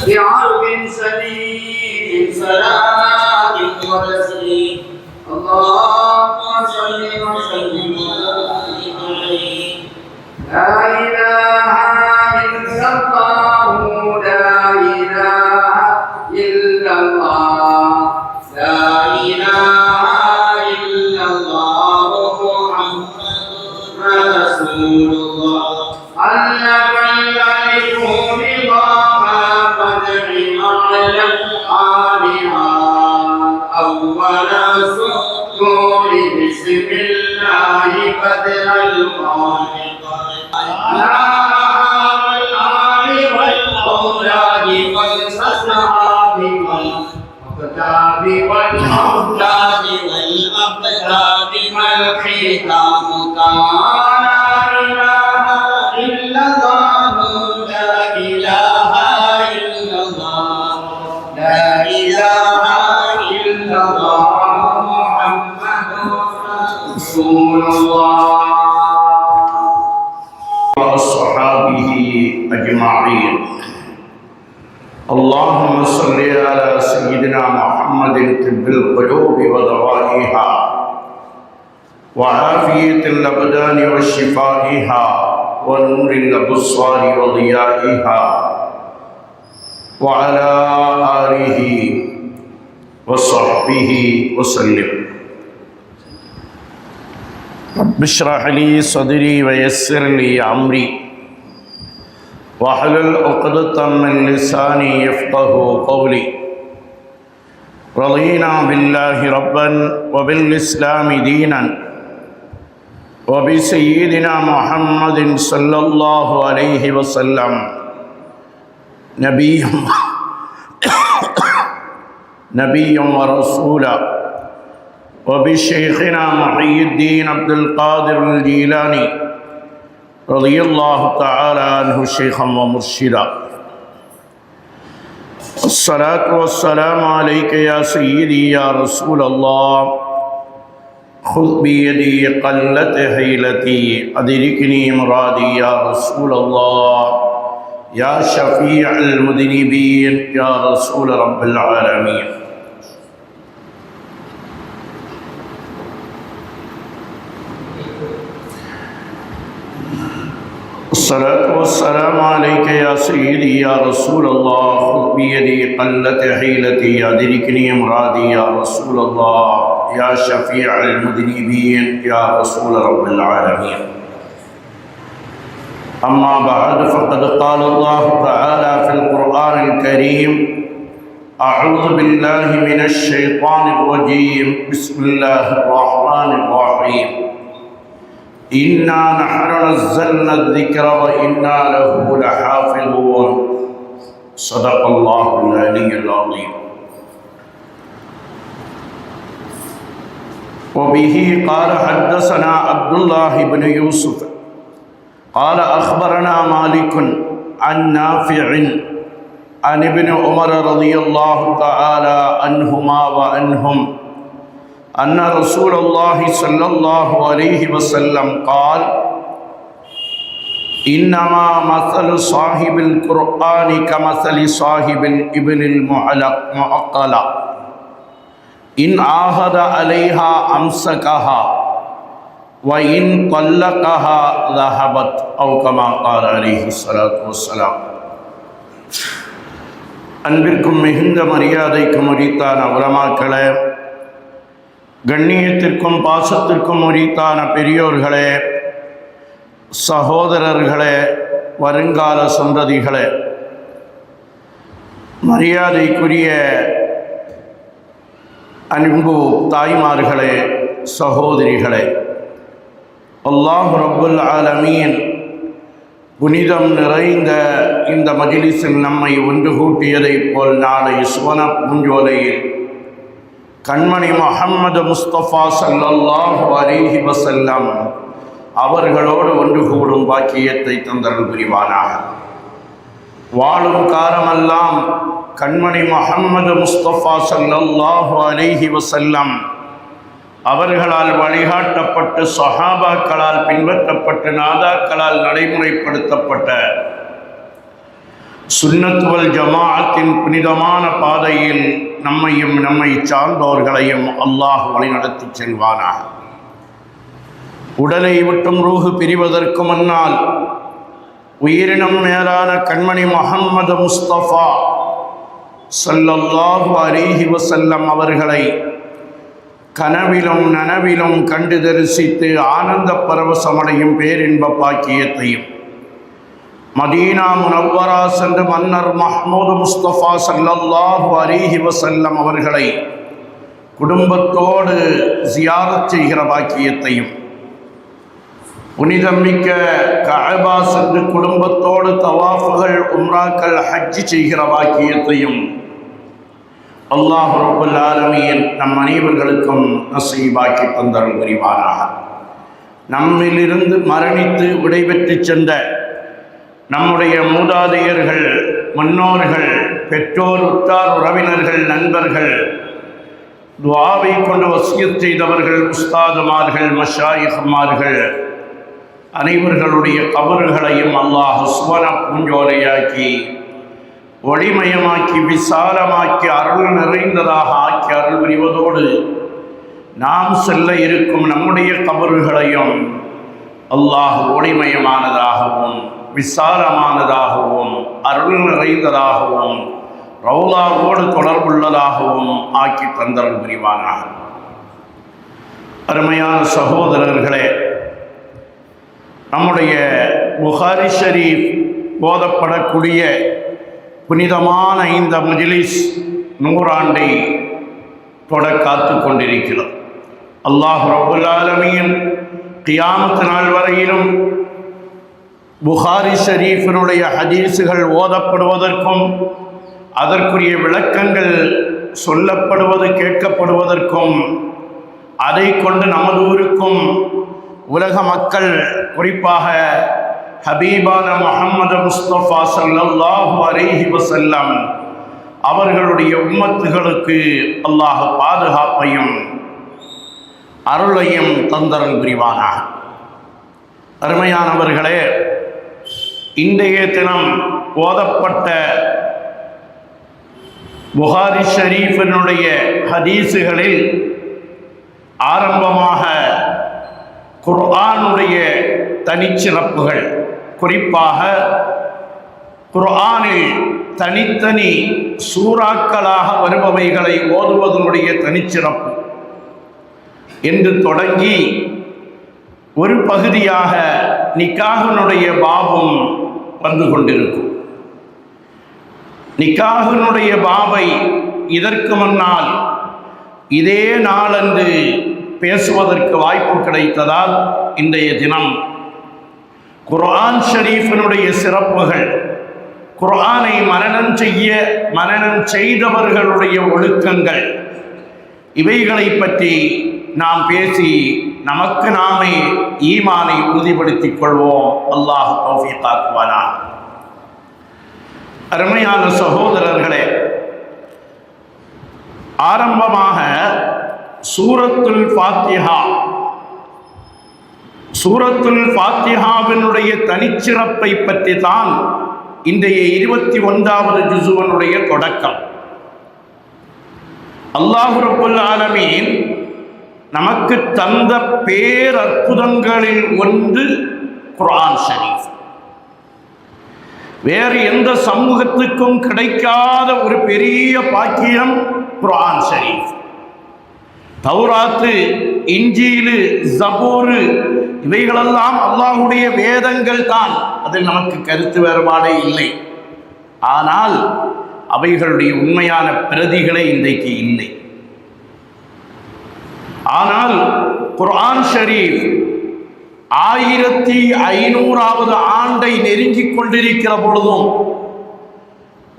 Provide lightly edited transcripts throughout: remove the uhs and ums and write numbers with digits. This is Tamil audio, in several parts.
بعرض سليم سلام وتسليم اللهم صل وسلم عليه لا إله إلا الله لا إله إلا الله لا إله إلا الله محمد رسول الله علق الألف بضم فتح على الآلهة أول سطور بسم الله بدر الخالق على الآل والأولاد والأصحاب والأقدام والأولاد والأقدام والختام كان لا إله إلا الله لا إله إلا الله لا إله إلا الله محمد رسول الله وصحابه أجمعين. اللهم صل على سيدنا محمد طب القلوب ودوائها وعافية الأبدان وشفائها ونور الأبصار وضيائها وعلى آله وصحبه وسلم. رب اشرح لي صدري ويسر لي أمري واحلل عقدة من لساني يفقهوا قولي. رضينا بالله ربا وبالإسلام دينا وبسيدنا محمد صلى الله عليه وسلم نبيا ورسولا وبشيخنا محي الدين عبد القادر الجيلاني رضي الله تعالى عنه شيخا ومرشدا. الصلاة والسلام عليك يا سيدي يا رسول الله خذ بيدي قلت حيلتي أدركني مرادي يا رسول الله يا شفيع المذنبين يا رسول رب العالمين. الصلاة والسلام عليك يا سيدي يا رسول الله خذ بيدي قلت حيلتي أدركني مرادي يا رسول الله يا شفيع المذنبين يا رسول رب العالمين. أما بعد فقد قال الله تعالى في القرآن الكريم أعوذ بالله من الشيطان الرجيم بسم الله الرحمن الرحيم إنا نحن نزلنا الذكر وإنا له لحافظون صدق الله العلي العظيم. وبه قال حدثنا عبد الله بن يوسف قال أخبرنا مالك عن نافع عن ابن عمر رضي الله تعالى عنهما وعنهم أن رسول الله صلى الله عليه وسلم قال إنما مثل صاحب القرآن كمثل صاحب الإبل المعقلة إن عاهد عليها أمسكها وإن طلقها ذهبت أو كما قال عليه الصلاة والسلام. அன்பிற்கும் மிகுந்த மரியாதைக்கும் உரித்தான உலமாக்களே, கண்ணியத்திற்கும் பாசத்திற்கும் உரித்தான பெரியோர்களே, சகோதரர்களே, வருங்கால சந்ததிகளே, மரியாதைக்குரிய அன்பு தாய்மார்களே, சகோதரிகளே, அல்லாஹ் ரப்புல் ஆலமீன் புனிதம் நிறைந்த இந்த மஜ்லிஸில் நம்மை ஒன்று கூட்டியதைப் போல் நாளை சுவன பூஞ்சோலையில் கண்மணி முஹம்மது முஸ்தபா ஸல்லல்லாஹு அலைஹி வஸல்லம் அவர்களோடு ஒன்று கூடும் பாக்கியத்தை தந்தருள் புரிவானாக. வாழும் காலமெல்லாம் கண்மணி முஹம்மது முஸ்தபா ஸல்லல்லாஹு அலைஹி வஸல்லம் அவர்களால் வழிகாட்டப்பட்டு சஹாபாக்களால் பின்பற்றப்பட்டு நாதாக்களால் நடைமுறைப்படுத்தப்பட்ட சுன்னத் வல் ஜமாஅத்தின் புனிதமான பாதையில் நம்மையும் நம்மை சார்ந்தோர்களையும் அல்லாஹ் வழிநடத்தி செல்வானாக. உடலை விட்டும் ரூஹு பிரிவதற்கு முன்னால் உயிரினம் மேலான கண்மணி முஹம்மது முஸ்தபா ஸல்லல்லாஹு அலைஹி வஸல்லம் அவர்களை கனவிலும் நனவிலும் கண்டு தரிசித்து ஆனந்த பரவசமடையும் பேரின்ப பாக்கியத்தையும், மதீனா முனவ்வரா சென்று மன்னர் மஹ்மூது முஸ்தபா ஸல்லல்லாஹு அலைஹி வஸல்லம் அவர்களை குடும்பத்தோடு ஜியாரத் செய்கிற பாக்கியத்தையும், புனிதமிக்க கஅபா சென்று குடும்பத்தோடு தவாஃபுகள் உம்ராக்கள் ஹஜ் செய்கிற பாக்கியத்தையும் அல்லாஹ் ரப்பல் ஆலமீன் நம் அனைவர்களுக்கும் நசீபாக்கி தந்தருள் புரிவானாக. நம்மிலிருந்து மரணித்து விடைபெற்று சென்ற நம்முடைய மூதாதையர்கள், முன்னோர்கள், பெற்றோர், உற்றார், உறவினர்கள், நண்பர்கள், துஆவை கொண்டு வசியத் செய்தவர்கள், உஸ்தாதுமார்கள், மஷாயிஹ்மார்கள் அனைவர்களுடைய கபறுகளையும் அல்லாஹ் சுவன பூஞ்சோலையாக்கி ஒளிமயமாக்கி விசாலமாக்கி அருள் நிறைந்ததாக ஆக்கி அருள் புரிவதோடு நாம் செல்ல இருக்கும் நம்முடைய கபறுகளையும் அல்லாஹ் ஒளிமயமானதாகவும் விசாலமானதாகவும் அருள் நிறைந்ததாகவும் ரௌலாவோடு தொடர்புள்ளதாகவும் ஆக்கி தந்தருள் புரிவானாக. அருமையான சகோதரர்களே, நம்முடைய புகாரி ஷரீஃப் போதப்படக்கூடிய புனிதமான இந்த மஜ்லிஸ் நூறாண்டை தொட காத்து கொண்டிருக்கிறது. அல்லாஹ் ரப்பல் ஆலமீன் கியாமத் நாள் வரையிலும் புகாரி ஷரீஃபினுடைய ஹதீஸுகள் ஓதப்படுவதற்கும் அதற்குரிய விளக்கங்கள் சொல்லப்படுவது கேட்கப்படுவதற்கும் அதை கொண்டு நமது ஊருக்கும் உலக மக்கள், குறிப்பாக ஹபீபான முஹம்மது முஸ்தபா ஸல்லல்லாஹு அலைஹி வஸல்லம் அவர்களுடைய உம்மத்துகளுக்கு அல்லாஹ் பாதுகாப்பையும் அருளையும் தந்தருள் புரிவானாக. அருமையானவர்களே, இன்றைய தினம் ஓதப்பட்ட புகாரி ஷரீஃபினுடைய ஹதீஸுகளில் ஆரம்பமாக குர்ஆனுடைய தனிச்சிறப்புகள், குறிப்பாக குர்ஆனில் தனித்தனி சூறாக்களாக வருபவைகளை ஓதுவதனுடைய தனிச்சிறப்பு என்று தொடங்கி ஒரு பகுதியாக நிக்காஹினுடைய பாபும் வந்து கொண்டிருக்கும். நிக்காஹினுடைய பாபை இதற்கு முன்னால் இதே நாளன்று பேசுவதற்கு வாய்ப்பு கிடைத்ததால் இன்றைய தினம் குர்ஆன் ஷரீஃபினுடைய சிறப்புகள், குர்ஆனை மனனம் செய்தவர்களுடைய ஒழுக்கங்கள், இவைகளை பற்றி நாம் பேசி நமக்கு நாமே ஈமானை உறுதிப்படுத்திக் கொள்வோம். அல்லாஹ் தௌஃபீக் ஆக்குவானாக. அருமையான சகோதரர்களே, ஆரம்பமாக சூரத்துல் ஃபாத்திஹா, சூரத்துல் ஃபாத்திஹாவினுடைய தனிச்சிறப்பை பற்றி தான் இன்றைய 21வது ஜுஸுவனுடைய தொடக்கம். அல்லாஹ் ரப்பல் ஆலமீன் நமக்கு தந்த பேரற்புதங்களில் ஒன்று குர்ஆன் ஷரீஃப். வேறு எந்த சமூகத்துக்கும் கிடைக்காத ஒரு பெரிய பாக்கியம் குர்ஆன் ஷரீஃப். தௌராத்து, இன்ஜீலு, ஜபூரு இவைகளெல்லாம் அல்லாஹ்வுடைய வேதங்கள் தான், அதில் நமக்கு கருத்து வேறுபாடே இல்லை. ஆனால் அவைகளுடைய உண்மையான பிரதிகளே இன்றைக்கு இல்லை. ஆனால் குர்ஆன் ஷரீஃப் 1500வது ஆண்டை நெருங்கிக் கொண்டிருக்கிற பொழுதும்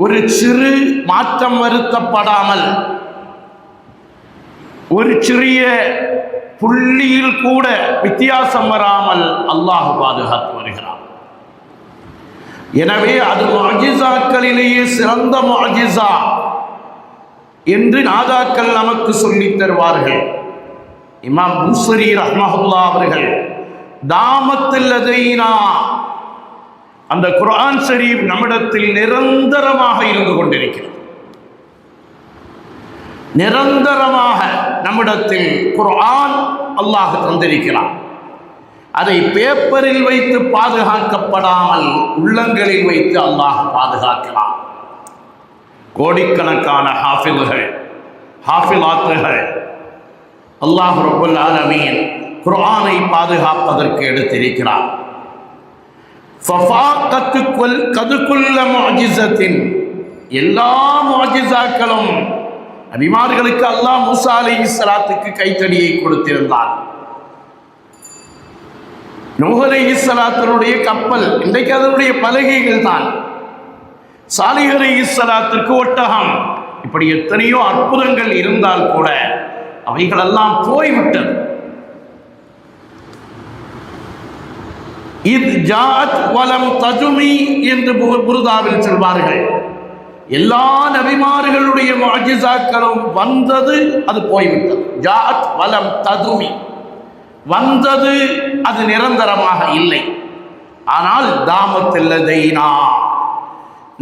ஒரு சிறு மாற்றம் வருத்தப்படாமல், ஒரு சிறிய புள்ளியில் கூட வித்தியாசம் வராமல் அல்லாஹ் பாதுகாத்து வருகிறார். எனவே அது முஅஜிஸாக்களிலேயே சிறந்த முஅஜிஸா என்று நாதாக்கள் நமக்கு சொல்லித் தருவார்கள். இமாம் புஸ்ரி ரஹ்மஹுல்லாஹ் அவர்கள் தாமத்தில் லதைனா, அந்த குர்ஆன் ஷரீஃப் நம்மிடத்தில் நிரந்தரமாக இருந்து கொண்டிருக்கிறது. நிரந்தரமாக நம்மிடத்தில் குர்ஆன் அல்லாஹ் தந்திருக்கிறான். அதை பேப்பரில் வைத்து பாதுகாக்கப்படாமல் உள்ளங்களில் வைத்து அல்லாஹ் பாதுகாக்கிறான். கோடிக்கணக்கான ஹாஃபில்கள், ஹாஃபிலாத்துகள் அல்லாஹ் ரப்பல் ஆலமீன் குர்ஆனை பாதுகாப்பதற்கு எடுத்திருக்கிறார். எல்லா முஅஜிஸாக்களும் நபிமார்களுக்கு அல்லாஹ் மூசா அலைஹிஸ்ஸலாத்துக்கு கைத்தடியை கொடுத்திருந்தான். நூஹ் அலைஹிஸ்ஸலாத்தினுடைய கப்பல், இன்றைக்கு அதனுடைய பலகைகள் தான். சாலிஹ் அலைஹிஸ்ஸலாத்திற்கு ஒட்டகம். இப்படி எத்தனையோ அற்புதங்கள் இருந்தால் கூட அவைகளெல்லாம் போய்விட்டது. இத் ஜாஅத் வலம் தஜுமி என்று புர்தாவில் சொல்வார்கள். எல்லா நபிமார்களுடைய முஅஜிஸாக்களும் வந்தது, அது போய்விட்டது. ஜாஅத் வலம் ததுமி, வந்தது, அது நிரந்தரமாக இல்லை. ஆனால் தாமத்தில் லதைனா,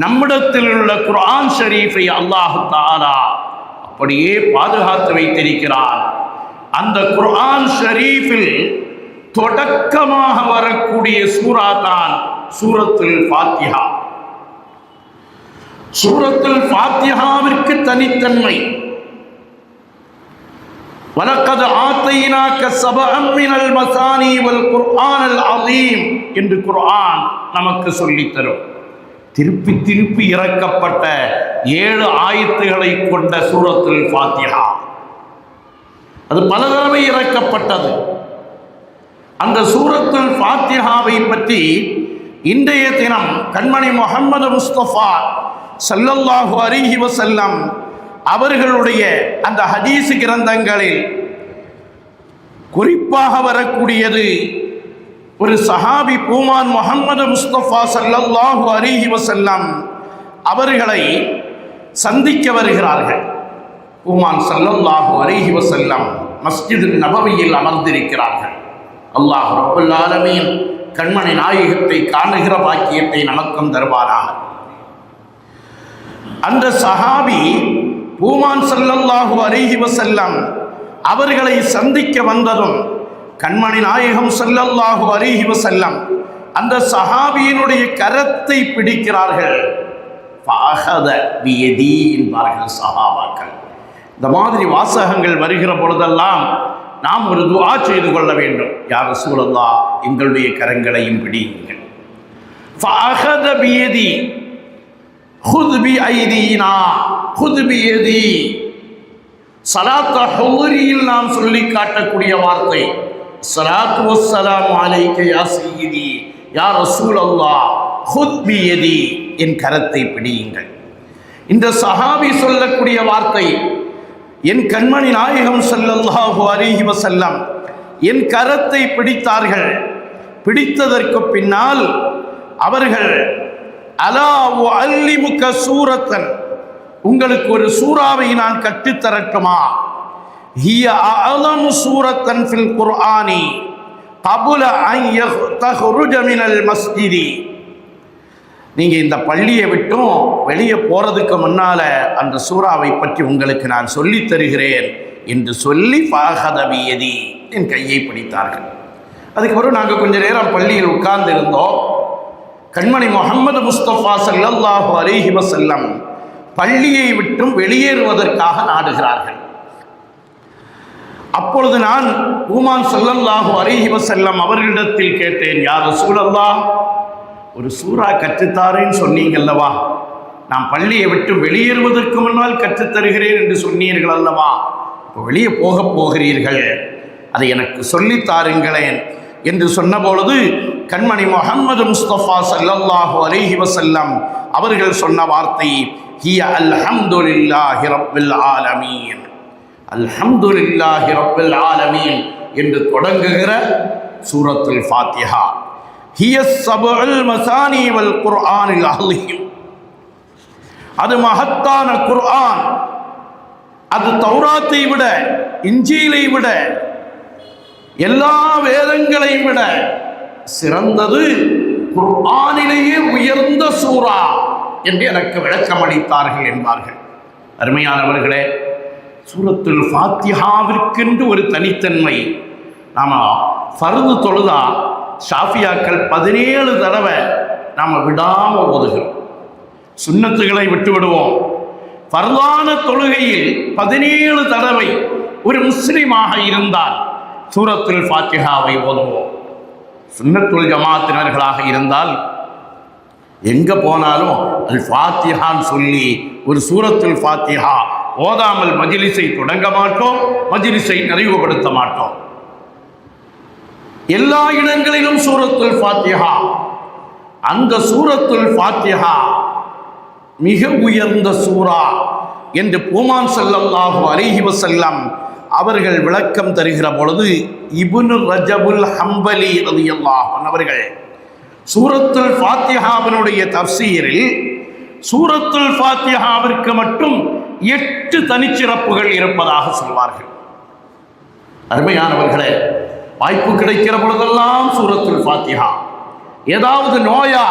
நம்மிடத்தில் உள்ள குர்ஆன் ஷரீஃபை அல்லாஹ் தஆலா அப்படியே பாதுகாத்து வைத்திருக்கிறார். அந்த குர்ஆன் ஷரீஃபில் தொடக்கமாக வரக்கூடிய சூரா தான் சூரத்துல் ஃபாத்திஹா. சூரத்துல் ஃபாத்திஹாவிற்கு தனித்தன்மை. வலக்கத் ஆத்தைனாக சபஅம் மினல் மசானி வல் குர்ஆனல் அஸீம் என்று குர்ஆன் நமக்கு சொல்லித் தரும். திருப்பி திருப்பி இறக்கப்பட்ட 7 ஆயத்துகளை கொண்ட சூரத்துல் ஃபாத்திஹா. அது பல தடவை இறக்கப்பட்டது. அந்த சூரத்துல் ஃபாத்திஹாவை பற்றி இன்றைய தினம் கண்மணி முஹம்மது முஸ்தபா ஸல்லல்லாஹு அலைஹி வஸல்லம் அவர்களுடைய அந்த ஹதீஸ் கிரந்தங்களில் குறிப்பாக வரக்கூடியது, ஒரு சஹாபி பூமான் முஹம்மது முஸ்தபா ஸல்லல்லாஹு அலைஹி வஸல்லம் அவர்களை சந்திக்க வருகிறார்கள். பூமான் ஸல்லல்லாஹு அலைஹி வஸல்லம் மஸ்ஜிது நபவியில் அமர்ந்திருக்கிறார்கள். அல்லாஹ் ரப்பல் ஆலமீன் கண்மணி நாயகத்தை காணுகிற பாக்கியத்தை நமக்கும் தருவானாக. அந்த சஹாபி பூமான் ஸல்லல்லாஹு அலைஹி வஸல்லம் அவர்களை சந்திக்க வந்ததும் கண்மணி நாயகம் ஸல்லல்லாஹு அலைஹி வஸல்லம் அந்த சஹாபியினுடைய கரத்தை பிடிக்கிறார்கள். ஃபஅஹத பியதி என்பார்கள் சஹாபாக்கள். இந்த மாதிரி வாசகங்கள் வருகிற பொழுதெல்லாம் நாம் ஒரு துஆ செய்து கொள்ள வேண்டும். யா ரசூலல்லாஹ், எங்களுடைய கரங்களையும் பிடியுங்கள். ஃபஅஹத பியதி خذ بأيدينا خذ بيدي. ஸலாத் ஹுரியில் நாம் சொல்லி காட்டக்கூடிய வார்த்தை, ஸலாத்து வஸ்ஸலாமு அலைக யா சய்யிதி யா ரசூலல்லாஹ் ஹுத் பியதி, என் கரத்தை பிடியுங்கள். இந்த சஹாபி சொல்லக்கூடிய வார்த்தை, என் கண்மணி நாயகம் ஸல்லல்லாஹு அலைஹி வஸல்லம் என் கரத்தை பிடித்தார்கள். பிடித்ததற்கு பின்னால் அவர்கள், அலா உஅல்லிமுக சூரத்தன், உங்களுக்கு ஒரு சூறாவை நான் கற்றுத்தரட்டுமா? ஹிய அஅலமு சூரத்தன் ஃபில் குர்ஆனி கபுல அன் தஹ்ருஜ மினல் மஸ்ஜிதி. நீங்கள் இந்த பள்ளியை விட்டும் வெளியே போகிறதுக்கு முன்னால் அந்த சூறாவை பற்றி உங்களுக்கு நான் சொல்லித் தருகிறேன் என்று சொல்லி ஃபஅஹத பியதி, என் கையை பிடித்தார்கள். அதுக்கப்புறம் நாங்கள் கொஞ்ச நேரம் பள்ளியில் உட்கார்ந்து இருந்தோம். கண்மணி முஹம்மது முஸ்தபா ஸல்லல்லாஹு அலைஹி வஸல்லம் பள்ளியை விட்டும் வெளியேறுவதற்காக நாடுகிறார்கள். அப்பொழுது நான் பூமான் ஸல்லல்லாஹு அலைஹி வஸல்லம் அவர்களிடத்தில் கேட்டேன், யா ரசூலல்லாஹ், ஒரு சூரா கற்றுத்தாரேன்னு சொன்னீங்கல்லவா, நான் பள்ளியை விட்டு வெளியேறுவதற்கு முன்னால் கற்றுத்தருகிறேன் என்று சொன்னீர்கள் அல்லவா, இப்போ வெளியே போகிறீர்கள், அதை எனக்கு சொல்லித்தாருங்களேன் என்று சொன்னபொழுது கண்மணி முஹம்மது முஸ்தபா ஸல்லல்லாஹு அலைஹி வஸல்லம் அவர்கள் சொன்ன வார்த்தை, ஹிய அல்ஹம்துலில்லாஹி ரப்பில் ஆலமீன். அல்ஹம்துலில்லாஹி ரப்பில் ஆலமீன் என்று தொடங்குகிற சூரத்துல் ஃபாத்திஹா. ஹிய ஸபஉல் மசானி வல் குர்ஆனில் அஸீம். அது மகத்தான குர்ஆன். அது தௌராத்தை விட, இன்ஜீலை விட எல்லா வேதங்களையும் விட சிறந்தது குர்ஆனிலேயே உயர்ந்த சூரா என்று எனக்கு விளக்கம் அளித்தார்கள் என்பார்கள். அருமையானவர்களே, சூரத்துல் ஃபாத்திஹாவிற்கென்று ஒரு தனித்தன்மை. நாம் ஃபர்து தொழுதா ஷாஃபியாக்கள் 17 தடவை நாம் விடாமல் ஓதுகிறோம். சுன்னத்துகளை விட்டு விடுவோம். ஃபர்தான தொழுகையில் 17 தடவை ஒரு முஸ்லிமாக இருந்தால் சூரத்துல் ஃபாத்திஹாவை ஓதுவோம். சுன்னத்துல் ஜமாத்தினர்களாக இருந்தால் எங்கே போனாலும் அல் ஃபாத்திஹான்னு சொல்லி ஒரு சூரத்துல் ஃபாத்திஹா ஓதாமல் மஜ்லிஸை தொடங்க மாட்டோம், மஜ்லிஸை நிறைவுபடுத்த மாட்டோம். எல்லா இடங்களிலும் சூரத்துல் ஃபாத்திஹா. அந்த சூரத்துல் ஃபாத்திஹா மிக உயர்ந்த சூரா என்று பூமான் ஸல்லல்லாஹு அலைஹி வஸல்லம் அவர்கள் விளக்கம் தருகிற பொழுது இப்னு ரஜபுல் ஹம்பலி ரலியல்லாஹு அன்ஹு அவர்கள் சூரத்துல் ஃபாத்திஹாவினுடைய தஃசீரில் சூரத்துல் ஃபாத்திஹாவிற்கு மட்டும் 8 தனிச்சிறப்புகள் இருப்பதாக சொல்வார்கள். அருமையானவர்களே, வாய்ப்பு கிடைக்கிற பொழுதெல்லாம் சூரத்துல் ஃபாத்திஹா. ஏதாவது நோயா,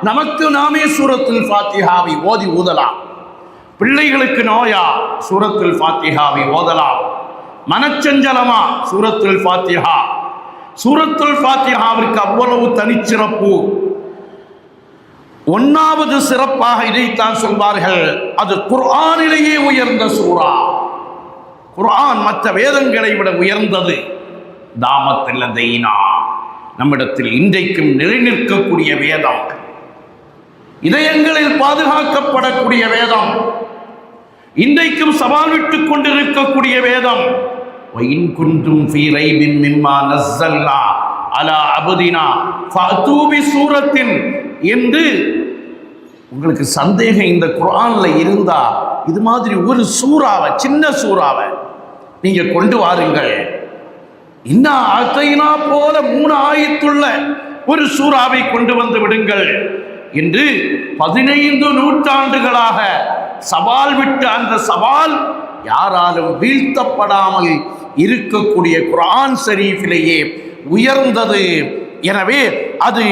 நமக்கு நாமே சூரத்துல் ஃபாத்திஹாவை ஓதி ஊதலாம். பிள்ளைகளுக்கு நோயா, சூரத்துல் ஃபாத்திஹாவை ஓதலாம். மனச்சஞ்சலமா, சூரத்துல் ஃபாத்திஹா. சூரத்துல் ஃபாத்திஹாவிற்கு அவ்வளவு தனிச்சிறப்பு. 1வது சிறப்பாக இதைத்தான் சொல்வார்கள், அது குர்ஆனிலேயே உயர்ந்த சூரா. குர்ஆன் மற்ற வேதங்களை விட உயர்ந்தது. தாமத்தில் தைனா, நம்மிடத்தில் இன்றைக்கும் நிலைநிற்கக்கூடிய வேதம், இதயங்களில் பாதுகாக்கப்படக்கூடிய வேதம், இன்றைக்கும் சவால் விட்டுக் கொண்டிருக்கக்கூடிய வேதம். வயின் குன்றும் ஃபீ ரைபின் மிம்மா நஸ்ஸல்னா அலா அபதினா ஃபஅதூ பிசூரத்தின் என்று உங்களுக்கு சந்தேகம் இந்த குர்ஆன்ல இருந்தா இது மாதிரி ஒரு சூறாவை, சின்ன சூறாவை நீங்க கொண்டு வாருங்கள். இன்னும் அத்தைனா போல 3 ஆயத்துள்ள ஒரு சூறாவை கொண்டு வந்து விடுங்கள் என்று 15 நூற்றாண்டுகளாக சவால் விட்டு அந்த சவால் யாராலும் வீழ்த்தப்படாமல் இருக்கக்கூடிய குர்ஆன் ஷரீஃபிலேயே உயர்ந்தது. எனவே அது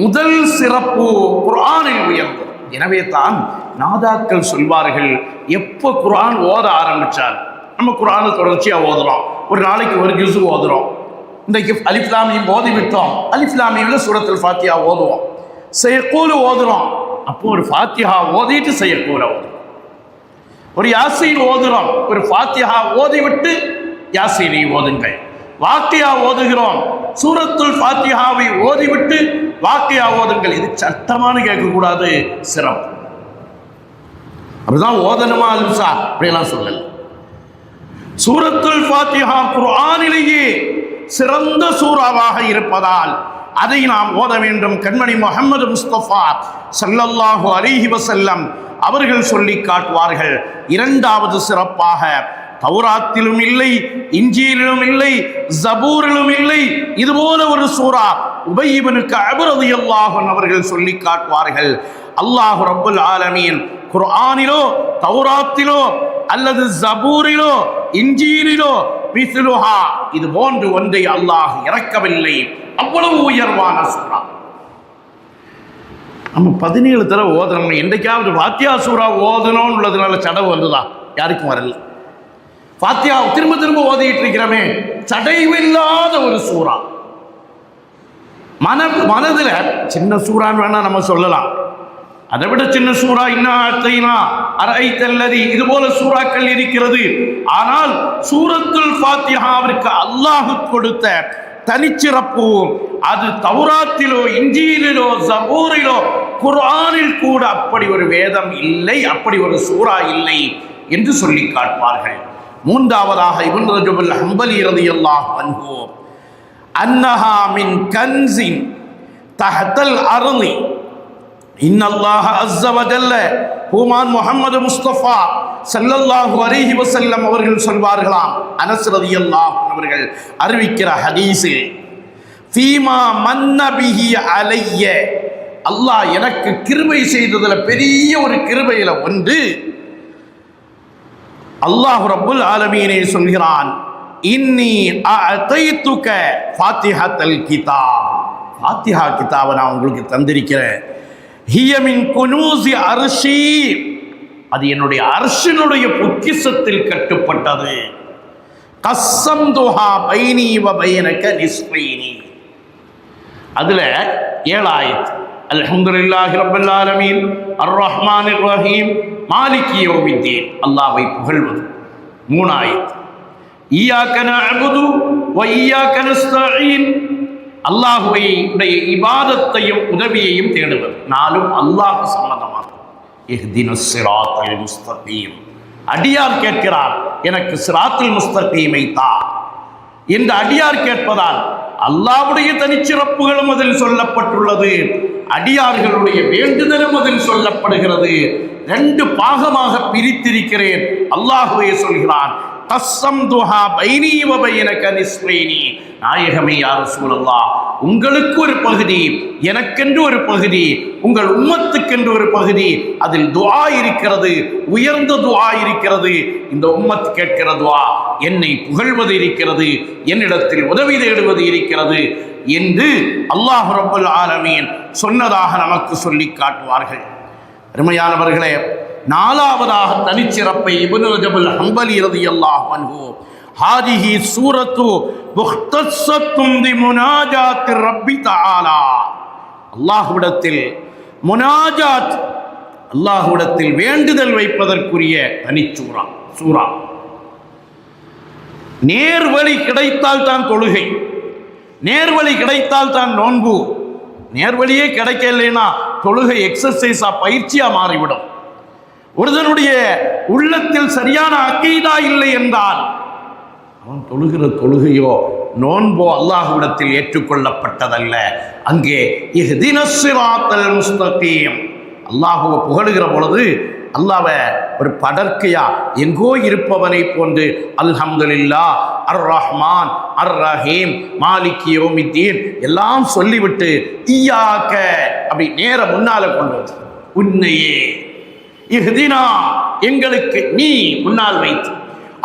முதல் சிறப்பு குர்ஆனில் உயர்ந்தது. எனவே தான் நாதாக்கள் சொல்வார்கள், எப்போ குர்ஆன் ஓத ஆரம்பித்தார், நம்ம குர்ஆனை தொடர்ச்சியாக ஓதுறோம், ஒரு நாளைக்கு ஒரு ஜுஸு ஓதுறோம். இன்றைக்கு அலிஃப் லாம் மீம் ஓதி விட்டோம், அலிஃப் லாம் மீம்ல சூரத்துல் ஃபாத்திஹா ஓதுவோம். ஸயக்கூல் ஓதுறோம், அப்போ ஒரு ஃபாத்திஹா ஓதிட்டு ஸயக்கூல ஓதுறோம். ஒரு யாசீன் ஓதுறோம், ஒரு ஃபாத்திஹா ஓதிவிட்டு யாசீனை ஓதுங்கள். வாக்கியா ஓதுகிறோம், சூரத்துல் ஃபாத்திஹாவை ஓதிவிட்டு வாக்கியா ஓதுங்கள். இது சட்டமான கேட்கக்கூடாது, சிறப்பு. அப்படிதான் ஓதணுமா அலிசா அப்படியெல்லாம் சொல்லல. சூரத்துல் ஃபாத்திஹா குர்ஆனிலேயே சிறந்த சூறாவாக இருப்பதால் அதை நாம் ஓத வேண்டும். கண்மணி முஹம்மது முஸ்தபா ஸல்லல்லாஹு அலைஹி வஸல்லம் அவர்கள் சொல்லி காட்டுவார்கள். 2வது சிறப்பாக தௌராத்திலும் இல்லை, இன்ஜீலிலும் இல்லை, ஜபூரிலும் இல்லை இதுபோல ஒரு சூரா உபய் இப்னு கஅப் ரலியல்லாஹு அன்ஹு அவர்கள் சொல்லி காட்டுவார்கள். அல்லாஹ் ரப்புல் ஆலமீன் குர்ஆனிலோ தௌராத்திலோ அல்லது ஜபூரிலோ இன்ஜீலிலோ மிஸ்லுஹா இது போன்று ஒன்றை அல்லாஹ் இறக்கவில்லை. அவ்வளவு உயர்வான சூரா. நம்ம 17 தடவை ஓதணும். என்றைக்காவது ஃபாத்திஹா சூரா ஓதணும்னு உள்ளதுனால சடவு வந்ததா? யாருக்கும் வரல. ஃபாத்திஹா திரும்ப திரும்ப ஓதிட்டு இருக்கிறமே, சடைவில்லாத ஒரு சூரா. மனதில் சின்ன சூறான்னு வேணா நம்ம சொல்லலாம், அதை விட சின்ன சூறா இன்னா அரைத்தல்லதி இது போல சூறாக்கள் இருக்கிறது. ஆனால் சூரத்துல் ஃபாத்திஹாவிற்கு அல்லாஹ் கொடுத்த தனிச்சிறப்பு அது தௌராத்திலோ இன்ஜீலிலோ ஜபூரிலோ குர்ஆனில் கூட அப்படி ஒரு வேதம் இல்லை, அப்படி ஒரு சூறா இல்லை என்று சொல்லி காட்டுவார்கள். 3வதாக இப்னு ரஜபுல் ஹம்பலி ரலியல்லாஹு அன்ஹு அன்னஹா மின் கன்ஸின் தஹ்தல் அர்தி இன்னல்லாஹ அஸ்ஸ வஜல்ல பூமான் முஹம்மது முஸ்தபா ஸல்லல்லாஹு அலைஹி வஸல்லம் அவர்கள் சொல்வார்களாம், அனஸ் ரலியல்லாஹு அவர்கள் அறிவிக்கிற ஹதீஸில், ஃபீமா மன்ன பிஹி அலைய, அல்லாஹ் எனக்கு கிருபை செய்ததில் பெரிய ஒரு கிருபையில ஒன்று அல்லாஹ் ரப்புல் ஆலமீனே சொல்கிறான், இன்னி அஅதைதுக ஃபாத்திஹத்தல் கிதாப், ஃபாத்திஹா கிதாபை நான் உங்களுக்கு தந்திருக்கிறேன். ஹிய மின் குனூஸி அர்ஷி, அது என்னுடைய அர்ஷினுடைய பொக்கிஷத்தில் கட்டுப்பட்டது. கஸ்ஸம்துஹா பைனி வ பைனக நிஸ்ஃபைனி, அதுல 7 ஆயத். அல்ஹம்துலில்லாஹி ரப்பில் ஆலமீன், அர் ரஹ்மானிர் ரஹீம், மாலிகி யௌமித்தீன், அல்லாஹ்வை புகழ்வது. 3 ஆயத். இய்யாக நஅபுது வ இய்யாக நஸ்தஈன், அல்லாஹ்வை உடைய இபாதத்தையும் உதவியையும் தேடுவது. 4ம் அல்லாஹ் சம்பந்தமானது. இஹ்தினஸ் ஸிராத்தல் முஸ்தகீம், அடியார் கேட்கிறார், எனக்கு சிராத்துல் முஸ்தகீமை தா என்று அடியார் கேட்பதால் அல்லாஹ்வுடைய தனிச்சிறப்புகளும் அதில் சொல்லப்பட்டுள்ளது, அடியார்களுடைய வேண்டுதலும் அதில் சொல்லப்படுகிறது. 2 பாகமாக பிரித்திருக்கிறேன். அல்லாஹ்வே சொல்கிறான், கஸ்ஸம்துஹா பைனி வ பைனக நிஸ்ஃபைனி, நாயகமே யா ரசூலல்லாஹ், உங்களுக்கு ஒரு பகுதி, எனக்கென்று ஒரு பகுதி, உங்கள் உம்மத்துக்கென்று ஒரு பகுதி, அதில் துஆ இருக்கிறது, உயர்ந்த துஆ இருக்கிறது. இந்த உம்மத் கேட்கிற துஆ, என்னை புகழ்வது இருக்கிறது, என்னிடத்தில் உதவி தேடுவது இருக்கிறது என்று அல்லாஹ் ரப்பல் ஆலமீன் சொன்னதாக நமக்கு சொல்லி காட்டுவார்கள். அருமையானவர்களே, 4வதாக தனிச்சிறப்பை இப்னு ரஜபுல் ஹம்பலி ரலியல்லாஹு அன்ஹு, ஹாதிஹி சூரத்து முஹ்தஸத்தும் பி முனாஜாத்தி ரப்பி தஆலா, அல்லாஹ்விடத்தில் முனாஜாத், அல்லாஹ்விடத்தில் வேண்டுதல் வைப்பதற்குரிய சூரா. நேர்வழி கிடைத்தால் தான் தொழுகை, நேர்வழி கிடைத்தால் தான் நோன்பு, நேர்வழியே கிடைக்கலைன்னா தொழுகை எக்ஸசைஸா, பயிற்சியா மாறிவிடும். ஒருவனுடைய உள்ளத்தில் சரியான அக்கீதா இல்லை என்றால் அவன் தொழுகிற தொழுகையோ நோன்போ அல்லாஹ்விடத்தில் ஏற்றுக்கொள்ளப்பட்டதல்ல. அங்கே இஹ்தினஸ் ஸிராத்தல் முஸ்தகீம், அல்லாஹ்வை புகழுகிற பொழுது அல்லாஹ்வை ஒரு படர்க்கையா எங்கோ இருப்பவனை போன்று அல்ஹம்துலில்லாஹ், அர் ரஹ்மான், அர் ரஹீம், மாலிகி யௌமித்தீன் எல்லாம் சொல்லிவிட்டு இய்யாக அப்படி நேர முன்னால கொண்டு வந்து, உன்னையே இஹ்தினா, எங்களுக்கு நீ முன்னால் வைத்து,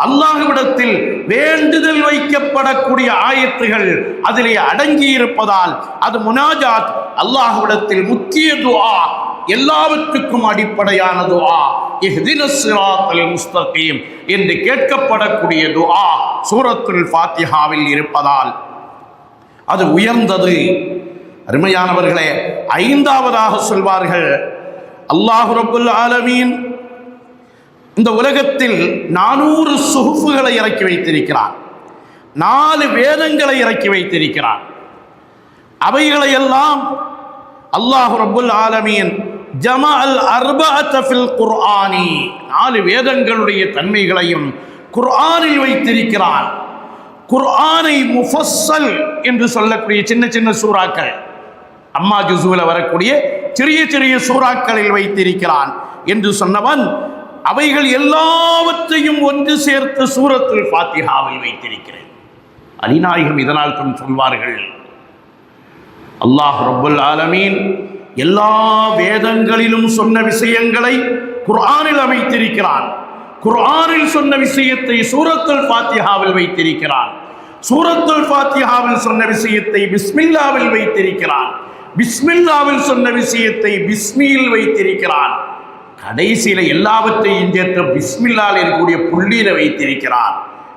அல்லாஹ்விடத்தில் வேண்டுதல் வைக்கப்படக்கூடிய ஆயத்துகள் அதிலே அடங்கி இருப்பதால் அது முனாஜாத், அல்லாஹ்விடத்தில் முக்கிய துஆ, எல்லாவற்றுக்கும் அடிப்படையான துஆ. இஹ்தினஸ் ஸிராத்தல் முஸ்தகீம் என்று கேட்கப்படக்கூடிய துஆ சூரத்துல் ஃபாத்திஹாவில் இருப்பதால் அது உயர்ந்தது. அருமையானவர்களே, 5வதாக சொல்வார்கள், அல்லாஹ் ரப்புல் ஆலமீன் இந்த உலகத்தில் 400 சுஹுஃப்களை இறக்கி வைத்திருக்கிறார், 4 வேதங்களை இறக்கி வைத்திருக்கிறார். அவைகளையெல்லாம் அல்லாஹ் ரப்புல் ஆலமீன் ஜமஅல் அர்பஅத ஃபில் குர்ஆனி, 4 வேதங்களுடைய தன்மைகளையும் குர்ஆனில் வைத்திருக்கிறான். குர்ஆனை முஃபஸ்ஸல் என்று சொல்லக்கூடிய சின்ன சின்ன சூறாக்கள், அம்மா ஜுஸுவில் வரக்கூடிய சிறிய சிறிய சூறாக்களில் வைத்திருக்கிறான் என்று சொன்னவன், அவைகள் எல்லாவற்றையும் ஒன்று சேர்த்து சூரத்துல் ஃபாத்திஹாவில் வைத்திருக்கிறேன். அலிநாயகம் இதனால் சொல்வார்கள், அல்லாஹ் ரப்புல் ஆலமீன் எல்லா வேதங்களிலும் சொன்ன விஷயங்களை குர்ஆனில் அமைத்திருக்கிறான். குர்ஆனில் சொன்ன விஷயத்தை சூரத்துல் ஃபாத்திஹாவில் வைத்திருக்கிறான். சூரத்துல் ஃபாத்திஹாவில் சொன்ன விஷயத்தை பிஸ்மில்லாவில் வைத்திருக்கிறான். பிஸ்மில்லாவில் சொன்ன விஷயத்தை பிஸ்மியில் வைத்திருக்கிறான். கடைசியில் எல்லாவற்றையும் சேர்த்து பிஸ்மில்லாவில் இருக்கக்கூடிய புள்ளியில வைத்திருக்கிறான்.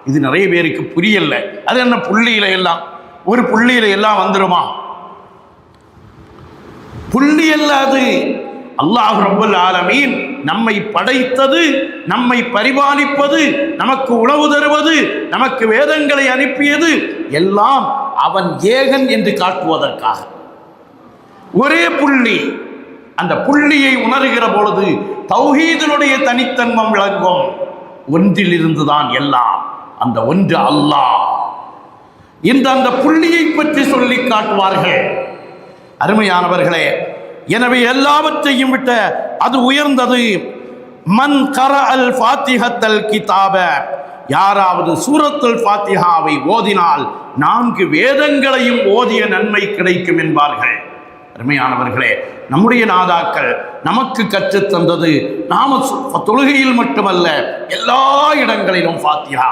இது நிறைய பேருக்கு புரியல. அது என்ன புள்ளியில எல்லாம், ஒரு புள்ளியில எல்லாம் வந்துருமா? புள்ளி அல்லாது அல்லாஹ் ரப்புல் ஆலமீன் நம்மை படைத்தது, நம்மை பரிபாலிப்பது, நமக்கு உணவு தருவது, நமக்கு வேதங்களை அனுப்பியது எல்லாம் அவன் ஏகன் என்று காட்டுவதற்காக. ஒரே புள்ளி, அந்த புள்ளியை உணர்கிற பொழுது தௌஹீதினுடைய தனித்தன்மம் விளங்கும். ஒன்றிலிருந்துதான் எல்லாம், அந்த ஒன்று அல்லாஹ். அந்த புள்ளியை பற்றி சொல்லி காட்டுவார்கள். அருமையானவர்களே, எனவே எல்லாவற்றையும் விட்ட அது உயர்ந்தது. மன் கரஅல் ஃபாத்திஹத்தல் கிதாப, யாராவது சூரத்துல் ஃபாத்திஹாவை ஓதினால் 4 வேதங்களையும் ஓதிய நன்மை கிடைக்கும் என்பார்கள். அருமையானவர்களே, நம்முடைய நாதாக்கள் நமக்கு கற்றுத் தந்தது, நாம தொழுகையில் மட்டுமல்ல எல்லா இடங்களிலும் ஃபாத்திஹா.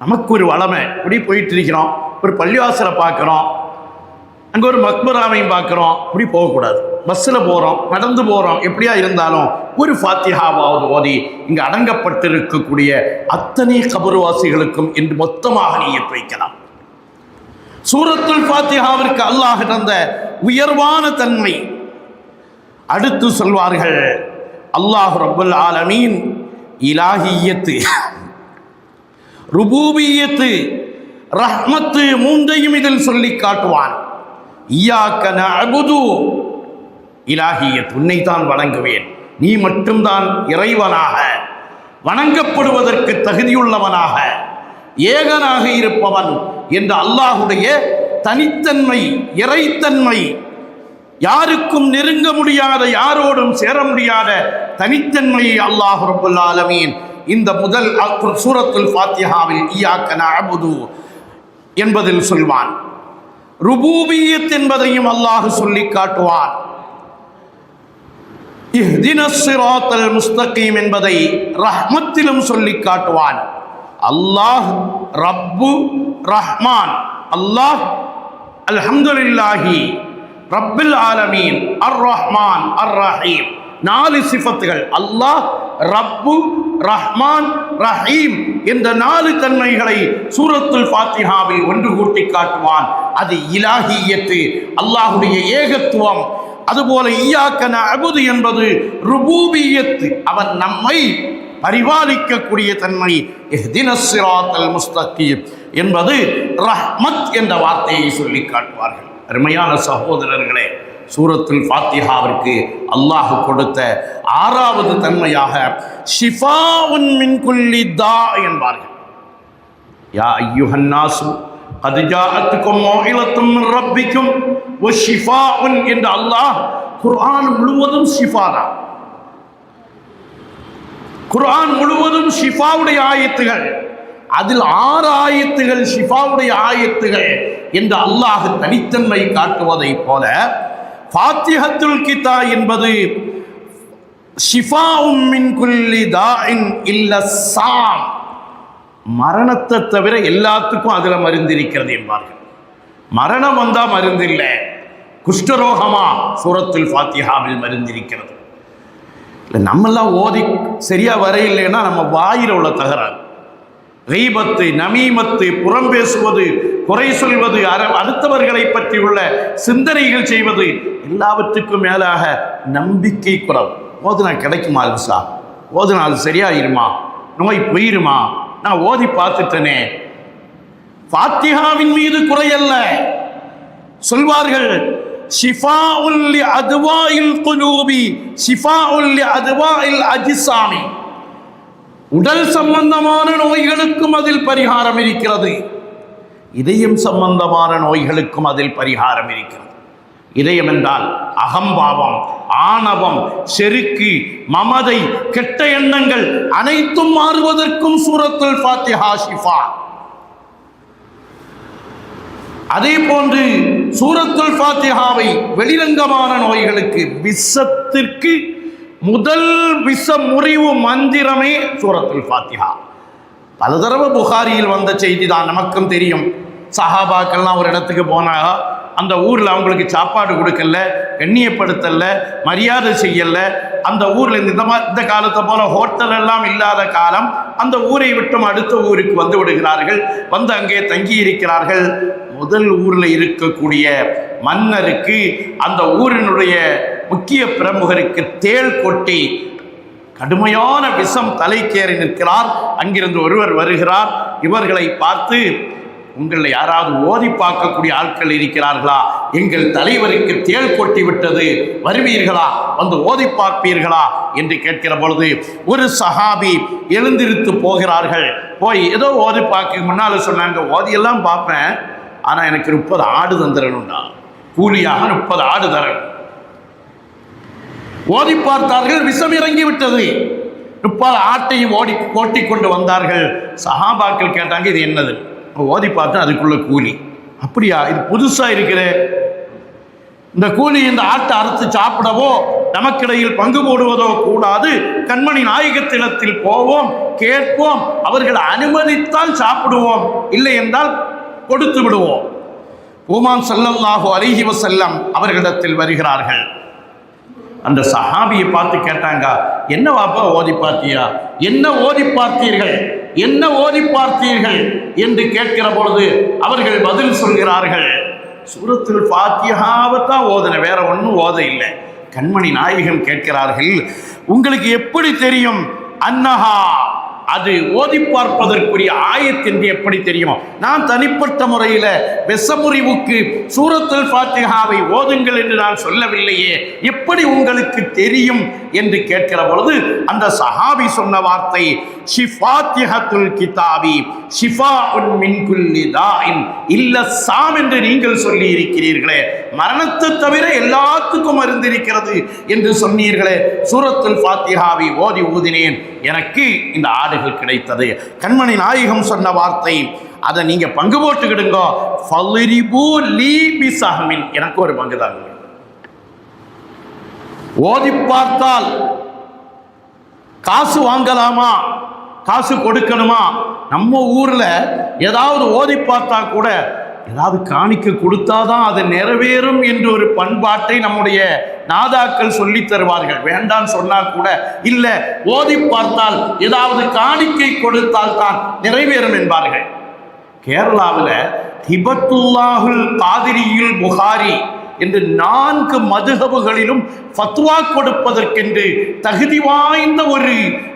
நமக்கு ஒரு வளமை, இப்படி போயிட்டு இருக்கிறோம், ஒரு பள்ளிவாசலை பார்க்குறோம், அங்கே ஒரு மக்பராவையும் பார்க்குறோம், இப்படி போகக்கூடாது. பஸ்ஸில் போகிறோம், நடந்து போகிறோம், எப்படியா இருந்தாலும் ஒரு ஃபாத்திஹாவாவது ஓதி இங்கே அடங்கப்பட்டிருக்கக்கூடிய அத்தனை கபர்வாசிகளுக்கும் இன்று மொத்தமாக நீயத் வைக்கலாம். சூரத்துல் ஃபாத்திஹாவிற்கு அல்லாஹ் தந்த உயர்வான தன்மை. அடுத்து சொல்வார்கள், அல்லாஹ் ரப்பல் ஆலமீன் இலாஹியத்து, ருபூபியத்து, ரஹ்மத்து மூன்றையும் இதில் சொல்லி காட்டுவான். இய்யாக நஅபுது, இலாஹியத், உன்னை தான் வணங்குவேன், நீ மட்டும்தான் இறைவனாக வணங்கப்படுவதற்கு தகுதியுள்ளவனாக ஏகனாக இருப்பவன் என்ற அல்லாஹுடைய தனித்தன்மை, இறைத்தன்மை, யாருக்கும் நெருங்க முடியாத, யாரோடும் சேர முடியாத தனித்தன்மையை அல்லாஹ் ரப்பல் ஆலமீன் இந்த முதல் சூரத்துல் ஃபாத்திஹாவில் இய்யாக நஅபுது என்பதில் சொல்வான். ருபூபியத் என்பதையும் அல்லாஹ் சொல்லி காட்டுவான். இஹ்தினஸ் ஸிராத்தல் முஸ்தகீம் என்பதை ரஹ்மத்திலும் சொல்லி காட்டுவான். அல்லாஹ் ரப்பு ரஹ்மான், அல்லாஹ் அல்ஹம்துலில்லாஹி ரப்பில் ஆலமீன் அர் ரஹ்மான் அர் ரஹீம், 4 சிஃபத்துகள். அல்லாஹ் ரப்பு ரஹ்மான் ரஹீம் என்ற 4 தன்மைகளை சூரத்துல் ஃபாத்திஹாவில் ஒன்று கூட்டி காட்டுவான். அது இலாஹியத்து, அல்லாஹுடைய ஏகத்துவம். அதுபோல இய்யாக நஅபுது என்பது ருபூபியத், அவன் நம்மை பரிபாலிக்கக்கூடிய தன்மை. இஹ்தினஸ் ஸிராத்தல் முஸ்தகீம் என்பது ரஹ்மத் என்ற வார்த்தையை சொல்லி காட்டுவார்கள். அருமையான சகோதரர்களே, சூரத்துல் ஃபாத்திஹாவிற்கு அல்லாஹ் கொடுத்த 6வது தன்மையாக ஷிஃபாஉன் மின் குல்லி தா என்பார்கள். யா அய்யுஹன் நாஸு கத் ஜாஅத்துக்கும் மௌஇலத்தும் மின் ரப்பிக்கும் வ ஷிஃபாஉன் என்ற அல்லாஹ் குர்ஆன் முழுவதும் ஷிஃபா தான். குர்ஆன் முழுவதும் ஷிஃபாவுடைய ஆயத்துகள், அதில் 6 ஆயத்துகள் ஷிஃபாவுடைய ஆயத்துகள் என்று அல்லாஹ் தனித்தன்மை காட்டுவதை போல ஃபாத்திஹத்துல் கிதா என்பது ஷிஃபாஉம் மின் குல்லி தாஇன் இல்ல ஸாம், மரணத்தை தவிர எல்லாத்துக்கும் அதில் மருந்து இருக்கிறது என்பார்கள். மரணம் வந்தா மருந்து இல்லை, குஷ்டரோகமா சூரத்துல் ஃபாத்திஹாவில் மருந்து இருக்கிறது. இல்லை, நம்மெல்லாம் ஓதி சரியா வரையில்லைன்னா நம்ம வாயில உள்ள தகராறு, கீபத்து, நமீமத்து, புறம் பேசுவது, குறை சொல்வது, அடுத்தவர்களை பற்றி உள்ள சிந்தனைகள் செய்வது, எல்லாவற்றுக்கும் மேலாக நம்பிக்கை குறைவு. ஓதுனா கிடைக்குமா சார், ஓதுனா அது சரியாயிருமா, நோய் போயிருமா, நான் ஓதி பார்த்துட்டனே. ஃபாத்திஹாவின் மீது குறையல்ல. சொல்வார்கள், ஷிஃபாஉல் லி அத்வாஇல் குலூபி ஷிஃபாஉல் லி அத்வாஇல் அஜ்சாமி, உடல் சம்பந்தமான நோய்களுக்கும் அதில் பரிகாரம் இருக்கிறது, இதயம் சம்பந்தமான நோய்களுக்கும் அதில் பரிகாரம் இருக்கிறது. இதயம் என்றால் அகம்பாவம், ஆணவம், செருக்கு, மமதை, கெட்ட எண்ணங்கள் அனைத்தும் மாறுவதற்கும் சூரத்துல் ஃபாத்திஹா ஷிஃபா. அதே போன்று சூரத்துல் ஃபாத்திஹாவை வெளிரங்கமான நோய்களுக்கு, விஷத்திற்கு முதல் விஷ முறிவு மந்திரமே சூரத்துல் ஃபாத்திஹா. பல தடவை புகாரியில் வந்த செய்தி தான், நமக்கும் தெரியும். சஹாபாக்கள்லாம் ஒரு இடத்துக்கு போனாங்க, அந்த ஊரில் அவங்களுக்கு சாப்பாடு கொடுக்கல, கண்ணியப்படுத்தல, மரியாதை செய்யல. அந்த ஊரில் இந்த காலத்தை போல ஹோட்டல் எல்லாம் இல்லாத காலம், அந்த ஊரை விட்டும் அடுத்த ஊருக்கு வந்து விடுகிறார்கள், வந்து அங்கே தங்கி இருக்கிறார்கள். முதல் ஊரில் இருக்கக்கூடிய மன்னருக்கு, அந்த ஊரினுடைய முக்கிய பிரமுகருக்கு தேள் கொட்டி கடுமையான விஷம் தலைக்கேறி நிற்கிறார். அங்கிருந்து ஒருவர் வருகிறார். இவர்களை பார்த்து, உங்களில் யாராவது ஓதி பார்க்கக்கூடிய ஆட்கள் இருக்கிறார்களா? எங்கள் தலைவருக்கு தேள் கொட்டி விட்டது, வருவீர்களா, வந்து ஓதி பார்ப்பீர்களா என்று கேட்கிற பொழுது ஒரு சஹாபி எழுந்திருத்து போகிறார்கள். போய் ஏதோ ஓதி பார்க்க முன்னால் சொன்னாங்க, ஓதியெல்லாம் பார்ப்பேன், ஆனால் எனக்கு 30 ஆடு தந்துடணும்டா, கூலியாக 30 ஆடு தரணும். ஓதி பார்த்தார்கள், விஷம் இறங்கி விட்டது. 30 ஆட்டையும் ஓட்டி கொண்டு வந்தார்கள். சஹாபாக்கள் கேட்டாங்க, இது என்னது? ஓதி பார்த்தா அதுக்குள்ள கூலி. அப்படியா, இது புதுசா இருக்கிற இந்த கூலி, இந்த ஆட்டை அறுத்து சாப்பிடவோ நமக்கிடையில் பங்கு போடுவதோ கூடாது. கண்மணி நாயகத்திடத்தில் போவோம், கேட்போம், அவர்கள் அனுமதித்தால் சாப்பிடுவோம், இல்லை என்றால் கொடுத்து விடுவோம். பெருமான் ஸல்லல்லாஹு அலைஹி வஸல்லம் அவர்களிடத்தில் வருகிறார்கள். அந்த சஹாபியை பார்த்து கேட்டாங்க, என்ன வாப்பா ஓதி பார்த்தியா, என்ன ஓதி பார்த்தீர்கள், என்ன ஓதி பார்த்தீர்கள் என்று கேட்கிற பொழுது அவர்கள் பதில் சொல்கிறார்கள், சூரத்துல் ஃபாத்திஹாவை தான் ஓதுன, வேற ஒன்றும் ஓத இல்லை. கண்மணி நாயகம் கேட்கிறார்கள், உங்களுக்கு எப்படி தெரியும் அன்னஹா, அது ஓதி பார்ப்பதற்குரிய ஆயத் என்று எப்படி தெரியும்? நான் தனிப்பட்ட முறையில் விஷமுறிவுக்கு சூரத்துல் ஃபாத்திஹாவை ஓதுங்கள் என்று நான் சொல்லவில்லையே, எப்படி உங்களுக்கு தெரியும் என்று கேட்கிற பொழுது அந்த சஹாபி சொன்ன வார்த்தை, ஷிஃபாத்திஹத்துல் கிதாபி ஷிஃபாஉன் மின் குல்லி தாஇன் இல்ல சாம் என்று நீங்கள் சொல்லி இருக்கிறீர்களே, மரணத்தை தவிர எல்லாத்துக்கும் மருந்திருக்கிறது என்று சொன்னீர்களே, சூரத்துல் ஃபாத்திஹாவை ஓதி ஊதினேன், எனக்கு இந்த ஆடுகள் கிடைத்தது. கண்மணி நாயகம் சொன்ன வார்த்தை, அதை நீங்க பங்கு போட்டுக்கிடுங்க, ஃபல்ரிபு லீ பிஸஹ்மின், எனக்கு ஒரு பங்கு தாங்க. ஓதி பார்த்தால் காசு வாங்கலாமா, காசு கொடுக்கணுமா? நம்ம ஊர்ல ஏதாவது ஓதி பார்த்தா கூட ஏதாவது காணிக்க கொடுத்தாதான் அது நிறைவேறும் என்று ஒரு பண்பாட்டை நம்முடைய நாதாக்கள் சொல்லி தருவார்கள். வேண்டான்னு சொன்னா கூட இல்ல, ஓதி பார்த்தால் ஏதாவது காணிக்கை கொடுத்தால் தான் நிறைவேறும் என்பார்கள். கேரளாவில் ஹிபத்துல்லாஹுல் காதிரியுல் புகாரி என்று 4 மதுஹபுகளிலும் ஃபத்வா கொடுப்பதற்கென்று தகுதி வாய்ந்த ஒரு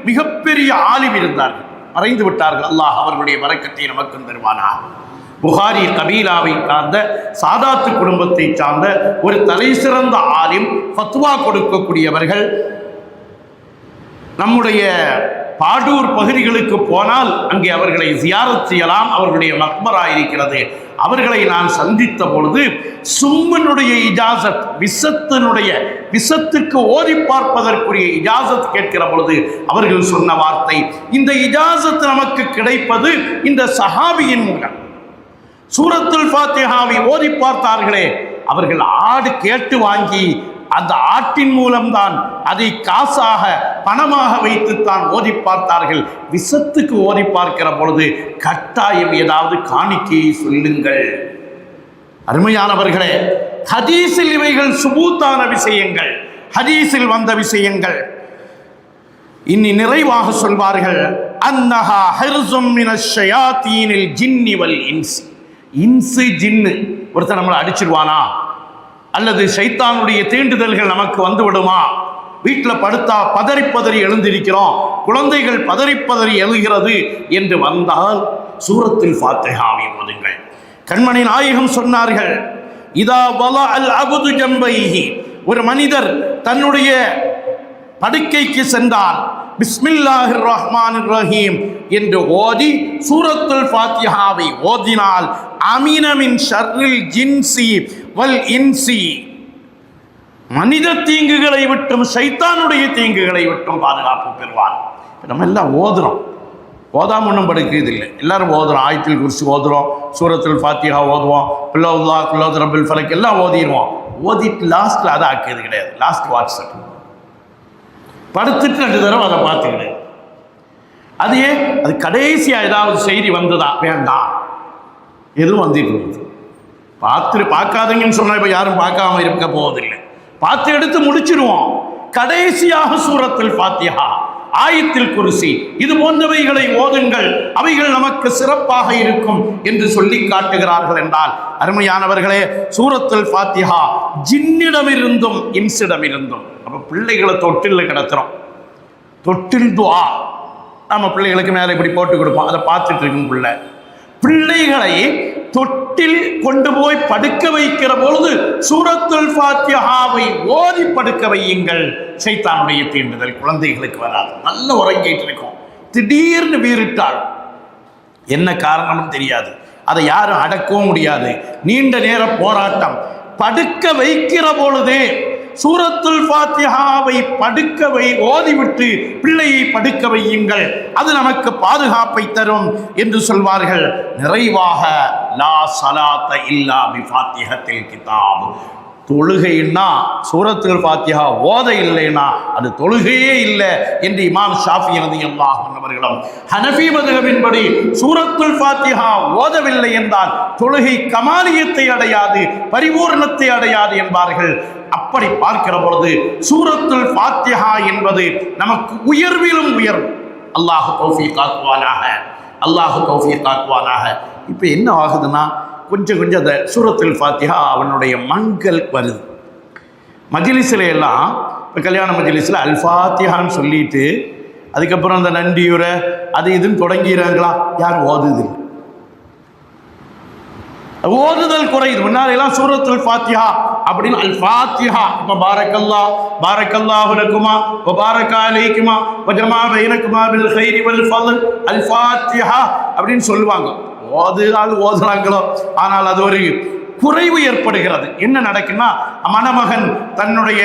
மிகப்பெரிய ஆலிம் இருந்தார்கள். மறைந்து விட்டார்கள். அல்லாஹ் அவர்களுடைய பரக்கத்தை நமக்கு தருவானா. புகாரி கபீலாவை சார்ந்த சாதாத்து குடும்பத்தை சார்ந்த ஒரு தலை சிறந்த ஆலிம், ஃபத்வா கொடுக்கக்கூடியவர்கள். நம்முடைய பாடூர் பகுதிகளுக்கு போனால் அங்கே அவர்களை ஜியாரத் செய்யலாம், அவர்களுடைய மக்பரா இருக்கிறது. அவர்களை நான் சந்தித்த பொழுது சும்மனுடைய இஜாசத், விஷத்துக்கு ஓதி பார்ப்பதற்குரிய இஜாசத் கேட்கிற பொழுது அவர்கள் சொன்ன வார்த்தை, இந்த இஜாசத் நமக்கு கிடைப்பது இந்த சஹாபியின் மூலம். சூரத்துல் ஃபாத்திஹாவை ஓதி பார்த்தார்களே, அவர்கள் ஆடு கேட்டு வாங்கி அந்த ஆட்டின் மூலம்தான் அதை காசாக பணமாக வைத்துத்தான் ஓதி பார்த்தார்கள். விஷத்துக்கு ஓதி பார்க்கிற பொழுது கட்டாயம் ஏதாவது காணிக்கையை சொல்லுங்கள். அருமையானவர்களே, ஹதீஸில் இவைகள் சுபூத்தான விஷயங்கள், ஹதீஸில் வந்த விஷயங்கள். இனி நிறைவாக சொல்வார்கள், அன்னஹா ஹிர்ஸும் மினஷ் ஷயாத்தீனில் ஜின்னி வல் இன்ஸ். இன்சு ஜின்னு ஒருத்தர் நம்மளை அடிச்சிருவானா, அல்லது ஷைத்தானுடைய தீண்டுதல்கள் நமக்கு வந்து விடுமா, வீட்டில் படுத்தா பதறி எழுந்திருக்கிறோம், குழந்தைகள் பதறி எழுகிறது என்று வந்தால் சூரத்துல் ஃபாத்திஹாவை ஓதுங்கள். கண்மணி நாயகம் சொன்னார்கள், இதா வலா அல் அபுது ஜம்பைஹி, ஒரு மனிதர் தன்னுடைய படுக்கைக்கு சென்றால் பிஸ்மில்லாஹிர் ரஹ்மானிர் ரஹீம் என்று ஓதி சூரத்துல் ஃபாத்திஹாவை ஓதினால் அமீன மின் ஷர்ரில் ஜின்சி வல் இன்சி, மனித தீங்குகளை விட்டும் ஷைத்தானுடைய தீங்குகளை விட்டும் பாதுகாப்பு பெறுவார். நம்ம எல்லாம் ஓதுறோம், ஓதாம ஒன்றும் படுக்கிறது இல்லை, எல்லாரும் ஓதுறோம். ஆயத்துல் குர்சி ஓதுறோம், சூரத்துல் ஃபாத்திஹா ஓதுவோம், குல்லல்லாஹ் குல்லௌது ரப்பில் ஃபலக் எல்லாம் ஓதிடுவோம். ஓதிட்டு லாஸ்ட்டில் அதை ஆக்கியது கிடையாது. லாஸ்ட் வாட்ஸ்அப் படுத்துட்டு 2 தடவை அதை பார்த்துக்கிடு. அது ஏன்? அது கடைசியாக ஏதாவது செய்தி வந்ததா? வேண்டாம், எதுவும் வந்துட்டு இருக்குது. பார்க்காதீங்கன்னு சொன்னால் இப்போ யாரும் பார்க்காம இருக்க போவதில்லை. பார்த்து எடுத்து முடிச்சிருவோம். கடைசியாக சூரத்துல் ஃபாத்திஹா, ஆயத்துல் குர்சி, இது போன்றவைகளை ஓதுங்கள், அவைகள் நமக்கு சிறப்பாக இருக்கும் என்று சொல்லி காட்டுகிறார்கள். என்றால் அருமையானவர்களே, சூரத்துல் ஃபாத்திஹா ஜின்னிடமிருந்தும் இன்சிடமிருந்தும். அப்போ பிள்ளைகளை தொட்டில் கிடத்துறோம், தொட்டில் துஆ நம்ம பிள்ளைகளுக்கு மேலே இப்படி போட்டு கொடுப்போம், அதை பார்த்துட்டு இருக்கும் பிள்ளைகளை தொட்டில் கொண்டு போய் படுக்க வைக்கிற பொழுது சூரத்துல் ஃபாத்திஹாவை ஓதி படுக்க வையுங்கள். ஷைத்தானுடைய தீண்டுதல் குழந்தைகளுக்கு வராது. நல்ல உறங்கிட்டு இருக்கும், திடீர்னு வீறிட்டால் என்ன காரணமும் தெரியாது, அதை யாரும் அடக்கவும் முடியாது. நீண்ட நேர போராட்டம். படுக்க வைக்கிற பொழுதே சூரத்துல் ஃபாத்திஹாவை ஓதிவிட்டு பிள்ளையை படுக்க வையுங்கள், அது நமக்கு பாதுகாப்பை தரும் என்று சொல்வார்கள். நிறைவாக லா ஸலாத்த இல்லா பி ஃபாத்திஹத்தில் கிதாப், தொழுகைன்னா சூரத்துல் ஃபாத்திஹா ஓத இல்லைன்னா அது தொழுகையே இல்லை என்று இமாம் ஷாஃபி ரலியல்லாஹு அன்ஹு அவர்களும், ஹனஃபி மதுஹபின்படி சூரத்துல் ஃபாத்திஹா ஓதவில்லை என்றால் தொழுகை கமாலியத்தை அடையாது, பரிபூர்ணத்தை அடையாது என்பார்கள். அப்படி பார்க்கிற பொழுது சூரத்துல் ஃபாத்திஹா என்பது நமக்கு உயர்விலும் உயர்வு. அல்லாஹ் தௌஃபீக் ஆக்குவானாக, அல்லாஹ் தௌஃபீக் ஆக்குவானாக. இப்போ என்ன ஆகுதுன்னா கொஞ்சம் அந்த சூரத்துல் ஃபாத்திஹா அவனுடைய மங்கள் வருது. மஜ்லிஸில் எல்லாம் இப்போ கல்யாண மஜ்லிஸில் அல் ஃபாத்திஹான்னு சொல்லிட்டு அதுக்கப்புறம் அந்த நன்றியுரை அது இதுன்னு தொடங்கிறாங்களா? யாரும் ஓதுதில்லை, ஓதுதல் குறையுது. முன்னாடியெல்லாம் சூரத்துல் ஃபாத்திஹா அப்படின்னு அல் ஃபாத்திஹா, இப்போ பாரக்கல்லாஹு லக்குமா வ பாரக அலைக்குமா வ ஜமா பைனக்குமா பில் கைரி வல் ஃபضل அல் ஃபாத்திஹா அப்படின்னு சொல்லுவாங்க. ஓதுறாங்களோ, ஆனால் அது ஒரு குறைவு ஏற்படுகிறது. என்ன நடக்குன்னா, மணமகன் தன்னுடைய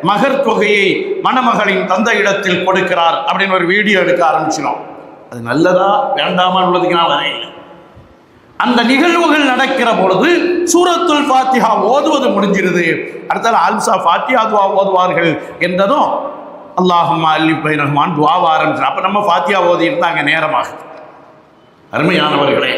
மகர் தொகையை மணமகளின் தந்தை இடத்தில் கொடுக்கிறார் அப்படின்னு ஒரு வீடியோ எடுக்க ஆரம்பிச்சிடும். அது நல்லதா வேண்டாமா உள்ளதுக்கு நான் வரையில்லை. அந்த நிகழ்வுகள் நடக்கிற பொழுது சூரத்துல் ஃபாத்திஹா ஓதுவது முடிஞ்சிருது. அடுத்தால அல்சா ஃபாத்திஹா துவா ஓதுவார்கள் என்றதும் அல்லாஹும்ம அல்லிஃப் பைனஹுமான்னு துவாவ ஆரம்பிச்சிடும். அப்போ நம்ம ஃபாத்திஹா ஓதி இருந்தால் அங்கே நேரமாகுது. அருமையானவர்களே,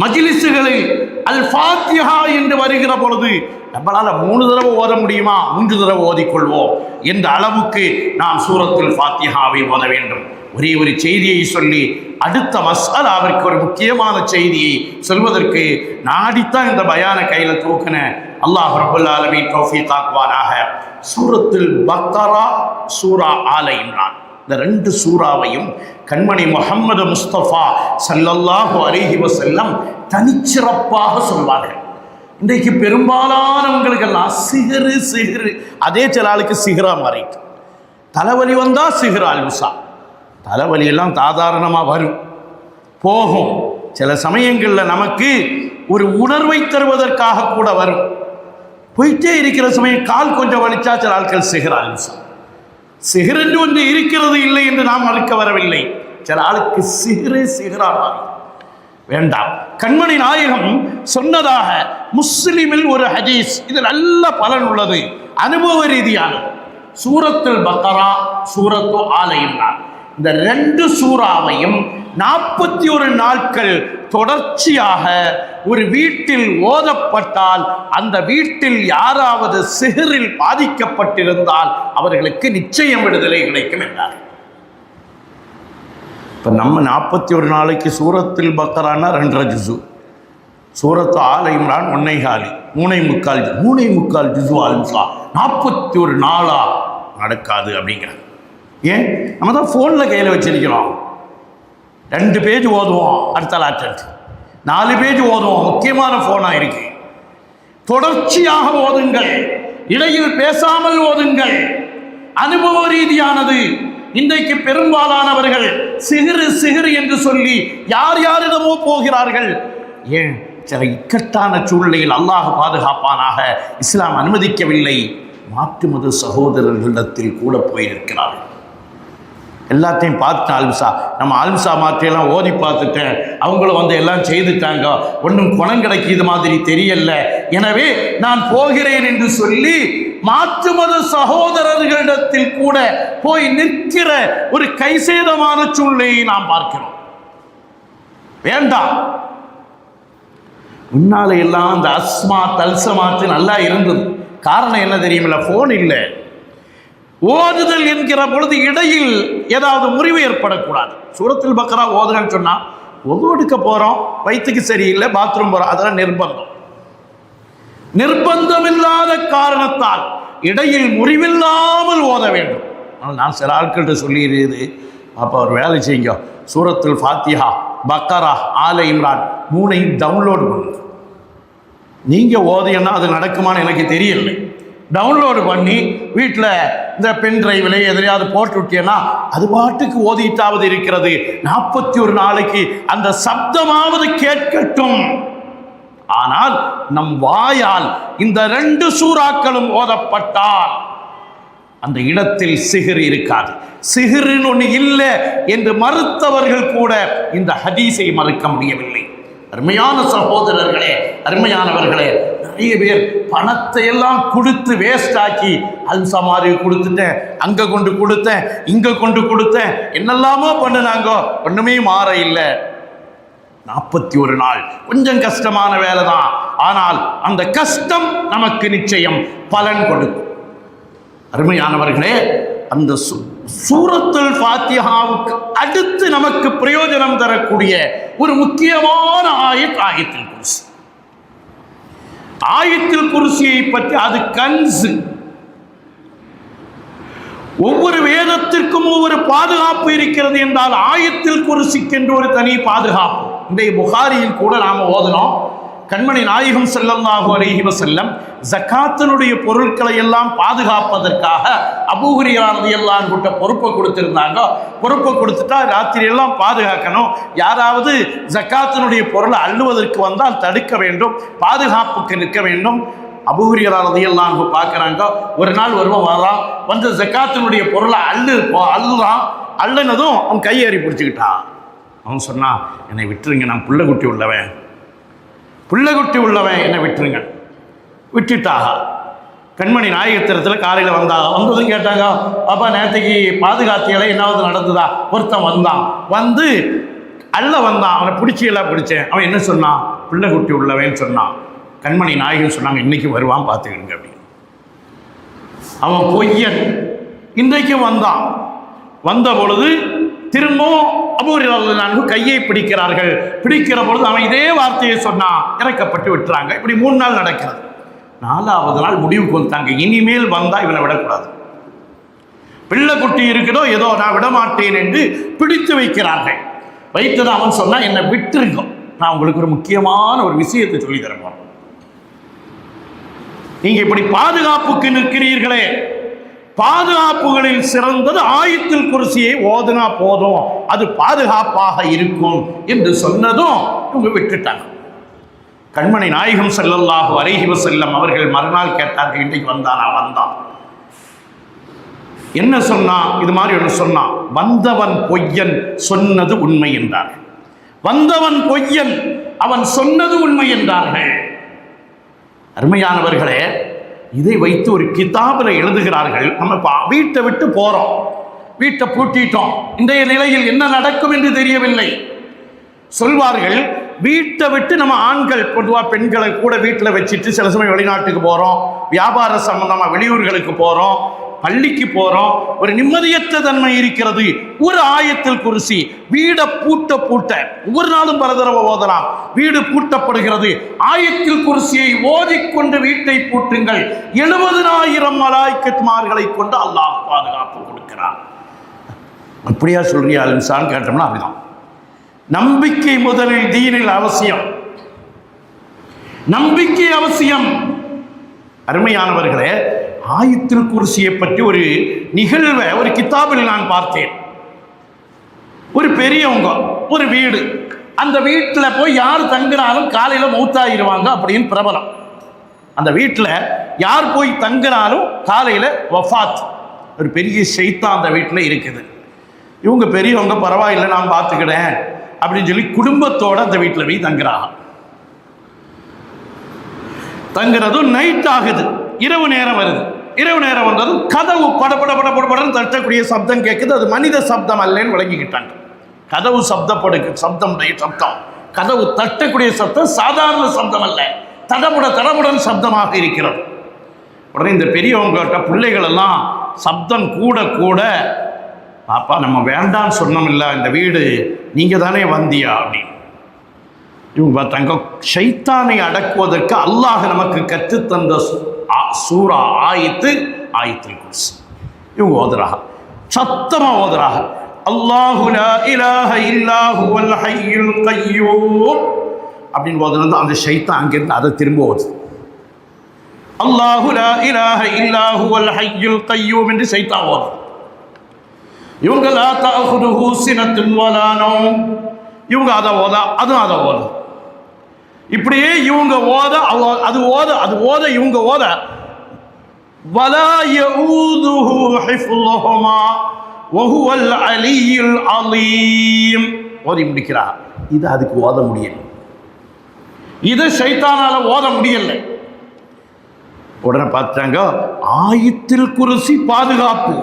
மஜ்லிஸுகளில் அல் ஃபாத்திஹா என்று வருகிற பொழுது நம்மளால் 3 தடவை ஓத முடியுமா? 3 தடவை ஓதிக்கொள்வோம் என்ற அளவுக்கு நாம் சூரத்துல் ஃபாத்திஹாவை ஓத வேண்டும். ஒரே ஒரு செய்தியை சொல்லி அடுத்த மஸ்அலாவிற்கு ஒரு முக்கியமான செய்தியை சொல்வதற்கு நாடித்தான் இந்த பயான கையில் தூக்கின. அல்லாஹ் ரப்பல் ஆலமீன் தௌஃபீக் ஆக்குவானாக. சூரத்துல் பக்ரா, சூரா ஆல இம்ரான், இந்த 2 சூறாவையும் கண்மணி முஹம்மது முஸ்தபா ஸல்லல்லாஹு அலைஹி வஸல்லம் தனிச்சிறப்பாக சொல்வார்கள். இன்றைக்கு பெரும்பாலானவங்களுக்கெல்லாம் சிஹரு அதே சில ஆளுக்கு சிஹரா மாறிட்டு, தலைவலி வந்தால் சிஹர் அல்வுசா. தலைவலியெல்லாம் சாதாரணமாக வரும் போகும். சில சமயங்களில் நமக்கு ஒரு உணர்வை தருவதற்காக கூட வரும். போயிட்டே இருக்கிற சமயம் கால் கொஞ்சம் வலிச்சா சில ஆட்கள் சிஹர் அல்வுசா. சிஹர் என்று ஒன்று இருக்கிறது இல்லை என்று நாம் மறுக்க வரவில்லை. சில ஆளுக்கு சிஹரா மாறி வேண்டாம். கண்மணி நாயகம் சொன்னதாக முஸ்லிமில் ஒரு ஹதீஸ், இது நல்ல பலன் உள்ளது, அனுபவ ரீதியானது. சூரத்துல் பக்ரா, சூரத்து ஆல இம்ரான், இந்த 2 சூறாவையும் 41 நாட்கள் தொடர்ச்சியாக ஒரு வீட்டில் ஓதப்பட்டால் அந்த வீட்டில் யாராவது சிஹரில் பாதிக்கப்பட்டிருந்தால் அவர்களுக்கு நிச்சயம் விடுதலை கிடைக்கும் என்றார். இப்போ நம்ம 41 நாளைக்கு சூரத்துல் பக்ரானா 2.5 ஜுசு, சூரத்து ஆல இம்ரான் 1.25 3.25 ஜுசு ஆல்சா 41 நாளா நடக்காது அப்படிங்கிறாங்க. ஏன்? நம்ம தான் ஃபோனில் கையில் வச்சிருக்கிறோம். 2 பேஜ் ஓதுவோம், அடுத்த அட்டென்ட் 4 பேஜ் ஓதுவோம், முக்கியமான ஃபோனாக இருக்கு. தொடர்ச்சியாக ஓதுங்கள், இடையில் பேசாமல் ஓதுங்கள். அனுபவ ரீதியானது. இன்றைக்கு பெரும்பாலானவர்கள் சிஹரு என்று சொல்லி யாரிடமோ போகிறார்கள். ஏன்? சில இக்கட்டான சூழ்நிலையில் அல்லாஹ் பாதுகாப்பானாக இஸ்லாம் அனுமதிக்கவில்லை. மாற்று மத சகோதரர்களிடத்தில் கூட போயிருக்கிறார்கள். எல்லாத்தையும் பார்த்துட்டேன் ஆல்மிசா, நம்ம ஆல்மிசா மாற்றியெல்லாம் ஓதி பார்த்துட்டேன், அவங்களும் எல்லாம் செய்துட்டாங்க, ஒன்றும் குணம் கிடைக்கிது மாதிரி தெரியல, எனவே நான் போகிறேன் என்று சொல்லி மாற்று மத சகோதரர்களிடத்தில் கூட போய் நிற்கிற ஒரு கைசேதமான சூழ்நிலையை நாம் பார்க்கிறோம். வேண்டாம். முன்னால எல்லாம் அந்த அஸ்மா தல்சமாத்து நல்லா இருந்தது. காரணம் என்ன தெரியுமில்ல? ஃபோன் இல்லை. ஓதுதல் என்கிற பொழுது இடையில் ஏதாவது முறிவு ஏற்படக்கூடாது. சூரத்துல் பக்ரா ஓதுன்னு சொன்னால் ஒது எடுக்க போகிறோம், வயிற்றுக்கு சரியில்லை, பாத்ரூம் போகிறோம், அதெல்லாம் நிர்பந்தம் இல்லாத காரணத்தால் இடையில் முறிவில்லாமல் ஓத வேண்டும். ஆனால் நான் சில ஆட்கள்கிட்ட சொல்லிடுது, அப்போ ஒரு வேலை செய்யுங்க, சூரத்துல் ஃபாத்திஹா, பக்ரா, ஆல இம்ரான் 3ஐயும் டவுன்லோடு பண்ணுங்க. நீங்கள் ஓதியன்னா அது நடக்குமான்னு எனக்கு தெரியல. டவுன்லோடு பண்ணி வீட்டில் இந்த பென் டிரைவில் எதிரையாவது போட்டு விட்டேன்னா அது பாட்டுக்கு ஓதிட்டாவது இருக்கிறது. 41 நாளைக்கு அந்த சப்தமாவது கேட்கட்டும். ஆனால் நம் வாயால் இந்த 2 சூறாக்களும் ஓதப்பட்டால் அந்த இடத்தில் சிஹர் இருக்காது. சிஹரின் ஒன்று இல்லை என்று மறுத்தவர்கள் கூட இந்த ஹதீஸை மறுக்க முடியவில்லை. அருமையான சகோதரர்களே, அருமையானவர்களே, நிறைய பேர் பணத்தை எல்லாம் கொடுத்து வேஸ்ட் ஆக்கி அல்சமாரி கொடுத்துட்டேன், அங்க கொண்டு கொடுத்தேன், இங்க கொண்டு கொடுத்தேன், என்னெல்லாமோ பண்ணுனாங்க, ஒண்ணுமே மாற இல்லை. 41 நாள் கொஞ்சம் கஷ்டமான வேலை தான், ஆனால் அந்த கஷ்டம் நமக்கு நிச்சயம் பலன் கொடுக்கும். அருமையானவர்களே, அந்த சூரத்துல் ஃபாத்திஹாவுக்கு அடுத்து நமக்கு பிரயோஜனம் தரக்கூடிய ஒரு முக்கியமான ஆயத்துல் குர்சி. ஆயத்துல் குர்சியை பற்றி அது கன்ஸ். ஒவ்வொரு வேதத்திற்கும் ஒவ்வொரு பாதுகாப்பு இருக்கிறது என்றால் ஆயத்துல் குர்சிக்கென்று ஒரு தனி பாதுகாப்பு. இன்றைய புகாரியில் கூட நாம ஓதணும், கண்மணி நாயகம் ஸல்லல்லாஹு அலைஹி வஸல்லம் ஜகாத்தினுடைய பொருட்களை எல்லாம் பாதுகாப்பதற்காக அபூ ஹுரைரா ரலியல்லாஹு அன்ஹு பொறுப்பை கொடுத்திருந்தாங்க. பொறுப்பை கொடுத்துட்டா ராத்திரி எல்லாம் பாதுகாக்கணும், யாராவது ஜகாத்தினுடைய பொருளை அள்ளுவதற்கு வந்தால் தடுக்க வேண்டும், பாதுகாப்புக்கு நிற்க வேண்டும். அபூ ஹுரைரா ரலியல்லாஹு அன்ஹு பார்க்குறாங்க, ஒரு நாள் ஒருவன் வரான், வந்து ஜகாத்தினுடைய பொருளை அள்ளுறான். அள்ளுனதும் அவன் கையேறி பிடிச்சிக்கிட்டான். அவன் சொன்னான், என்னை விட்டுருங்க, நான் புள்ளக்குட்டி உள்ளவன், என்னை விட்டுருங்க. விட்டுட்டாக. கண்மணி நாயகத்திரத்தில் காலையில் வந்ததும் கேட்டாங்க, அப்பா நேற்றுக்கு பாதுகாத்தியலை என்னாவது நடந்ததா? ஒருத்தன் வந்து வந்தான், அவனை பிடிச்சேன். அவன் என்ன சொன்னான்? பிள்ளைக்குட்டி உள்ளவன் சொன்னான். கண்மணி நாயகன் சொன்னாங்க, இன்னைக்கு வருவான், பார்த்துக்கிடுங்க அப்படின்னு. அவன் பொய்யன். இன்றைக்கும் வந்த பொழுது திரும்பவும் அபூ ஹுரைரா ரலியல்லாஹு அன்ஹு கையை பிடிக்கிறார்கள். பிடிக்கிற பொழுது அவன் இதே வார்த்தையை சொன்னான், இறக்கப்பட்டு விட்டுறாங்க. இப்படி 3 நாள் நடக்கிறது. 4வது நாள் முடிவுக்கு வந்துட்டாங்க, இனிமேல் வந்தா இவனை விடக்கூடாது, பிள்ளை குட்டி இருக்குதோ ஏதோ, நான் விடமாட்டேன் என்று பிடித்து வைக்கிறார்கள். வைத்தது அவன் சொன்னா, என்னை விட்டுருங்க, நான் உங்களுக்கு ஒரு முக்கியமான ஒரு விஷயத்தை சொல்லி தரேன். நீங்க இப்படி பாதுகாப்புக்கு நிற்கிறீர்களே, பாதுகாப்புகளில் சிறந்தது ஆயத்துல் குர்சியை ஓதுனா போதும், அது பாதுகாப்பாக இருக்கும் என்று சொன்னதும் இவங்க விட்டுட்டாங்க. கண்மணி நாயகம் ஸல்லல்லாஹு அலைஹி வஸல்லம் அவர்கள் மறுநாள் கேட்டார்கள், இன்றைக்கு வந்தான். என்ன சொன்னான்? இது மாதிரி ஒன்று சொன்னான், வந்தவன் பொய்யன், சொன்னது உண்மை என்றார்கள். வந்தவன் பொய்யன், அவன் சொன்னது உண்மை என்றார்கள். அருமையானவர்களே, இதை வைத்து ஒரு கிதாபில் எழுதுகிறார்கள். நம்ம வீட்டை விட்டு போறோம், வீட்டை பூட்டிட்டோம், இன்றைய நிலையில் என்ன நடக்கும் என்று தெரியவில்லை. சொல்வார்கள், வீட்டை விட்டு நம்ம ஆண்கள் பொதுவாக பெண்களை கூட வீட்டில் வச்சுட்டு சில சமயம் வெளிநாட்டுக்கு போகிறோம், வியாபார சம்பந்தமாக வெளியூர்களுக்கு போகிறோம், பள்ளிக்கு போகிறோம், ஒரு நிம்மதியற்ற தன்மை இருக்கிறது. ஒரு ஆயத்துல் குர்சி வீடை பூட்ட ஒவ்வொரு நாளும் பலதடவை ஓதலாம். வீடு பூட்டப்படுகிறது, ஆயத்துல் குர்சியை ஓதிக்கொண்டு வீட்டை பூட்டுங்கள். 70,000 மலாயிக்கத்மார்களை கொண்டு அல்லாஹ் பாதுகாப்பு கொடுக்கிறார். அப்படியா சொல்றியா இன்சான் கேட்டோம்னா அப்படிதான். நம்பிக்கை முதலில் தீனில் அவசியம், நம்பிக்கை அவசியம். அருமையானவர்களே, ஆயத்துல் குர்சியை பற்றி ஒரு நிகழ்வை ஒரு கிதாபில் நான் பார்த்தேன். ஒரு பெரியவங்க ஒரு வீடு, அந்த வீட்டில் போய் யார் தங்கினாலும் காலையில் மௌத்தாயிருவாங்க அப்படின்னு பிரபலம். அந்த வீட்டில் யார் போய் தங்கினாலும் காலையில் வஃபாத், ஒரு பெரிய ஷைத்தான் அந்த வீட்டில் இருக்குது. இவங்க பெரியவங்க, பரவாயில்லை நான் பார்த்துக்கிட்டேன் அப்படின்னு சொல்லி குடும்பத்தோடு அந்த வீட்டில் போய் தங்குறதும் நைட் ஆகுது, இரவு நேரம் வருது. இரவு நேரம் வந்ததும் கதவு படப்படன்னு தட்டக்கூடிய சப்தம் கேட்குது. அது மனித சப்தம் அல்லன்னு விளங்கிக்கிட்டாங்க. கதவு சப்தம், கதவு தட்டக்கூடிய சப்தம் சாதாரண சப்தம் அல்ல, தடமுடன் சப்தமாக இருக்கிறது. உடனே இந்த பெரியவங்ககிட்ட பிள்ளைகள் எல்லாம் சப்தம் கூட, பாப்பா நம்ம வேண்டான்னு சொன்னோமில்ல, இந்த வீடு நீங்க தானே வந்தியா அப்படின்னு. இவங்க பார்த்தாங்க, ஷைத்தானை அடக்குவதற்கு அல்லாஹ் நமக்கு கற்றுத்தந்த சூரா ஆயத்துல் குர்சி. இவங்க ஓதுறாங்க, சத்தமா ஓதுறாங்க, அல்லாஹு லா இலாஹ இல்லா ஹுவல் ஹய்யுல் கய்யூம் அப்படின்னு ஓதுனது. அந்த ஷைத்தான் அங்கிருந்து அதை திரும்ப ஓது, அல்லாஹு லா இலாஹ இல்லா ஹுவல் ஹய்யுல் கய்யூம் என்று ஷைத்தான் ஓது. இவங்க லா தஅஹுதுஹு சினத்துன் வலா நௌம், இவங்க அதை ஓத, அதுவும் அதை ஓது. இப்படியே இவங்க ஓத, அது ஓத இவங்க ஓத, வலா யஊதுஹு ஹிஃப்லுஹுமா வஹுவல் அலியுல் அலீம் ஓதி முடிக்கிறா. இது அதுக்கு ஓத முடியல. இதை ஷைத்தானால ஓத முடியல. உடனே பார்த்தாங்க ஆயத்தில் குர்சி பாதுகாப்பு.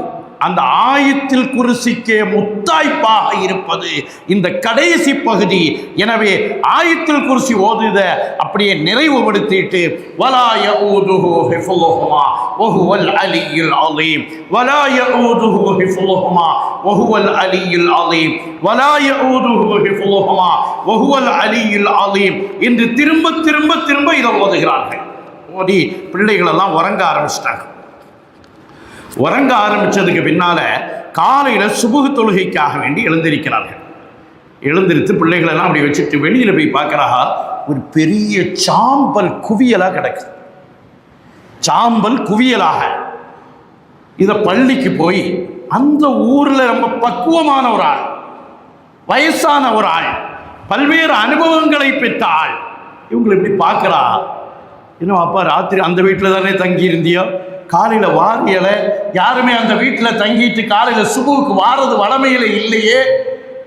அந்த ஆயத்தில் குர்சிக்கே முத்தாய்ப்பாக இருப்பது இந்த கடைசி பகுதி. எனவே ஆயத்தில் குர்சி ஓதுத அப்படியே நிறைவுபடுத்திட்டு வலா யஊதுஹு ஹிஃபுலுஹுமா வஹுவல் அலியுல் அலீம், வலா யஊதுஹு ஹிஃபுலுஹுமா வஹுவல் அலியுல் அலீம், வலா யஊதுஹு ஹிஃபுலுஹுமா வஹுவல் அலியுல் அலீம் என்று திரும்ப திரும்ப திரும்ப இதை ஓதுகிறார்கள். ஓடி பிள்ளைகளெல்லாம் உறங்க ஆரம்பிச்சிட்டாங்க. உறங்க ஆரம்பித்ததுக்கு பின்னால் காலையில் சுபுகு தொழுகைக்காக வேண்டி எழுந்திருக்கிறார்கள். எழுந்திருத்து பிள்ளைகளெல்லாம் அப்படி வச்சுட்டு வெளியில் போய் பார்க்குறாங்க, ஒரு பெரிய சாம்பல் குவியலாக கிடக்குது. சாம்பல் குவியலாக. இதை பள்ளிக்கு போய் அந்த ஊரில் ரொம்ப பக்குவமான ஒரு ஆள், வயசான ஒரு ஆள், பல்வேறு அனுபவங்களை பெற்ற ஆள், இவங்களை இப்படி பார்க்குறா. இன்னும் அப்பா ராத்திரி அந்த வீட்டில் தானே தங்கி இருந்தியோ, காலையில் வாரியலை, யாருமே அந்த வீட்டில் தங்கிட்டு காலையில் சுபுவுக்கு வாரது வளமையில் இல்லையே,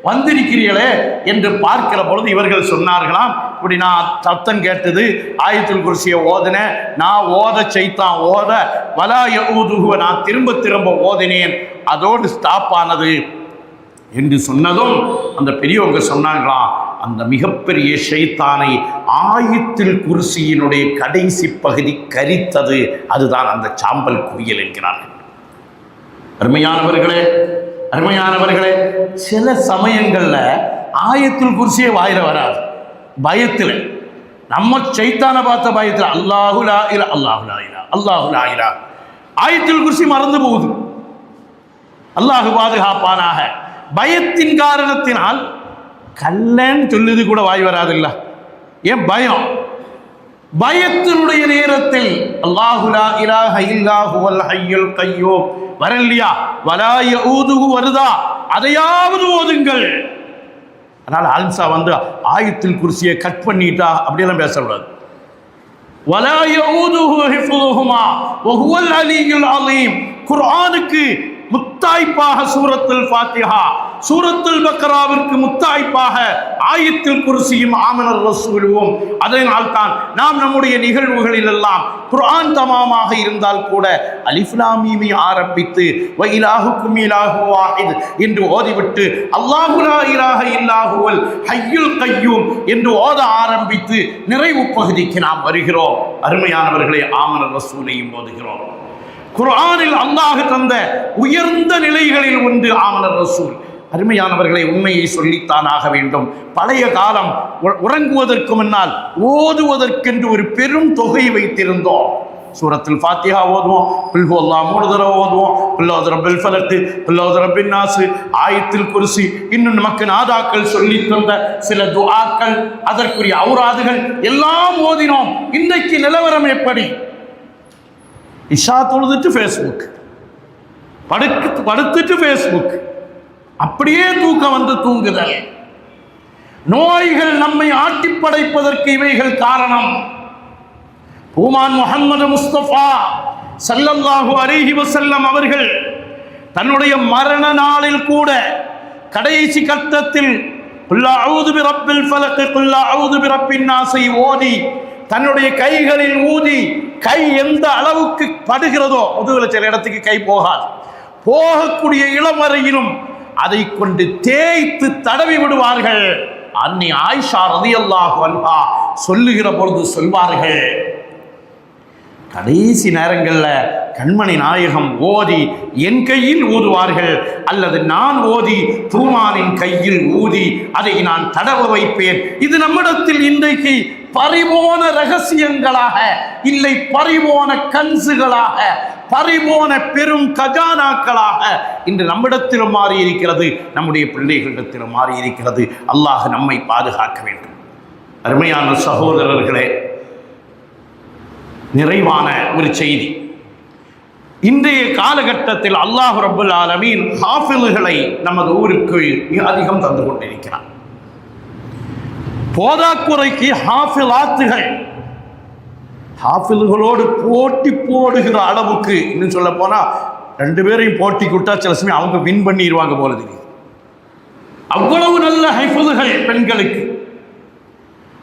வந்திருக்கிறீர்களே என்று பார்க்கிற பொழுது இவர்கள் சொன்னார்களாம், இப்படி நான் சத்தம் கேட்டது ஆயத்துல் குர்சியை ஓதினேன், நான் ஓத செய்தான் ஓத வலா யஊதுஹு நான் திரும்ப திரும்ப ஓதினேன், அதோடு ஸ்டாப் ஆனது என்று சொன்னதும் அந்த பெரியவங்க சொன்னாங்களாம், அந்த மிகப்பெரிய ஷைத்தானை ஆயத்தில் குர்சியினுடைய கடைசி பகுதி கரித்தது, அதுதான் அந்த சாம்பல் குவியல் என்கிறார்கள். அருமையானவர்களே, அருமையானவர்களே, சில சமயங்கள்ல ஆயத்துல் குர்சியே வாயில வராது. பயத்தில் நம்ம ஷைத்தானை பார்த்த பயத்தில் அல்லாஹு லா இலா அல்லாஹு லா இலா அல்லாஹு லா இலா ஆயத்துல் குர்சி மறந்து போகுது. அல்லாஹு பாதுகாப்பானாக. பயத்தின் காரணத்தினால் கல்லன்னு சொல்லுது கூட வாய் வராதில்ல. ஏன் பயம்? பயத்தினுடைய நேரத்தில் அல்லாஹு லா இலாஹ இல்லா ஹுவல் ஹய்யுல் கய்யூம் வரலையா, வலா யஊதுஹு வருதா, அதையாவது ஓதுங்கள். அதனால ஆல்சா வந்து ஆயத்துல் குர்சியை கட் பண்ணிட்டா அப்படியெல்லாம் பேசக்கூடாது. வலா யஊதுஹு ஹிஃபுலுஹுமா வஹுவல் அலியுல் அலீம். குர்ஆனுக்கு முத்தாய்ப்பாக சூரத்துல் ஃபாத்திஹா, சூரத்துல் பக்ராவிற்கு முத்தாய்ப்பாக ஆயத்துல் குர்சியும் ஆமனர் ரசூலும். அதனால் தான் நாம் நம்முடைய நிகழ்வுகளில் எல்லாம் குர்ஆன் தமாமாக இருந்தால் கூட அலிஃப் லாம் மீம் ஆரம்பித்து வ இலாஹுக்கும் இலாஹு வாஹித் என்று ஓதிவிட்டு அல்லாஹு லா இலாஹ இல்லா ஹுவல் ஹய்யுல் கய்யூம் என்று ஓத ஆரம்பித்து நிறைவு பகுதிக்கு நாம் வருகிறோம். அருமையானவர்களே, ஆமனர் ரசூலையும் ஓதுகிறோம். குர்ஆனில் அல்லாஹ் தந்த உயர்ந்த நிலைகளில் ஒன்று ஆமனர் ரசூல். அருமையானவர்களை, உண்மையை சொல்லித்தான் ஆக வேண்டும். பழைய காலம் உறங்குவதற்கு முன்னால் ஓதுவதற்கென்று ஒரு பெரும் தொகை வைத்திருந்தோம். சூரத்துல் ஃபாத்திஹா ஓதுவோம், குல் ஹுவல்லாஹ் 3 தடவை ஓதுவோம், குல் அஊது பில் ஃபலக், குல் அஊது பின் நாஸ், ஆயத்துல் குர்சி, இன்னும் நமக்கு நாதாக்கள் சொல்லி தந்த சில துஆக்கள், அதற்குரிய ஔராதுகள் எல்லாம் ஓதினோம். இன்றைக்கு நிலவரம் எப்படி? இஷா தொழுதுட்டு ஃபேஸ்புக், படுத்துட்டு ஃபேஸ்புக், அப்படியே தூக்கம் வந்து தூங்குதல். நோய்கள் நம்மை ஆட்டி படைப்பதற்கு இவைகள் காரணம். பூமான் முஹம்மது முஸ்தபா ஸல்லல்லாஹு அலைஹி வஸல்லம் அவர்கள் தன்னுடைய மரண நாளில் கூட கடைசி கட்டத்தில் குல் அஊது பிரப்பில் ஃபலக், குல் அஊது பிரப்பின் நாஸை ஓதி தன்னுடைய கைகளில் ஊதி, கை எந்த அளவுக்கு படுகிறதோ, முதுகுல சில இடத்துக்கு கை போகாது, போகக்கூடிய இளமறையிலும் அதை கொண்டு தேய்த்து தடவி விடுவார்கள். அன்னை ஆயிஷா ரலியல்லாஹு அன்ஹா சொல்லுகிற பொழுது சொல்வார்கள், கடைசி நேரங்களில் கண்மணி நாயகம் ஓதி என் கையில் ஊதுவார்கள், அல்லது நான் ஓதி தூமானின் கையில் ஊதி அதை நான் தடவ வைப்பேன். இது நம்மிடத்தில் இன்றைக்கு பறிபோன ரகசியங்களாக இல்லை, பறிபோன கன்சுகளாக, பறிபோன பெரும் கஜானாக்களாக இன்று நம்மிடத்திலும் மாறி இருக்கிறது, நம்முடைய பிள்ளைகளிடத்திலும் மாறி இருக்கிறது. அல்லாஹ் நம்மை பாதுகாக்க வேண்டும். அருமையான சகோதரர்களே, நிறைவான ஒரு செய்தி. இன்றைய காலகட்டத்தில் அல்லாஹ் ரப்பல் ஆலமீன் ஹாஃபில்களை நமது ஊருக்கு அதிகம் தந்து கொண்டிருக்கிறார். போதாக்குறைக்கு ஹாஃபிலாத்துகள், ஹாஃபில்களோடு போட்டி போடுகிற அளவுக்கு, இன்னும் சொல்ல போனா 2 பேரையும் போட்டி கூட்டா சில சமயம் அவங்க வின் பண்ணிடுவாங்க போல தெரியுது. அவ்வளவு நல்ல ஹைஃபில்கள் பெண்களுக்கு.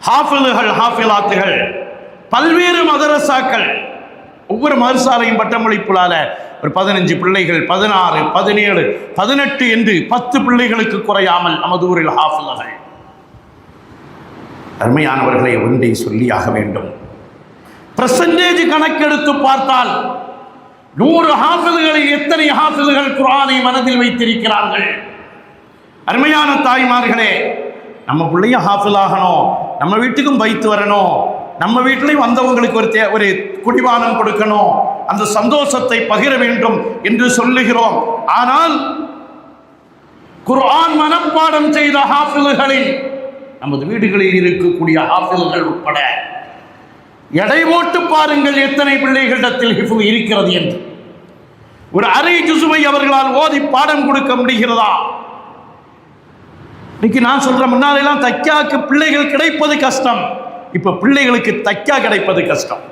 ஹாஃபில்கள், ஹாஃபிலாத்துகள், பல்வேறு மதரசாக்கள், ஒவ்வொரு மதரசாலையும் பட்டமளிப்புலால ஒரு 15 பிள்ளைகள், 16, 17, 18 என்று 10 பிள்ளைகளுக்கு குறையாமல் நமது ஊரில் ஹாஃபில்கள். அருமையானவர்களை ஒன்றை சொல்லியாக வேண்டும். பெர்சன்டேஜ் கணக்கெடுத்து பார்த்தால் 100 ஹாஃபில்களில் எத்தனை ஹாஃபில்கள் குர்ஆனை மனதில் வைத்திருக்கிறார்கள்? அருமையான தாய்மார்களே, நம்ம பிள்ளைய ஹாஃபில் ஆகணும், நம்ம வீட்டுக்கும் பைத்து வரணும், நம்ம வீட்டிலையும் வந்தவங்களுக்கு ஒரு குடிபானம் கொடுக்கணும், அந்த சந்தோஷத்தை பகிர வேண்டும் என்று சொல்லுகிறோம். ஆனால் குர்ஆன் மனப்பாடம் செய்த ஹாஃபில்களில் நமது வீடுகளில் இருக்கக்கூடிய ஹாஃபில்கள் உட்பட எடை போட்டு பாருங்கள் எத்தனை பிள்ளைகளிடத்தில் ஹிஃப்ஸ் இருக்கிறது என்று. ஒரு அரை ஜுசுவை அவர்களால் ஓதி பாடம் கொடுக்க முடிகிறதா? இன்னைக்கு நான் சொல்றேன், முன்னாலெல்லாம் தக்காக்கு பிள்ளைகள் கிடைப்பது கஷ்டம், இப்ப பிள்ளைகளுக்கு தக்கா கிடைப்பது கஷ்டம்,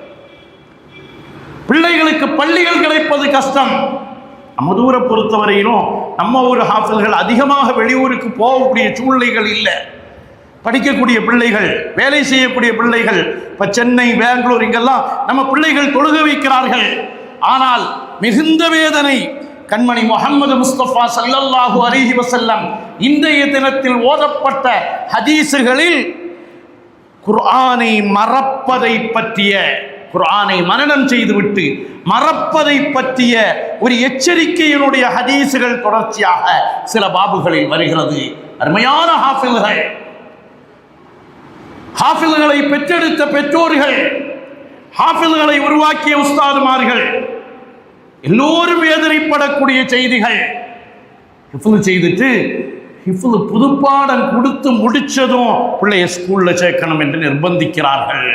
பிள்ளைகளுக்கு பள்ளிகள் கிடைப்பது கஷ்டம். நம்ம ஊரை பொறுத்தவரையிலும் நம்ம ஊர் ஹாஃபில்கள் அதிகமாக வெளியூருக்கு போகக்கூடிய சூழ்நிலைகள் இல்லை. படிக்கக்கூடிய பிள்ளைகள், வேலை செய்யக்கூடிய பிள்ளைகள், இப்போ சென்னை, பெங்களூர் இங்கெல்லாம் நம்ம பிள்ளைகள் தொழுக வைக்கிறார்கள். ஆனால் மிகுந்த வேதனை, கண்மணி முஹம்மது முஸ்தபா ஸல்லல்லாஹு அலைஹி வஸல்லம் இன்றைய தினத்தில் ஓதப்பட்ட ஹதீஸுகளில் குர்ஆனை மறப்பதை பற்றிய, குர்ஆனை மனனம் செய்துவிட்டு மறப்பதை பற்றிய ஒரு எச்சரிக்கையினுடைய ஹதீஸுகள் தொடர்ச்சியாக சில பாபுகளில் வருகிறது. அருமையான ஹாஃபில்கள், ஹாஃபில்களை பெற்றெடுத்த பெற்றோர்கள், ஹாஃபில்களை உருவாக்கிய உஸ்தாதுமார்கள் எல்லோரும் வேதனைப்படக்கூடிய செய்திகள். ஹிஃப்ல் செய்துட்டு ஹிஃப்ல் புதுப்பாடம் கொடுத்து முடிச்சதும் பிள்ளைய ஸ்கூல்ல சேர்க்கணும் என்று நிர்பந்திக்கிறார்கள்.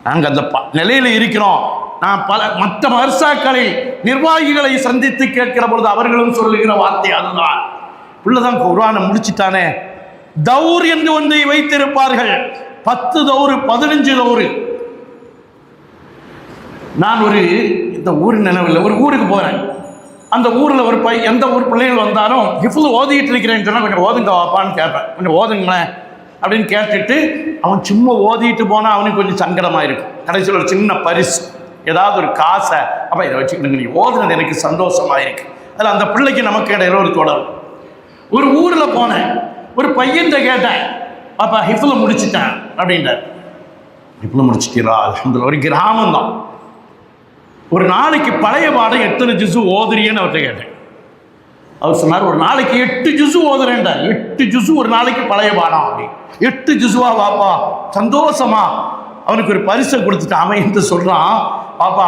நாங்கள் அந்த நிலையில் இருக்கிறோம். நான் மற்ற மதரசாக்களில் நிர்வாகிகளை சந்தித்து கேட்கிற பொழுது அவர்களும் சொல்லுகிற வார்த்தை அதுதான். பிள்ளைதான் குர்ஆனை முடிச்சுட்டானே, தௌர் என்று ஒன்றை வைத்திருப்பார்கள். 10 தௌர், 15 தௌர். நான் இந்த ஊர் நினைவில் ஒரு ஊருக்கு போறேன். அந்த ஊரில் ஒரு எந்த ஊர் பிள்ளைகள் வந்தாலும் ஹிஃப்ல் ஓதிட்டு இருக்கிறேன்னு சொன்னால் கொஞ்சம் ஓதுங்க வாப்பான்னு கேட்பேன். கொஞ்சம் ஓதுங்களேன் அப்படின்னு கேட்டுட்டு அவன் சும்மா ஓதிட்டு போனால் அவனுக்கு கொஞ்சம் சங்கடமாக இருக்கும். கடைசியில் ஒரு சின்ன பரிசு, ஏதாவது ஒரு காசை, அப்போ இதை வச்சுக்கிட்டு நீ ஓதுனது எனக்கு சந்தோஷமாக இருக்கு. அதில் அந்த பிள்ளைக்கு நமக்கு இடையில ஒரு தொடரும். ஒரு ஊரில் போனேன், ஒரு பையன்கிட்ட கேட்டேன், பாப்பா ஹிஃப்ல் முடிச்சுட்டேன் அப்படின்றார். ஹிஃப்ல் முடிச்சுட்டீரா? அல்ஹம்துலில்லாஹ். ஒரு கிராமம் தான். ஒரு நாளைக்கு பழைய பாடம் எத்தனை ஜுசு ஓதுறியன்னு அவர்கிட்ட கேட்டேன். அவர் சொன்னார், ஒரு நாளைக்கு 8 ஜுசு ஓதுறேன்டார். 8 ஜுசு ஒரு நாளைக்கு பழைய பாடம். அப்படி 8 ஜுசுவா வாப்பா, சந்தோஷமா. அவனுக்கு ஒரு பரிசை கொடுத்துட்டு அவன் என்று சொல்றான், பாப்பா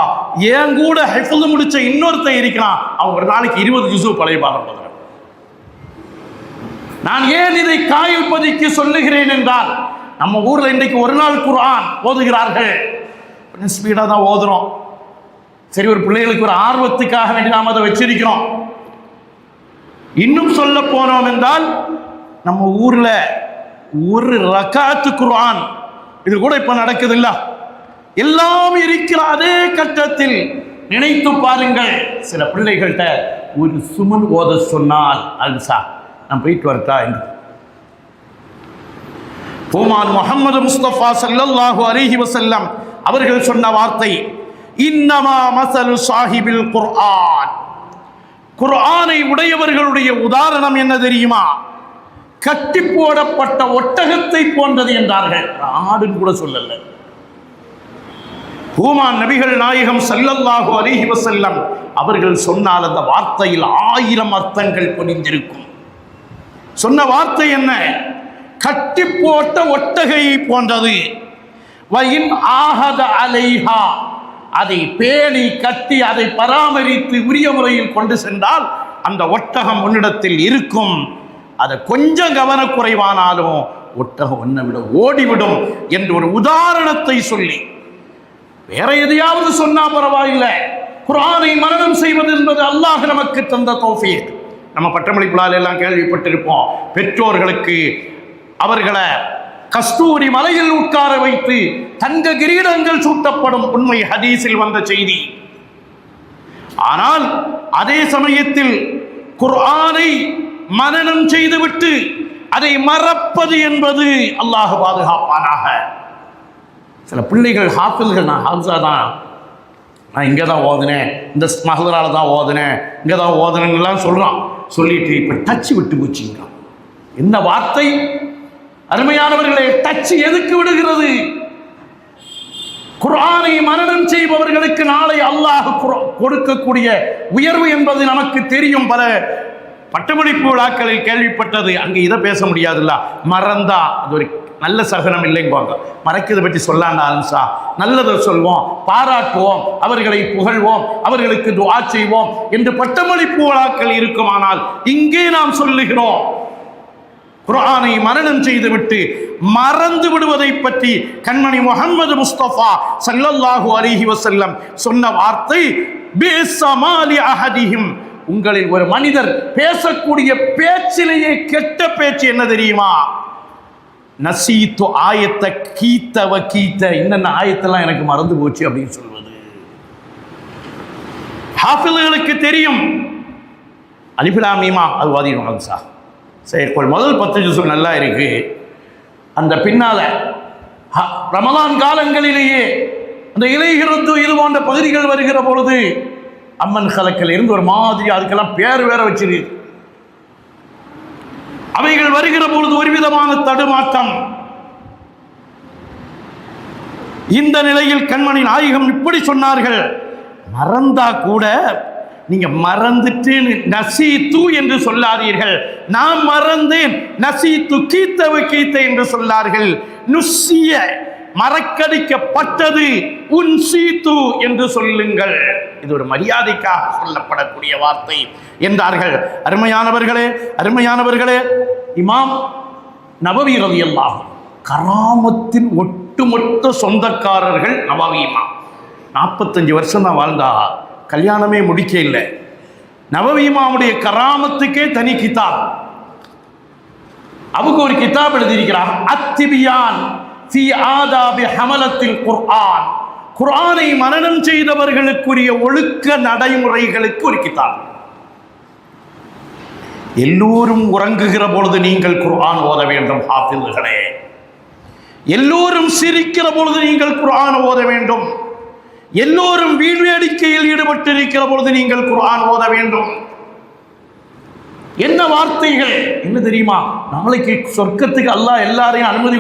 என் கூட ஹிஃப்ல் முடிச்ச இன்னொருத்தன் இருக்கிறான், அவன் ஒரு நாளைக்கு 20 ஜுசு பழைய பாடம் ஓதுறான். நான் ஏன் இதை காயில் பதிக்க சொல்லுகிறேன் என்றால், நம்ம ஊர்ல இன்றைக்கு ஒரு நாள் குர்ஆன் ஓதுகிறார்கள், கொஞ்சம் ஸ்பீடாக தான் ஓதுறோம். சரி, ஒரு பிள்ளைகளுக்கு ஒரு ஆர்வத்துக்காக வேண்டி நாம் அதை வச்சிருக்கிறோம். இன்னும் சொல்ல போனோம் என்றால், நம்ம ஊர்ல ஒரு ரகாத்து குர்ஆன் இது கூட இப்ப நடக்குது இல்ல, எல்லாம் இருக்கிற அதே கட்டத்தில் நினைத்து பாருங்கள். சில பிள்ளைகள்கிட்ட ஒரு சுமன் ஓத சொன்னால், அது சார் நான் போயிட்டு வரட்டா என்று. பூமான் முஹம்மது முஸ்தபா ஸல்லல்லாஹு அலைஹி வஸல்லம் அவர்கள் சொன்ன வார்த்தை, இன்னமா மஸலு ஸாஹிபில் குர்ஆன். குர்ஆனை உடையவர்களுடைய உதாரணம் என்ன தெரியுமா? கட்டி போடப்பட்ட ஒட்டகத்தை போன்றது என்றார்கள். ஆடுன்னு கூட சொல்லல. பூமான் நபிகள் நாயகம் ஸல்லல்லாஹு அலைஹி வஸல்லம் அவர்கள் சொன்னால் அந்த வார்த்தையில் 1000 அர்த்தங்கள் பொதிந்திருக்கும். சொன்ன வார்த்தை என்ன? கட்டி போட்ட ஒட்டகையை போன்றது. வயின் ஆஹத அலைஹா, அதை பேணி கட்டி அதை பராமரித்து உரிய முறையில் கொண்டு சென்றால் அந்த ஒட்டகம் உன்னிடத்தில் இருக்கும். அதை கொஞ்சம் கவனக்குறைவானாலும் ஒட்டகம் உன்னை விட ஓடிவிடும் என்று ஒரு உதாரணத்தை சொல்லி, வேற எதையாவது சொன்னா பரவாயில்லை, குர்ஆனை மனனம் செய்வது என்பது அல்லாஹ் நமக்கு தந்த தௌஃபீக். நம்ம பட்டமளிப்புலால் எல்லாம் கேள்விப்பட்டிருப்போம், பெற்றோர்களுக்கு அவர்களை கஸ்தூரி மலையில் உட்கார வைத்து தங்க கிரீடங்கள் சூட்டப்படும். உண்மை, ஹதீஸில் வந்த செய்தி. ஆனால் அதே சமயத்தில் குர்ஆனை மனனம் செய்துவிட்டு அதை மறப்பது என்பது அல்லாஹ் பாதுகாப்பானாக. சில பிள்ளைகள் ஹாஃபில்கள், நான் ஹாஃபிஸா தான், நான் இங்கே தான் ஓதுனேன், இந்த மகளால் தான் ஓதுனேன், இங்கே தான் ஓதுனேன்னுலாம் சொல்கிறான். சொல்லிட்டு இப்போ டச்சு விட்டு போச்சுங்க. என்ன வார்த்தை அருமையானவர்களே! டச்சு எதுக்கு விடுகிறது? குர்ஆனை மனனம் செய்பவர்களுக்கு நாளை அல்லாஹ் கொடுக்கக்கூடிய உயர்வு என்பது நமக்கு தெரியும். பல பட்டமளிப்பு விழாக்களில் கேள்விப்பட்டது. அங்கே இதை பேச முடியாதுல்ல, மறந்தா அது ஒரு நல்ல சகனம் இல்லைங்குவாங்க. மறைக்கிறதை பற்றி சொல்லாண்டா நல்லதை சொல்வோம், பாராட்டுவோம், அவர்களை புகழ்வோம், அவர்களுக்கு துஆ செய்வோம் என்று பட்டமளிப்பு விழாக்கள் இருக்குமானால் இங்கே நாம் சொல்லுகிறோம் குர்ஆனை மனனம் செய்துவிட்டு மறந்து விடுவதை பற்றி கண்மணி முஹம்மது முஸ்தபா ஸல்லல்லாஹு அலைஹி வஸல்லம் சொன்ன வார்த்தை பிஸமாலி அஹதிஹிம். உங்களில் ஒரு மனிதர் பேசக்கூடிய பேச்சிலேயே கெட்ட பேச்சு என்ன தெரியுமா? நசீத்து ஆயத்தை கீத்தவ கீத்த, இன்னென்ன ஆயத்தெல்லாம் எனக்கு மறந்து போச்சு அப்படின்னு சொல்வது. ஹாஃபில்களுக்கு தெரியும். அலிஃப் லாம் மீம் அது வாதிடுவாங்க சார். சரி, முதல் 10 ஜுஸ் நல்லா இருக்கு. அந்த பின்னால ரமலான் காலங்களிலேயே அந்த இலைகிறது இது போன்ற பகுதிகள் வருகிற பொழுது அம்மன் கலக்கல் இருந்து ஒரு மாதிரி அதுக்கெல்லாம் பேர் வேற வச்சிருக்கு. அவைகள் வருகிற பொழுது ஒரு விதமான தடுமாற்றம். இந்த நிலையில் கண்மணி நாயகம் இப்படி சொன்னார்கள், மறந்தா கூட நீங்க மறந்துட்டு நசீத்து என்று சொல்லாதீர்கள். நான் மறந்தேன், நசீத்து கீத்தவ கீத்த என்று சொல்லார்கள். நுஸ்ஸிய மறக்கடிக்கப்பட்டது, உன் சீத்து என்று சொல்லுங்கள். இது ஒரு மரியாதைக்காக சொல்லப்படக்கூடிய வார்த்தை என்றார்கள். அருமையானவர்களே, இமாம் நபவி ரலியல்லாஹு கராமத்தின் ஒட்டுமொத்த சொந்தக்காரர்கள் நபவி இமாம். 45 வருஷம் தான் வாழ்ந்தா, கல்யாணமே முடிக்க இல்லை. நபவி இமாமுடைய கராமத்துக்கே தனி கிதாப், அவங்க ஒரு கிதாப் எழுதியிருக்கிறார், அத்திபியான் ஃபீ ஆதாபி ஹமலத்தில் குர்ஆன். குர்ஆனை மனனம் செய்தவர்களுக்குரிய ஒழுக்க நடைமுறைகளுக்கு ஒரு கிதாப். எல்லோரும் உறங்குகிற பொழுது நீங்கள் குர்ஆன் ஓத வேண்டும் ஹாஃபில்களே. எல்லோரும் சிரிக்கிற பொழுது நீங்கள் குர்ஆன் ஓத வேண்டும். எல்லோரும் வீழ்வேடிக்கையில் ஈடுபட்டிருக்கிற பொழுது நீங்கள் குர்ஆன் ஓத வேண்டும். என்ன வார்த்தைகள் என்ன தெரியுமா? நாளைக்கு சொர்க்கத்துக்கு அல்லாஹ் எல்லாரையும் அனுமதி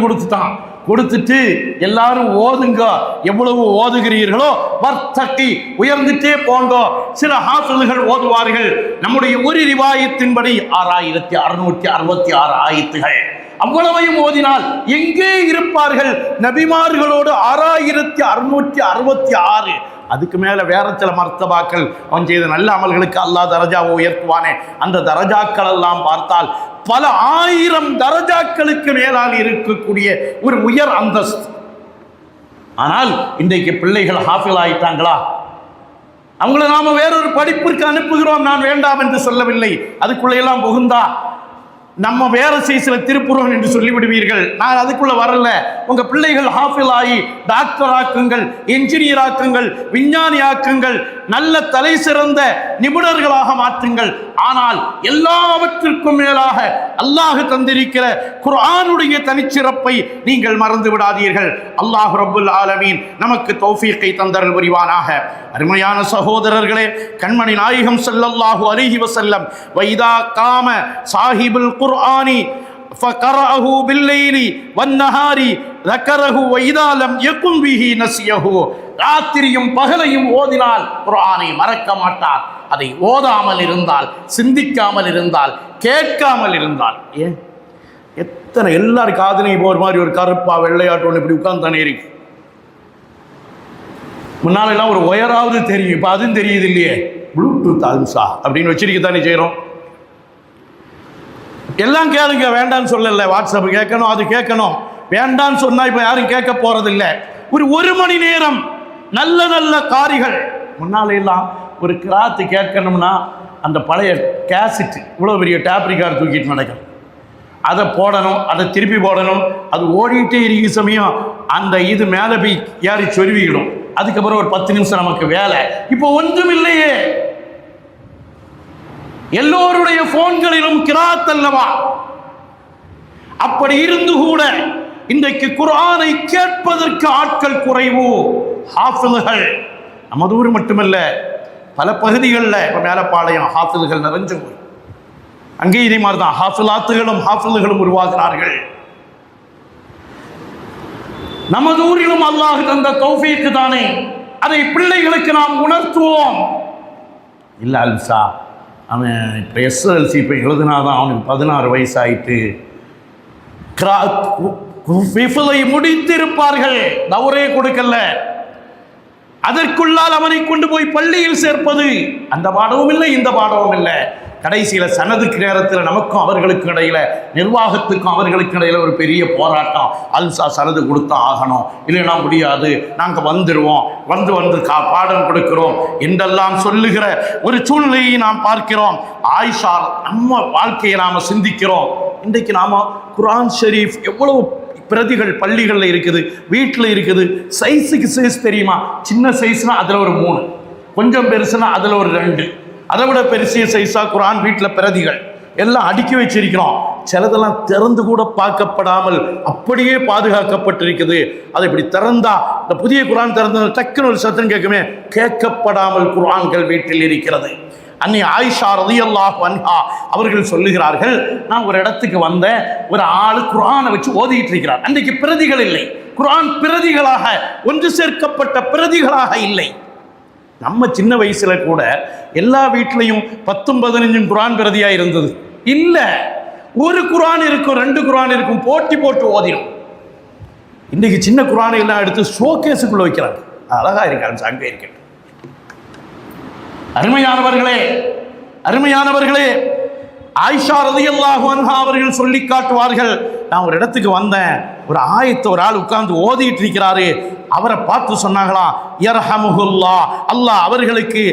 கொடுத்துட்டு எல்லாரும் ஓதுங்க, எவ்வளவு ஓதுகிறீர்களோ வர்த்தகி உயர்ந்துட்டே போங்க. சில ஹாஃபில்கள் ஓதுவார்கள், நம்முடைய ஒரு ரிவாயத்தின்படி 6666 ஆயத்துகள். அவ்வளவையும் ஓதினால் எங்கே இருப்பார்கள்? நபிமார்களோடு 6666. அதுக்கு மேல வேற சில மர்த்தபாக்கள், அவன் செய்த நல்ல அமல்களுக்கு அல்லாஹ் தரஜாவை உயர்த்துவானே, அந்த தரஜாக்கள் எல்லாம் பார்த்தால் பல 1000 தரஜாக்களுக்கு மேலால் இருக்கக்கூடிய ஒரு உயர் அந்தஸ்து. ஆனால் இன்றைக்கு பிள்ளைகள் ஹாஃபில் ஆயிட்டாங்களா? அவங்கள நாம வேறொரு படிப்பிற்கு அனுப்புகிறோம். நான் வேண்டாம் என்று சொல்லவில்லை. அதுக்குள்ள எல்லாம் புகுந்தா நம்ம வேற சில திருப்புறோம் என்று சொல்லிவிடுவீர்கள். நான் அதுக்குள்ள வரல. உங்க பிள்ளைகள் ஹாஃபில் ஆகி டாக்டர் ஆக்குங்கள், என்ஜினியர் ஆக்குங்கள், விஞ்ஞானி ஆக்குங்கள், நல்ல தலை சிறந்த நிபுணர்களாக மாற்றுங்கள். ஆனால் எல்லாவற்றிற்கும் மேலாக அல்லாஹ் தந்திருக்கிற குர்ஆனுடைய தனிச்சிறப்பை நீங்கள் மறந்து விடாதீர்கள். அல்லாஹ் ரப்புல் ஆலமீன் நமக்கு தௌஃபீக்கை தந்தருள் புரிவானாக. அருமையான சகோதரர்களே, கண்மணி நாயகம் ஸல்லல்லாஹு அலைஹி வஸல்லம் வைதா காம சாஹிபுல் குர்ஆனி ஃபகரஅஹு பில்லைலி வன்னஹாரி ذكرஹு வைதா லம் யகுன் பிஹி நஸியஹு. ராத்திரியும் பகலையும் ஓதினால் குர்ஆனை மறக்க மாட்டார். அதை ஓதாமல் இருந்தால், சிந்திக்காமல் இருந்தால், கேட்காமல் இருந்தால், எத்தனை எல்லாரும் காதனையும் போகிற மாதிரி ஒரு கருப்பா வெள்ளையாட்டு ஒன்று இப்படி உட்கார்ந்து தானே இருக்கு. முன்னால எல்லாம் ஒரு ஒயராவது தெரியும், இப்போ அதுவும் தெரியுது இல்லையே. ப்ளூடூத் அல்சா அப்படின்னு வச்சிருக்க தானே செய்கிறோம். எல்லாம் கேளுங்க, வேண்டான்னு சொல்லல. வாட்ஸ்அப் கேட்கணும், அது கேட்கணும். வேண்டான்னு சொன்னால் இப்போ யாரும் கேட்க போறதில்லை. ஒரு மணி நேரம் நல்ல நல்ல காரிகள். முன்னால எல்லாம் ஒரு கிராத்து கேட்கணும்னா அந்த பழைய கேசட், இவ்வளோ பெரிய டேப் ரிகார்டு தூக்கிட்டு நடக்கும், அதை போடணும், அதை திருப்பி போடணும். அது ஓடிட்டே இருக்கிற சமயம் அந்த இது மேலே போய் ஏறி சொருவிடும். அதுக்கப்புறம் ஒரு 10 நிமிஷம் நமக்கு வேலை. இப்போ ஒன்றும் இல்லையே. எல்லோருடைய போன்களிலும் கிராத் அல்லவா? அப்படி இருந்து கூட இன்றைக்கு குர்ஆனை கேட்பதற்கு ஆட்கள் குறைவு. ஹாஃபில்கள் நமது ஊர் மட்டுமல்ல, பல பகுதிகளில் இப்போ மேலப்பாளையம் ஹாஃபில்கள் நிறைஞ்ச ஊர். அங்கே இதே மாதிரி தான் ஹாஃபிலாத்துகளும் ஹாஃபில்களும் உருவாகிறார்கள். நமது ஊரிலும் அல்லாஹ் தந்த தௌஃபீக்கு தானே, அதை பிள்ளைகளுக்கு நாம் உணர்த்துவோம். இல்லை அல்சா, அவன் இப்போ எஸ்எல்சி இப்போ எழுதினாதான் அவனுக்கு 16 வயசாயிட்டு முடித்திருப்பார்கள், தவறே கொடுக்கல. அதற்குள்ளால் அவனை கொண்டு போய் பள்ளியில் சேர்ப்பது, அந்த பாடமும் இல்லை இந்த பாடமும் இல்லை. கடைசியில் சனதுக்கு நேரத்தில் நமக்கும் அவர்களுக்கு இடையில, நிர்வாகத்துக்கும் அவர்களுக்கு இடையில ஒரு பெரிய போராட்டம். அல்சா சனது கொடுத்தா ஆகணும், இல்லைன்னா முடியாது, நாங்கள் வந்துடுவோம், வந்து பாடம் கொடுக்கிறோம் என்றெல்லாம் சொல்லுகிற ஒரு சூழ்நிலையை நாம் பார்க்கிறோம். ஆயிஷா நம்ம வாழ்க்கையை நாம் சிந்திக்கிறோம். இன்றைக்கு நாம் குர்ஆன் ஷரீஃப் எவ்வளவு பிரதிகள் பள்ளிகளில் இருக்குது, வீட்டில் இருக்குது. சைஸுக்கு சைஸ் தெரியுமா? சின்ன சைஸ்னா அதில் ஒரு 3, கொஞ்சம் பெருசுனா அதில் ஒரு 2, அதை விட பெருசிய சைஸா குர்ஆன் வீட்டில் பிரதிகள் எல்லாம் அடுக்கி வச்சிருக்கிறோம். சிலதெல்லாம் திறந்து கூட பார்க்கப்படாமல் அப்படியே பாதுகாக்கப்பட்டிருக்குது. அதை இப்படி திறந்தா, இந்த புதிய குர்ஆன் திறந்த டக்குன்னு ஒரு சத்தம் கேட்குமே, கேட்கப்படாமல் குர்ஆன்கள் வீட்டில் இருக்கிறது. அன்னை ஆயிஷா ரலியல்லாஹு அன்ஹா அவர்கள் சொல்லுகிறார்கள், நான் ஒரு இடத்துக்கு வந்தேன், ஒரு ஆளு குர்ஆனை வச்சு ஓதிட்டு இருக்கிறார். அன்றைக்கு பிரதிகள் இல்லை, குர்ஆன் பிரதிகளாக ஒன்று சேர்க்கப்பட்ட பிரதிகளாக இல்லை. நம்ம சின்ன வயசுல கூட எல்லா வீட்லையும் 10-15 குர்ஆன் பிரதியா இருந்தது இல்ல. ஒரு குர்ஆன் இருக்கும், 2 குர்ஆன் இருக்கும், போட்டி போட்டு ஓதிடும். இன்னைக்கு சின்ன குர்ஆனை எல்லாம் எடுத்து ஷோகேஸுக்குள்ள வைக்கிறாங்க. அழகா இருக்காங்க, அங்கே இருக்கட்டும். அருமையானவர்களே, ஆயிஷா ரலியல்லாஹு அன்ஹா அவர்கள் சொல்லி காட்டுவார்கள், நான் ஒரு இடத்துக்கு வந்தேன், ஒரு ஆயத்தை ஒரு ஆள் உட்கார்ந்து ஓதிட்டு இருக்கிறாரு. அவரை பார்த்து சொன்னாங்களாம், யர்ஹமுஹுல்லாஹ், அல்லாஹ் அவர்களுக்கு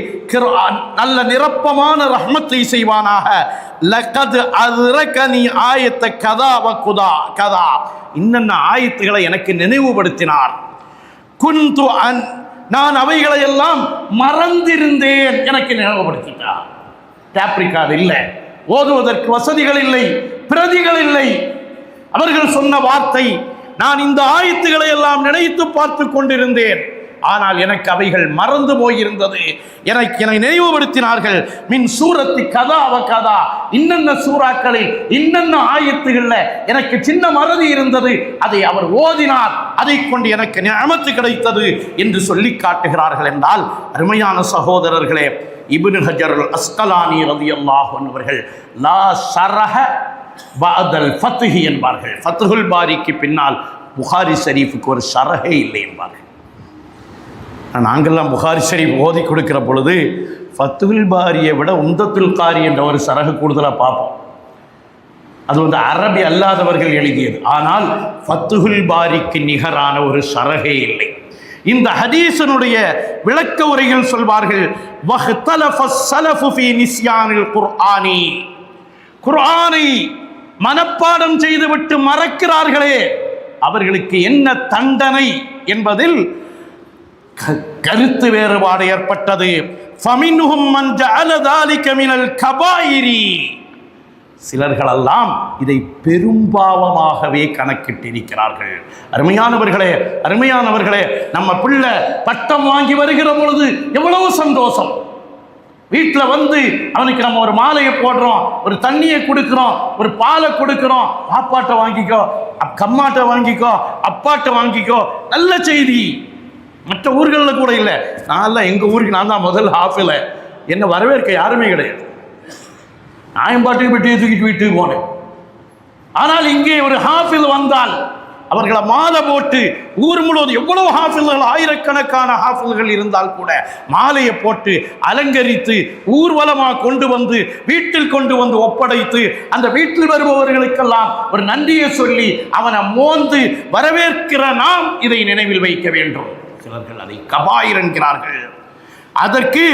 நல்ல நிரப்பமான ரஹ்மத்தை செய்வானாக. லகத் அத்ரகனி ஆயத்த கதா வ குதா கதா, இன்னென்ன ஆயத்துகளை எனக்கு நினைவுபடுத்தினார். குந்து அன், நான் அவைகளை எல்லாம் மறந்திருந்தேன், எனக்கு நினைவுபடுத்திட்டார். டேப் ரெக்கார்டு இல்லை, ஓதுவதற்கு வசதிகள் இல்லை, பிரதிகள் இல்லை. அவர்கள் சொன்ன வார்த்தை, நான் இந்த ஆயத்துக்களை எல்லாம் நினைத்து பார்த்து கொண்டிருந்தேன், ஆனால் எனக்கு அவைகள் மறந்து போயிருந்தது. என்னை நினைவுபடுத்தினார்கள். மின் சூரத்தி கதாவ கதா, இன்னென்ன சூறாக்களில் இன்னென்ன ஆயத்துகள்ல எனக்கு சின்ன மறதி இருந்தது, அதை அவர் ஓதினார், அதை கொண்டு எனக்கு நிஅமத்து கிடைத்தது என்று சொல்லி காட்டுகிறார்கள். என்றால் அருமையான சகோதரர்களே, இப்னு ஹஜர் அல் அஸ்கலானி ரலியல்லாஹு அன்ஹு அவர்கள் லா ஷரஹ பஅதல் ஃபத்ஹி என்பார்கள். ஃபத்ஹுல் பாரிக்கு பின்னால் புகாரி ஷரீஃபுக்கு ஒரு ஷரஹே இல்லை என்பார்கள். நாங்கள்லாம் புகாரி ஷரீஃப் ஓதி கொடுக்கிற பொழுது ஃபத்ஹுல் பாரியை விட உம்தத்துல் காரி என்ற ஒரு ஷரஹு கூடுதலாக பார்ப்போம். அது அரபி அல்லாதவர்கள் எழுதியது. ஆனால் ஃபத்ஹுல் பாரிக்கு நிகரான ஒரு ஷரஹே இல்லை. இந்த ஹதீஸனுடைய விளக்க உரையில் சொல்வார்கள், வஹ்தலஃப ஸலஃபு ஃபீ நிஸ்யானில் குர்ஆனி, குர்ஆனை மனப்பாடம் செய்துவிட்டு மறக்கிறார்களே, அவர்களுக்கு என்ன தண்டனை என்பதில் கருத்து வேறுபாடு ஏற்பட்டது. ஃபமின்ஹும் மன் ஜஅல ذلك மினல் கபாயிரி, சிலர்களெல்லாம் இதை பெரும்பாவமாகவே கணக்கிட்டிருக்கிறார்கள். அருமையானவர்களே, நம்ம பிள்ளை பட்டம் வாங்கி வருகிற பொழுது எவ்வளவு சந்தோஷம். வீட்டில் வந்து அவனுக்கு நம்ம ஒரு மாலையை போடுறோம், ஒரு தண்ணியை கொடுக்குறோம், ஒரு பாலை கொடுக்குறோம். பாப்பாட்டை வாங்கிக்கோ, கம்மாட்டை வாங்கிக்கோ, அப்பாட்டை வாங்கிக்கோ, நல்ல செய்தி. மற்ற ஊர்களில் கூட இல்லை. நான் எங்கள் ஊருக்கு நான் தான் முதல் ஹாஃபில், என்னை வரவேற்க யாருமே கிடையாது. நான் பாட்டுக்கு பெட்டியை தூக்கிட்டு வீட்டுக்கு போனேன். ஆனால் இங்கே ஒரு ஹாஃபில் வந்தால் அவர்களை மாலை போட்டு, ஊர் முழுவதும் எவ்வளவு ஹாஃபில்கள், ஆயிரக்கணக்கான ஹாஃபில்கள் இருந்தால் கூட மாலையை போட்டு அலங்கரித்து ஊர்வலமாக கொண்டு வந்து வீட்டில் கொண்டு வந்து ஒப்படைத்து, அந்த வீட்டில் வருபவர்களுக்கெல்லாம் ஒரு நன்றியை சொல்லி அவனை மோந்து வரவேற்கிற நாம் இதை நினைவில் வைக்க வேண்டும். சிலர்கள் அதை கபாயிர் என்கிறார்கள். அதற்கு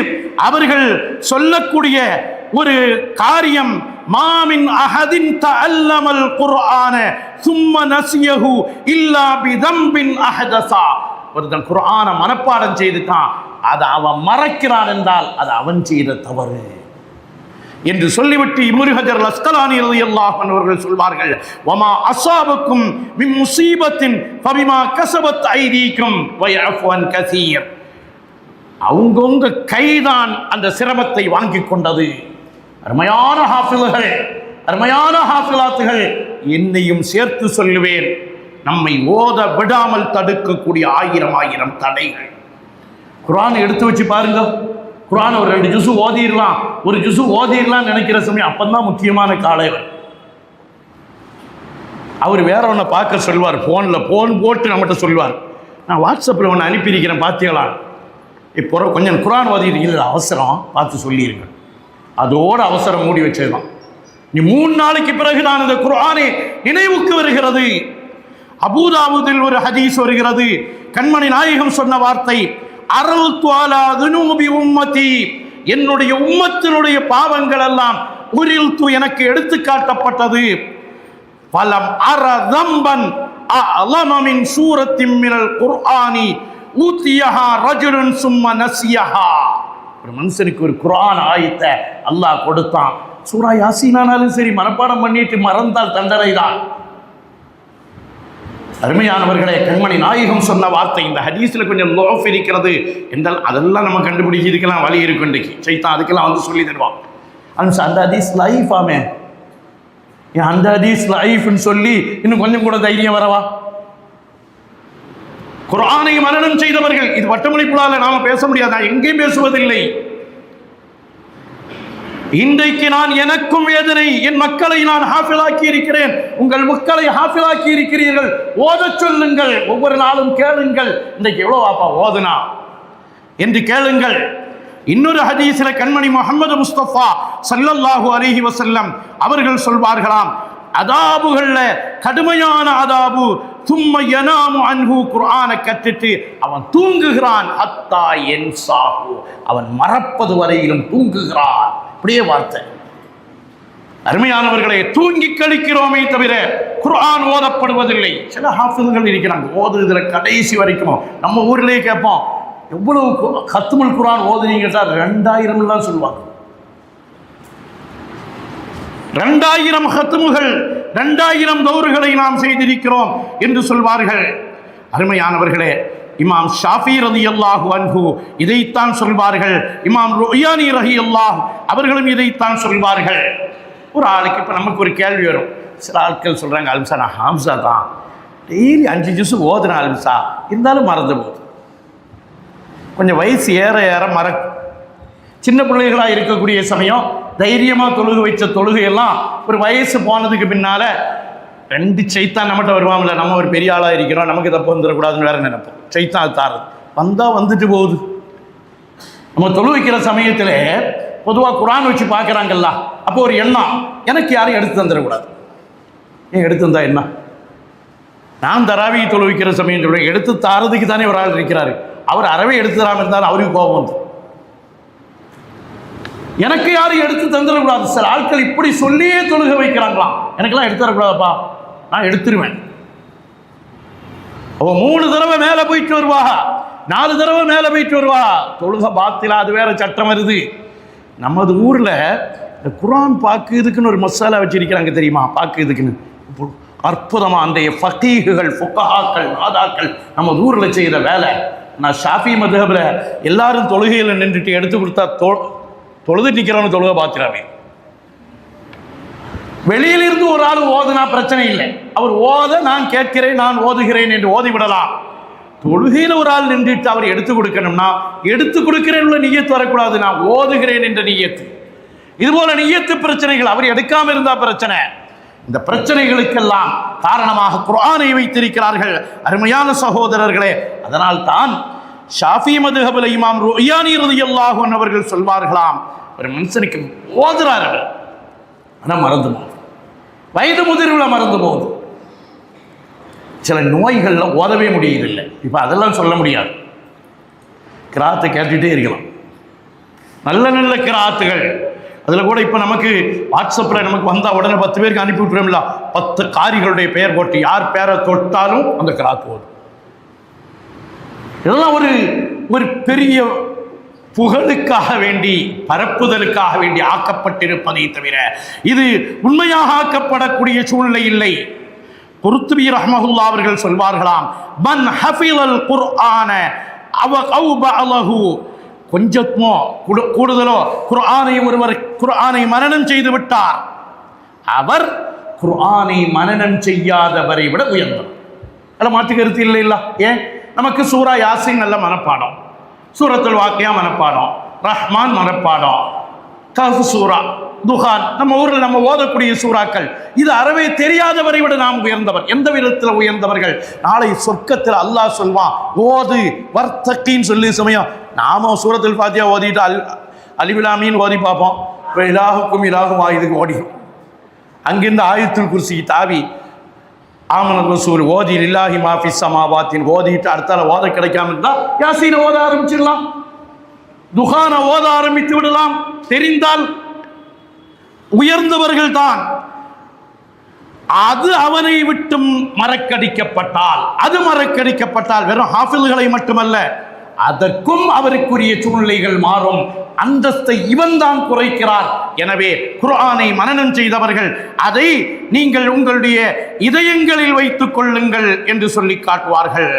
அவர்கள் சொல்லக்கூடிய ஒரு காரியம், மாமின் அஹதின் தஅல்லமல் குர்ஆன சும்ம நஸியஹு இல்லா பிதம்பின் அஹதஸா, ஒருத்தன் குர்ஆனை மனப்பாடம் செய்துட்டான், அதை அவன் மறக்கிறான் என்றால் அது அவன் செய்த தவறு. என்று சொல்லிவிட்டு இப்னு ஹஜர் அஸ்கலானி ரலியல்லாஹு அன்ஹு அவர்கள் சொல்வார்கள், வமா அஸாபக்கும் மின் முஸீபத்தின் ஃபபிமா கஸபத் ஐதீக்கும் வயஃபு அன் கஸீர். அவங்கவங்க கைதான் அந்த சிரமத்தை வாங்கி கொண்டது. அருமையான ஹாஃபில்கள், அருமையான ஹாஃபிலாத்துகள், என்னையும் சேர்த்து சொல்லுவேன், நம்மை ஓத விடாமல் தடுக்கக்கூடிய ஆயிரம் தடைகள். குர்ஆனை எடுத்து வச்சு பாருங்க. குர்ஆன் ஒரு 2 ஜுசு ஓதிடலாம், ஒரு ஜுசு ஓதிடலாம் நினைக்கிற சமயம் அப்பந்தான் முக்கியமான காலைவர். அவர் வேற ஒன்றை பார்க்க சொல்வார், ஃபோன் போட்டு நம்மகிட்ட சொல்வார், நான் வாட்ஸ்அப்பில் ஒன்று அனுப்பியிருக்கிறேன் பார்த்தீங்களா, இப்போ கொஞ்சம் குர்ஆன் ஓதிட்டு இல்லை அவசரம் பார்த்து சொல்லியிருங்க. அதோடு அவசரம் மூடி வச்சதுதான். நீ 3 நாளைக்கு பிறகு நான் இந்த குர்ஆனை நினைவுக்கு வருகிறது. அபூதாவுதில் ஒரு ஹதீஸ் வருகிறது, கண்மணி நாயகம் சொன்ன வார்த்தை, அரல்து அலா துனூபி உம்மதி, என்னுடைய உம்மத்தினுடைய பாவங்கள் எல்லாம் உரில்து எனக்கு எடுத்து காட்டப்பட்டது. ஃபலம் அர தம்பன் அஅலம மின் சூரத்தின் மினல் குர்ஆனி ஊதியஹா ரஜுலுன் சும்ம நஸியஹா. ஒரு மனுஷனுக்கு ஒரு குர்ஆன் ஆயத்தை அல்லாஹ் கொடுத்தான். சூரா யாசீனானாலும் சரி, மனப்பாடம் பண்ணிட்டு மறந்தால் தண்டனை தான். அருமையானவர்களே, கண்மணி நாயகம் சொன்ன வார்த்தை, இந்த ஹதீஸில் கொஞ்சம் லோஃப் இருக்கிறது என்றால் அதெல்லாம் நம்ம கண்டுபிடிக்கிறதுக்கெல்லாம் வழி இருக்கு. இன்றைக்கு சைத்தான் அதுக்கெல்லாம் வந்து சொல்லி தருவான். அந்த ஹதீஸ் லைஃப் ஆமே, அந்த ஹதீஸ் லைஃப்னு சொல்லி இன்னும் கொஞ்சம் கூட தைரியம் வரவா? குர்ஆனை மனனம் செய்தவர்கள், இது வட்டமொழிப்புலால நாம பேச முடியாது, நான் எங்கேயும் பேசுவதில்லை. இன்றைக்கு நான் எனக்கும் வேதனை, என் மக்களை நான் ஹாஃபிலாக்கி இருக்கிறேன், உங்கள் மக்களை ஹாஃபிலாக்கி இருக்கிறீர்கள், ஓதச் சொல்லுங்கள், ஒவ்வொரு நாளும் கேளுங்கள், இன்றைக்கு எவ்வளோ வாப்பா ஓதுனா என்று கேளுங்கள். இன்னொரு ஹதீஸில் கண்மணி முஹம்மது முஸ்தபா ஸல்லல்லாஹு அலைஹி வஸல்லம் அவர்கள் சொல்வார்களாம், அதாபுகள்ல கடுமையான அதாபு, தும்ம யனாமு அன்ஹு, குர்ஆனை கற்றுட்டு அவன் தூங்குகிறான், ஹத்தா யன்சாஹு, அவன் மறப்பது வரையிலும் தூங்குகிறான். அப்படியே வார்த்தை. அருமையானவர்களை, தூங்கி கழிக்கிறோமே தவிர குர்ஆன் ஓதப்படுவதில்லை. சில ஹாஃபில்கள் இருக்கிறாங்க, ஓதுதில் கடைசி வரைக்கும். நம்ம ஊர்லேயே கேட்போம், எவ்வளவு கத்துமுல் குர்ஆன் ஓதுனீங்க சார்? 2000 சொல்லுவாங்க. 2000 ஹத்துமுகள், 2000 தௌர்களை நாம் செய்திருக்கிறோம் என்று சொல்வார்கள். அருமையானவர்களே, இமாம் ஷாஃபி ரலியல்லாஹு அன்ஹு இதைத்தான் சொல்வார்கள். இமாம் ருயானி ரலியல்லாஹு அவர்களும் இதைத்தான் சொல்வார்கள். ஒரு ஆளுக்கு இப்போ நமக்கு ஒரு கேள்வி வரும். சில ஆட்கள் சொல்கிறாங்க, அல்சா நான் ஹாம்சா தான், டெய்லி 5 ஜூஸ் ஓதுன அல்சா, இருந்தாலும் மறந்து போகுது. கொஞ்சம் வயசு ஏற ஏற மறக்கும். சின்ன பிள்ளைகளாக இருக்கக்கூடிய சமயம் தைரியமாக தொழுகு வச்ச தொழுகையெல்லாம் ஒரு வயசு போனதுக்கு பின்னால் 2 சைத்தான் நம்மகிட்ட வருவாங்கல்ல, நம்ம ஒரு பெரிய ஆளாக இருக்கிறோம், நமக்கு தப்பு வந்துடக்கூடாதுன்னு வேறு நினைப்போம். சைத்தான் அது தாரது வந்தால் வந்துட்டு போகுது. நம்ம தொழு வைக்கிற சமயத்தில் பொதுவாக குர்ஆன் வச்சு பார்க்குறாங்கல்ல, அப்போ ஒரு எண்ணம், எனக்கு யாரும் எடுத்து தந்துடக்கூடாது. ஏன் எடுத்து தந்தா என்ன? நான் தராவி தொழு வைக்கிற சமயம் சொல்கிறேன், எடுத்து தாரதுக்கு தானே ஒரு ஆள் இருக்கிறாரு, அவர் அறவே எடுத்து தராமல் இருந்தாலும் அவருக்கு கோபம் வந்து, எனக்கு யாரும் எடுத்து தந்துடக்கூடாது. சில ஆட்கள் இப்படி சொல்லியே தொழுக வைக்கிறாங்களாம், எனக்கெல்லாம் எடுத்து தரக்கூடாதுப்பா, நான் எடுத்துருவேன். அவ 3 தடவை மேலே போயிட்டு வருவா, 4 தடவை மேலே போயிட்டு வருவா, தொழுக பாத்திலா, அது வேற சட்டம் வருது. நமது ஊரில் இந்த குர்ஆன் பாக்குறதுக்குன்னு ஒரு மசாலா வச்சிருக்கிறாங்க தெரியுமா? பாக்குறதுக்குன்னு அற்புதமாக அந்த ஃபகீஹுகள், ஃபுகஹாக்கள், நாதாக்கள் நமது ஊரில் செய்கிற வேலை. நான் ஷாஃபி மதுஹபில் எல்லாரும் தொழுகையில் நின்றுட்டு எடுத்து கொடுத்தா தொழுது நிற்கிறவனு தொழுகை பாத்திராமே. வெளியிலிருந்து ஒரு ஆள் ஓதுனா பிரச்சனை இல்லை, அவர் ஓத நான் கேட்கிறேன், நான் ஓதுகிறேன் என்று ஓதிவிடலாம். தொழுகையில் ஒரு ஆள் நின்றுட்டு அவர் எடுத்து கொடுக்கணும்னா, எடுத்து கொடுக்கிறேன் உள்ள நிய்யத்து வரக்கூடாது, நான் ஓதுகிறேன் என்ற நிய்யத்து. இதுபோல நிய்யத்து பிரச்சனைகள் அவர் எடுக்காமல் இருந்தால் பிரச்சனை. இந்த பிரச்சனைகளுக்கெல்லாம் காரணமாக குர்ஆனை வைத்திருக்கிறார்கள் அருமையான சகோதரர்களே. அதனால் தான் ஷாஃபி மதுஹபில் இமாம் ருயானி ரலியல்லாஹு அன்ஹு அவர்கள் சொல்வார்களாம், ஒரு மனுஷனுக்கு ஓதுறார் அவர், ஆனால் மறந்து போகுது, வயது முதிர்வில் மறந்து போகுது. சில நோய்களில் ஓதவே முடியதில்லை. இப்போ அதெல்லாம் சொல்ல முடியாது, கிராத்தை கேட்டுகிட்டே இருக்கலாம், நல்ல நல்ல கிராத்துகள். அதில் கூட இப்போ நமக்கு வாட்ஸ்அப்பில் நமக்கு வந்தால் உடனே 10 பேருக்கு அனுப்பி விட்டுருமில்ல, 10 காரிகளுடைய பெயர் போட்டு யார் பேரை தொட்டாலும் அந்த கிராத்து ஓடும். இதெல்லாம் ஒரு பெரிய புகழுக்காக வேண்டி பரப்புதலுக்காக வேண்டி ஆக்கப்பட்டிருப்பதை தவிர இது உண்மையாக ஆக்கப்படக்கூடிய சூழ்நிலை இல்லை. குர்துபி ரஹ்மஹுல்லாஹ் அவர்கள் சொல்வார்களாம், மன் ஹஃபிலல் குர்ஆன அவ் பஅலஹு, கொஞ்சமோ கூடுதலோ ஒருவர் குர்ஆனை மனனம் செய்து விட்டார், அவர் குர்ஆனை மனனம் செய்யாதவரை விட உயர்ந்தவர். அதில் மாற்று கருத்து இல்லை. ஏன்? நமக்கு சூரா யாசின் நல்ல மனப்பாடம், சூரத்துல் வாக்கியா மனப்பாடம், ரஹ்மான் மனப்பாடம், கஹ்ஃப் சூரா, துஹான், நம்ம ஊரில் நம்ம ஓதக்கூடிய சூறாக்கள், இது அறவே தெரியாதவரை விட நாம் உயர்ந்தவர். எந்த விதத்தில் உயர்ந்தவர்கள்? நாளை சொர்க்கத்தில் அல்லாஹ் சொல்வான், ஓது வர்த்தக்கின்னு சொல்லி சமயம் நாம சூரத்துல் ஃபாத்தியா ஓதிட்டு அலிபிலாமின்னு ஓதி பார்ப்போம், இப்போ இலாஹுக்கும் இலாகும் இதுக்கு ஓடிடும். அங்கிருந்து ஆயத்துல் குர்சி தாவி ஆமன ரசூல் ஓதி லில்லாஹி மாஃபி ஸமாவாத்தின் ஓதிட்டு அடுத்தால ஓத கிடைக்காம இருந்தால் யாசீனை ஓத ஆரம்பிச்சிடலாம், துஹானை ஓத ஆரம்பித்து விடலாம். தெரிந்தால் உயர்ந்தவர்கள் தான். அது அவனை விட்டும் மறக்கடிக்கப்பட்டால் வெறும் ஹாஃபில்களை மட்டுமல்ல, அதற்கும் அவருக்குரிய சூழ்நிலைகள் மாறும். அந்தஸ்தை இவன் தான் குறைக்கிறார். எனவே குர்ஆனை மனனம் செய்தவர்கள் அதை நீங்கள் உங்களுடைய இதயங்களில் வைத்துக் கொள்ளுங்கள் என்று சொல்லி காட்டுவார்கள்.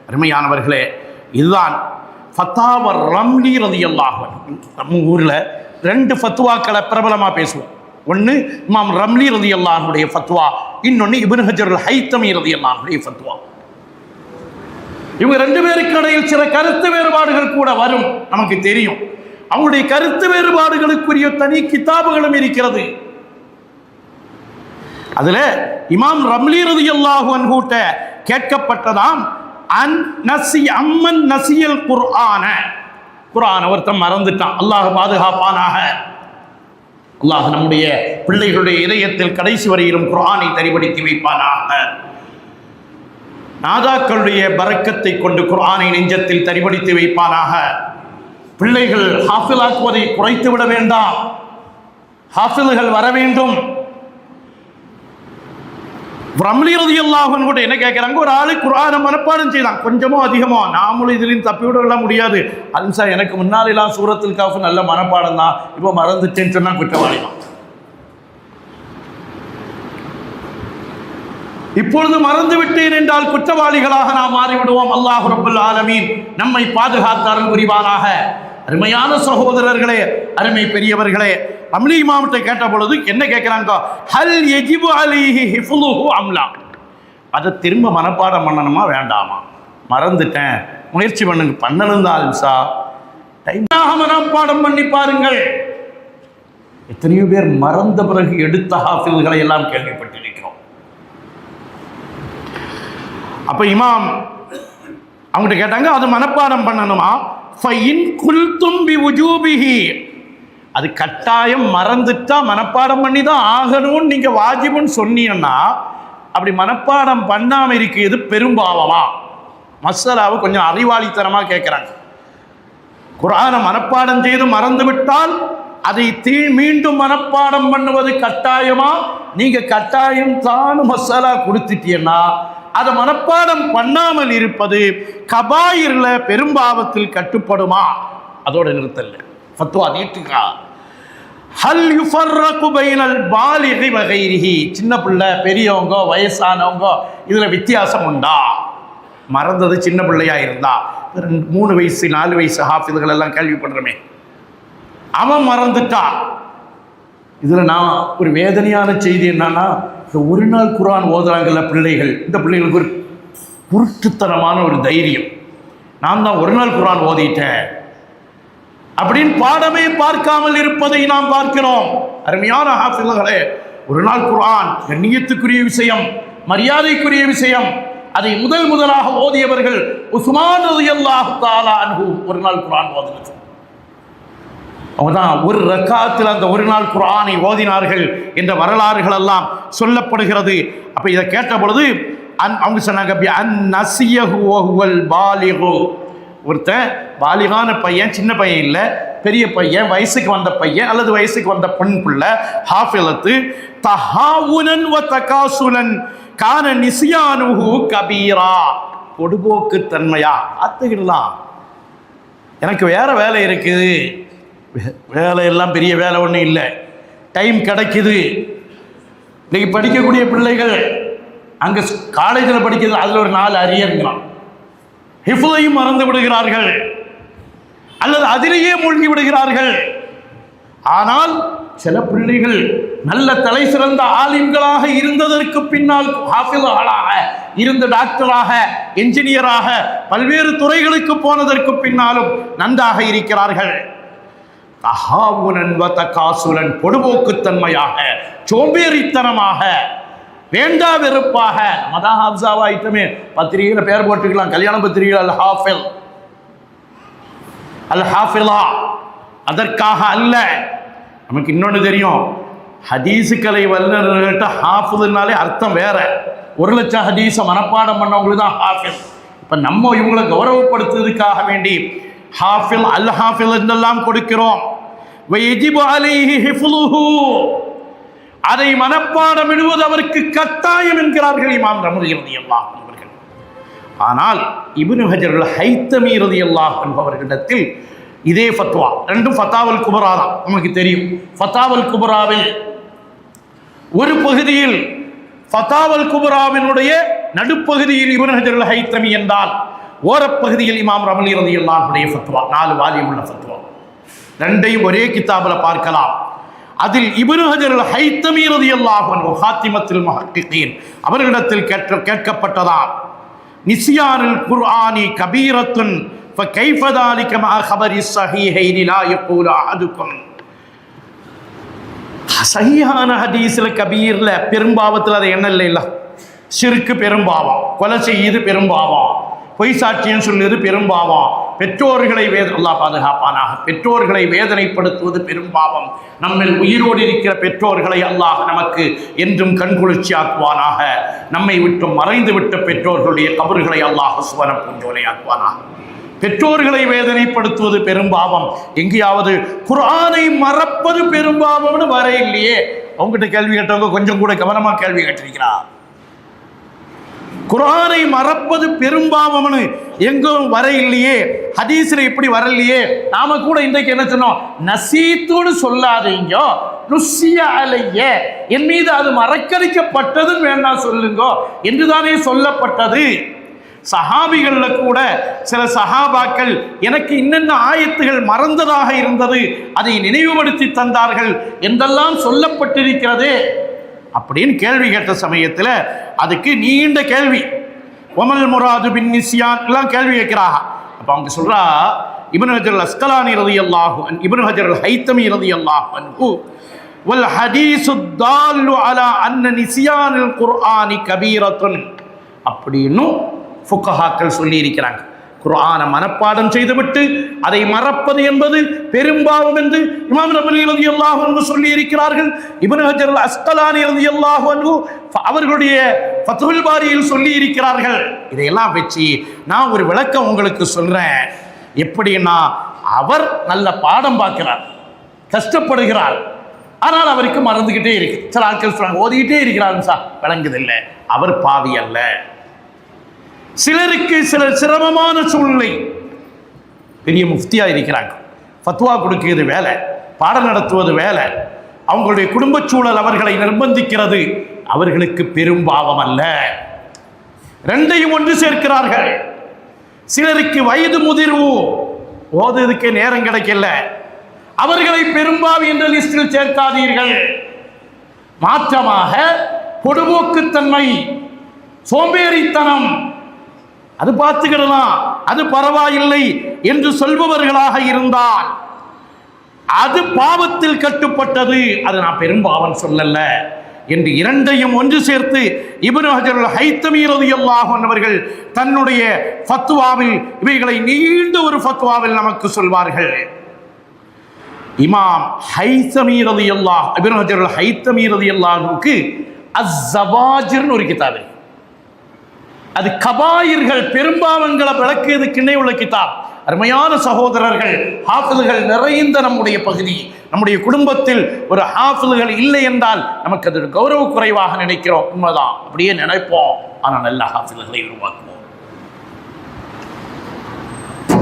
அருமையானவர்களே, இதுதான் ஃபத்தாவர் ரம்லி ரலியல்லாஹு அன்ஹு. நம்ம ஊரில் 2 ஃபத்வாக்களை பிரபலமாக பேசுவோம். ஒன்று இமாம் ரம்லி ரலியல்லாஹு அன்ஹுடைய ஃபத்வா, இன்னொன்று இப்னு ஹஜருல் ஹைத்தமி ரலியல்லாஹு அன்ஹுடைய ஃபத்வா. இவங்க 2 பேருக்கு இடையில் சில கருத்து வேறுபாடுகள் கூட வரும், நமக்கு தெரியும். அவங்களுடைய கருத்து வேறுபாடுகளுக்குரிய தனி கிதாபுகளும் இருக்கிறது. அதுல இமாம் ரம்லி ரலியல்லாஹு அன்ஹு கேட்கப்பட்டதாம், அம்மன் நசியல் குர்ஆன, குர்ஆனை ஒருத்தன் மறந்துட்டான், அல்லாஹ் பாதுகாப்பானாக. அல்லாஹ் நம்முடைய பிள்ளைகளுடைய இதயத்தில் கடைசி வரையிலும் குர்ஆனை தரிபடுத்தி வைப்பானாக. நாதாக்களுடைய பரக்கத்தை கொண்டு குர்ஆனை நெஞ்சத்தில் தரிபடுத்தி வைப்பானாக. பிள்ளைகள் ஹாஃபிலாக்குவதை குறைத்து விட வேண்டாம், ஹாஃபில்கள் வர வேண்டும். ரம்லி ரலியல்லாஹு அன்ஹு கூட என்ன கேட்குறாங்க, ஒரு ஆளு குர்ஆனை மனப்பாடம் செய்யலாம், கொஞ்சமோ அதிகமோ, நாமளும் இதிலையும் தப்பிவிடலாம் முடியாது. அன்சா எனக்கு முன்னாலெல்லாம் சூரத்துல் கஹ்ஃப் நல்ல மனப்பாடம் தான், இப்போ மறந்துட்டேன்னு சொன்னால் குற்றவாளி தான். இப்பொழுது மறந்து விட்டேன் என்றால் குற்றவாளிகளாக நாம் மாறிவிடுவோம். அல்லாஹ் ரப்பல் ஆலமீன் நம்மை பாதுகாத்தார்கள் புரிவானாக. அருமையான சகோதரர்களே, அருமை பெரியவர்களே, ரம்லி இமாம்கிட்ட கேட்ட பொழுது என்ன கேட்கிறாங்க, ஹல் யஜிபு அலைஹி ஹிஃப்லுஹு அம்லா, அதை திரும்ப மனப்பாடம் பண்ணணுமா வேண்டாமா? மறந்துட்டேன், முயற்சி பண்ணுங்க, பண்ணணும் சார், டைமாக மனப்பாடம் பண்ணி பாருங்கள். எத்தனையோ பேர் மறந்த பிறகு எடுத்த ஹாஃபில்களை எல்லாம் கேள்விப்பட்டிருக்கிறோம். அப்ப இமாம் அவங்ககிட்ட கேட்டாங்க, அது மனப்பாடம் பண்ணணுமா? ஃபைன் குல்தும் பிவுஜூபிஹி, அது கட்டாயம் மறந்துட்டா மனப்பாடம் பண்ணி தான் ஆகணும்னு நீங்க வாஜிபுன்னு சொன்னீங்கன்னா, அப்படி மனப்பாடம் பண்ணாம இருக்கிறது பெரும்பாவமா? மஸ்ஸலாவை கொஞ்சம் அறிவாளித்தனமா கேட்கிறாங்க. குர்ஆனை மனப்பாடம் செய்து மறந்து விட்டால் அதை மீண்டும் மனப்பாடம் பண்ணுவது கட்டாயமா? நீங்க கட்டாயம் தான் மஸ்ஸலா கொடுத்துட்டீங்கன்னா அதை மனப்பாடம் பண்ணாமல் இருப்பது கபாயிர்ல பெரும்பாவத்தில் கட்டுப்படுமா? அதோட நிறுத்தல்ல, ஃபத்வா நீட்டுக்கா. ஹல் யுஃபர்ரகு பைனல் பாலிகி வ கைரிஹி, சின்ன பிள்ளை பெரியவங்க வயசானவங்க இதுல வித்தியாசம் உண்டா? மறந்தது சின்ன பிள்ளையா இருந்தா, 3 வயசு 4 வயசு ஹாஃபில்கள் எல்லாம் கேள்விப்படுறமே, அவன் மறந்துட்டா. இதுல நான் ஒரு வேதனையான செய்தி என்னன்னா, இந்த ஒரு நாள் குர்ஆன் ஓதுறாங்கல்ல பிள்ளைகள், இந்த பிள்ளைகளுக்கு ஒரு குருட்டுத்தனமான ஒரு தைரியம், நான் தான் ஒரு நாள் குர்ஆன் ஓதிட்டேன் அப்படின்னு பாடமே பார்க்காமல் இருப்பதை நாம் பார்க்கிறோம். அருமையான ஹாஃபில்களே, ஒரு நாள் குர்ஆன் கண்ணியத்துக்குரிய விஷயம், மரியாதைக்குரிய விஷயம். அதை முதலாக ஓதியவர்கள் உஸ்மான் ரலியல்லாஹு தஆலா அன்ஹு ஒரு நாள் குர்ஆன் ஓதினார்கள். அவங்க தான் ஒரு ரக்காத்தில் அந்த ஒரு நாள் குர்ஆனை ஓதினார்கள் என்ற வரலாறுகள் எல்லாம் சொல்லப்படுகிறது. அப்ப இதை கேட்ட பொழுது அவங்க சொன்னாங்க, ஒருத்தன் பாலிகான பையன், சின்ன பையன் இல்லை, பெரிய பையன், வயசுக்கு வந்த பையன் அல்லது வயசுக்கு வந்த பெண் பிள்ளை, ஹாஃபிலத்து தஹாவுனன் வ தகாசுலன் கான நிசியானுஹு கபீரா, பொடுபோக்கு தன்மையா அத்துக்கிடலாம். எனக்கு வேறு வேலை இருக்குது, வேலையெல்லாம் பெரிய வேலை ஒன்றும் இல்லை, டைம் கிடைக்குது. இன்றைக்கி படிக்கக்கூடிய பிள்ளைகள் அங்கே காலேஜில் படிக்கிறது, அதில் ஒரு 4 அரியர்ங்கிறான், ஹிஃபுதையும் மறந்து விடுகிறார்கள் அல்லது அதிலேயே மூழ்கி விடுகிறார்கள். ஆனால் சில பிள்ளைகள் நல்ல தலை சிறந்த ஆலிம்களாக இருந்ததற்கு பின்னால் ஹாஃபில்களாக இருந்து டாக்டராக, என்ஜினியராக, பல்வேறு துறைகளுக்கு போனதற்கு பின்னாலும் நன்றாக இருக்கிறார்கள். தஹாவுனன் வ தகாசுலன், பொடுபோக்குத்தன்மையாக, சோம்பேறித்தனமாக, வேண்டா வெறுப்பாக. மதான் ஹாஃபிஸாவாயிட்டுமே, பத்திரிகையில் பேர் போட்டுக்கலாம், கல்யாண பத்திரிகையில் அல் ஹாஃபில் அல் ஹாஃபிலா, அதற்காக அல்ல. நமக்கு இன்னொன்று தெரியும், ஹதீஸுக்களை வல்லுநர்கள்ட்ட ஹாஃபிதுனாலே அர்த்தம் வேற. 1,00,000 ஹதீஸை மனப்பாடம் பண்ணவங்களுக்கு தான் ஹாஃபில். இப்போ நம்ம இவங்களை கௌரவப்படுத்துவதற்காக வேண்டி ஹாஃபில் அல் ஹாஃபில் என்றெல்லாம் கொடுக்கிறோம். வயஜிபு அலைஹி ஹிஃப்லுஹு, அதை மனப்பாடம் இடுவது அவருக்கு கட்டாயம் என்கிறார்கள் இமாம் ரமதி ரலியல்லாஹு அன்ஹு அவர்கள். ஆனால் இப்னு ஹஜர் அல் ஹைத்தமி ரலியல்லாஹு அன்ஹு அவர்களிடத்தில் இதே ஃபத்வா, ரெண்டும் ஃபத்தாவல் குபரா தான், நமக்கு தெரியும். ஃபத்தாவல் குபராவில் ஒரு பகுதியில், ஃபத்தாவல் குபராவினுடைய நடுப்பகுதியில் இப்னு ஹஜர் அல் ஹைத்தமி என்றால், ஓரப்பகுதியில் இமாம் ரமலி ரலியல்லாஹு அன்ஹுடைய ஃபத்வா, 4 வால்யூம் உள்ள ஃபத்வா. ரெண்டையும் ஒரே கிதாபில் பார்க்கலாம். அதில் இப்னு ஹஜர் அல் ஹைத்தமி ரலியல்லாஹு அன்ஹு ஹாத்திமத்துல் முஹக்கிகீன் அவர்களிடத்தில் கேட்கப்பட்டதாம், நிஸ்யானுல் குர்ஆனி கபீரத்துன் فكيف ذلك مع خبر الصحيحين لا يقول احدكم. சஹீஹான ஹதீஸ்ல கபீர்ல பெரும்பாவத்தில் அது என்ன இல்லை, ஷிர்க் பெரும்பாவம், கொலை செய்யுது பெரும்பாவம், பொய் சாட்சியம் சொல்லுது பெரும்பாவம், பெற்றோர்களை அல்லாஹ் பாதுகாப்பானாக, பெற்றோர்களை வேதனைப்படுத்துவது பெரும்பாவம். நம்மில் உயிரோடு இருக்கிற பெற்றோர்களை அல்லாஹ் நமக்கு என்றும் கண்குளிர்ச்சி ஆக்குவானாக. நம்மை விட்டு மறைந்து விட்ட பெற்றோர்களுடைய கபர்களை அல்லாஹ் சுவன பூஞ்சோலை ஆக்குவானாக. பெற்றோர்களை வேதனைப்படுத்துவது பெரும்பாவம். எங்கேயாவது குர்ஆனை மறப்பது பெரும்பாவம்னு வர இல்லையே. அவங்ககிட்ட கேள்வி கேட்டவங்க கொஞ்சம் கூட கவனமா கேள்வி கேட்டிருக்கிறார். குர்ஆனை மறப்பது பெரும்பாவம்னு எங்கும் வர இல்லையே, ஹதீஸ்ல இப்படி வரலையே. நாம கூட இன்றைக்கு என்ன சொன்னோம், நசீத்துன்னு சொல்லாதீங்க, நுஸ்ஸிய அலைய, என் மீது அது மறக்கடிக்கப்பட்டதுன்னு வேண்டாம் சொல்லுங்க என்றுதானே சொல்லப்பட்டது. சஹாபிகளில் கூட சில சஹாபாக்கள் எனக்கு இன்னென்ன ஆயத்துகள் மறந்ததாக இருந்தது, அதை நினைவுபடுத்தி தந்தார்கள் என்றெல்லாம் சொல்லப்பட்டிருக்கிறது அப்படின்னு கேள்வி கேட்ட சமயத்தில் அதுக்கு நீண்ட கேள்வி, ஒமல் முராது பின் நிஸ்யான் எல்லாம் கேள்வி கேட்கிறாங்க. அப்போ அவங்க சொல்றா, இப்னு ஹஜர் அஸ்கலானி ரலியல்லாஹு அன்ஹு, இப்னு ஹஜர் அல் ஹைத்தமி ரலியல்லாஹு அன்ஹு, வல் ஹதீஸு தால்லு அலா அன்ன நிஸ்யானுல் குர்ஆனி கபீரத்துன் அப்படின்னு ஃபுக்கஹாக்கள் சொல்லி இருக்கிறாங்க. குர்ஆனை மனப்பாடம் செய்துவிட்டு அதை மறப்பது என்பது பெரும்பாவம் என்று இமாம் ரமலி ரலியல்லாஹு அன்ஹு சொல்லி இருக்கிறார்கள். இப்னு ஹஜர் அல் அஸ்கலானி ரலியல்லாஹு அன்ஹு அவர்களுடைய ஃபத்ஹுல் பாரியில் சொல்லி இருக்கிறார்கள். இதையெல்லாம் வச்சு நான் ஒரு விளக்கம் உங்களுக்கு சொல்றேன். எப்படின்னா, அவர் நல்ல பாடம் பார்க்கிறார், கஷ்டப்படுகிறார், ஆனால் அவருக்கு மறந்துகிட்டே இருக்கு. சில ஆட்கள் சொல்றாங்க ஓதிக்கிட்டே இருக்கிறாருன்னு சார், விளங்குதில்லை, அவர் பாவி அல்ல. சிலருக்கு சில சிரமமான சூழ்நிலை, பெரிய முஃப்தியா இருக்கிறாங்க, ஃபத்வா கொடுக்கிறது வேலை, பாடம் நடத்துவது வேலை, அவங்களுடைய குடும்ப சூழல் அவர்களை நிர்பந்திக்கிறது, அவர்களுக்கு பெரும்பாவம் அல்ல. ரெண்டையும் ஒன்று சேர்க்கிறார்கள். சிலருக்கு வயது முதிர்வு, ஓதுவதற்கு நேரம் கிடைக்கல, அவர்களை பெரும்பாவி என்ற லிஸ்டில் சேர்க்காதீர்கள். மாற்றமாக பொடுபோக்குத்தன்மை, சோம்பேறித்தனம், அது பார்த்துக்கிடலாம், அது பரவாயில்லை என்று சொல்பவர்களாக இருந்தால் அது பாவத்தில் கட்டுப்பட்டது, அது நான் பெரும்பாவம் சொல்லல என்று இரண்டையும் ஒன்று சேர்த்து இப்னு ஹஜர் அல் ஹைத்தமி ரலியல்லாஹு அன்ஹு அவர்கள் தன்னுடைய ஃபத்வாவில் இவைகளை நீண்ட ஒரு ஃபத்வாவில் நமக்கு சொல்வார்கள். இமாம் ஹைத்தமி ரலியல்லாஹு இப்னு ஹஜர் அல் ஹைத்தமி ரலியல்லாஹுவுக்கு அஸ்-ஸவாஜிர்னு ஒரு கிதாப், அது கபாயிர்கள் பெரும்பாவங்களை விளக்குவதற்குன்னே உள்ள கிதாப். அருமையான சகோதரர்கள், ஹாஃபிதுகள் நிறைந்த நம்முடைய பகுதி, நம்முடைய குடும்பத்தில் ஒரு ஹாஃபிதுகள் இல்லை என்றால் நமக்கு அது கௌரவ குறைவாக நினைக்கிறோம். உண்மைதான், அப்படியே நினைப்போம். ஆனால் நல்ல ஹாஃபிதுகளை உருவாக்குவோம்.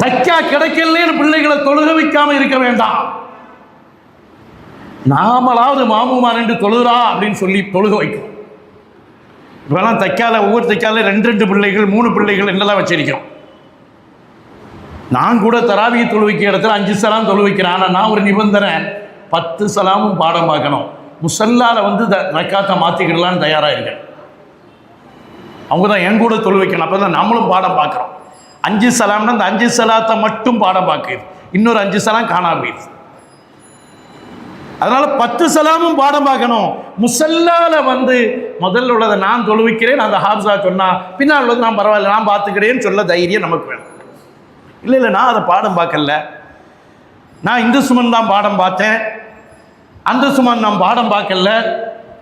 தைக்கா கிடைக்கலன்னு பிள்ளைகளை தொழுக வைக்காம இருக்க வேண்டாம். நாமளாவது மாமுமார் என்று தொழுகிறா அப்படின்னு சொல்லி தொழுக வைக்கும். இப்பெல்லாம் தைக்கால ஒவ்வொரு தைக்கால 2 பிள்ளைகள் 3 பிள்ளைகள் என்னெல்லாம் வச்சிருக்கோம். நான் கூட தராவிய தொழுவிக்க இடத்துல 5 சலாம் தொழுவிக்கிறேன். ஆனால் நான் ஒரு நிபந்தனை, 10 சலாமும் பாடம் பார்க்கணும். முசல்லால ரக்காத்தை மாற்றிக்கிடலான்னு தயாராக இருக்கேன். அவங்க தான் என் கூட தொழுவிக்கணும். அப்போ தான் நம்மளும் பாடம் பார்க்குறோம். 5 சலாம்னா அந்த 5 சலாத்தை மட்டும் பாடம் பார்க்குது, இன்னொரு 5 சலாம் காணாம போயிடுது. அதனால 10 சலாமும் பாடம் பார்க்கணும். முசல்லால முதல்ல உள்ளதை நான் தொழுவிக்கிறேன், அந்த ஹாப்ஸா சொன்னா பின்னால் உள்ளது நான் பரவாயில்ல நான் பார்த்துக்கிறேன்னு சொல்ல தைரியம் நமக்கு வேணும். இல்லை நான் அதை பாடம் பார்க்கல, நான் இந்த சுமன் தான் பாடம் பார்த்தேன், அந்த சுமன் நான் பாடம் பார்க்கல.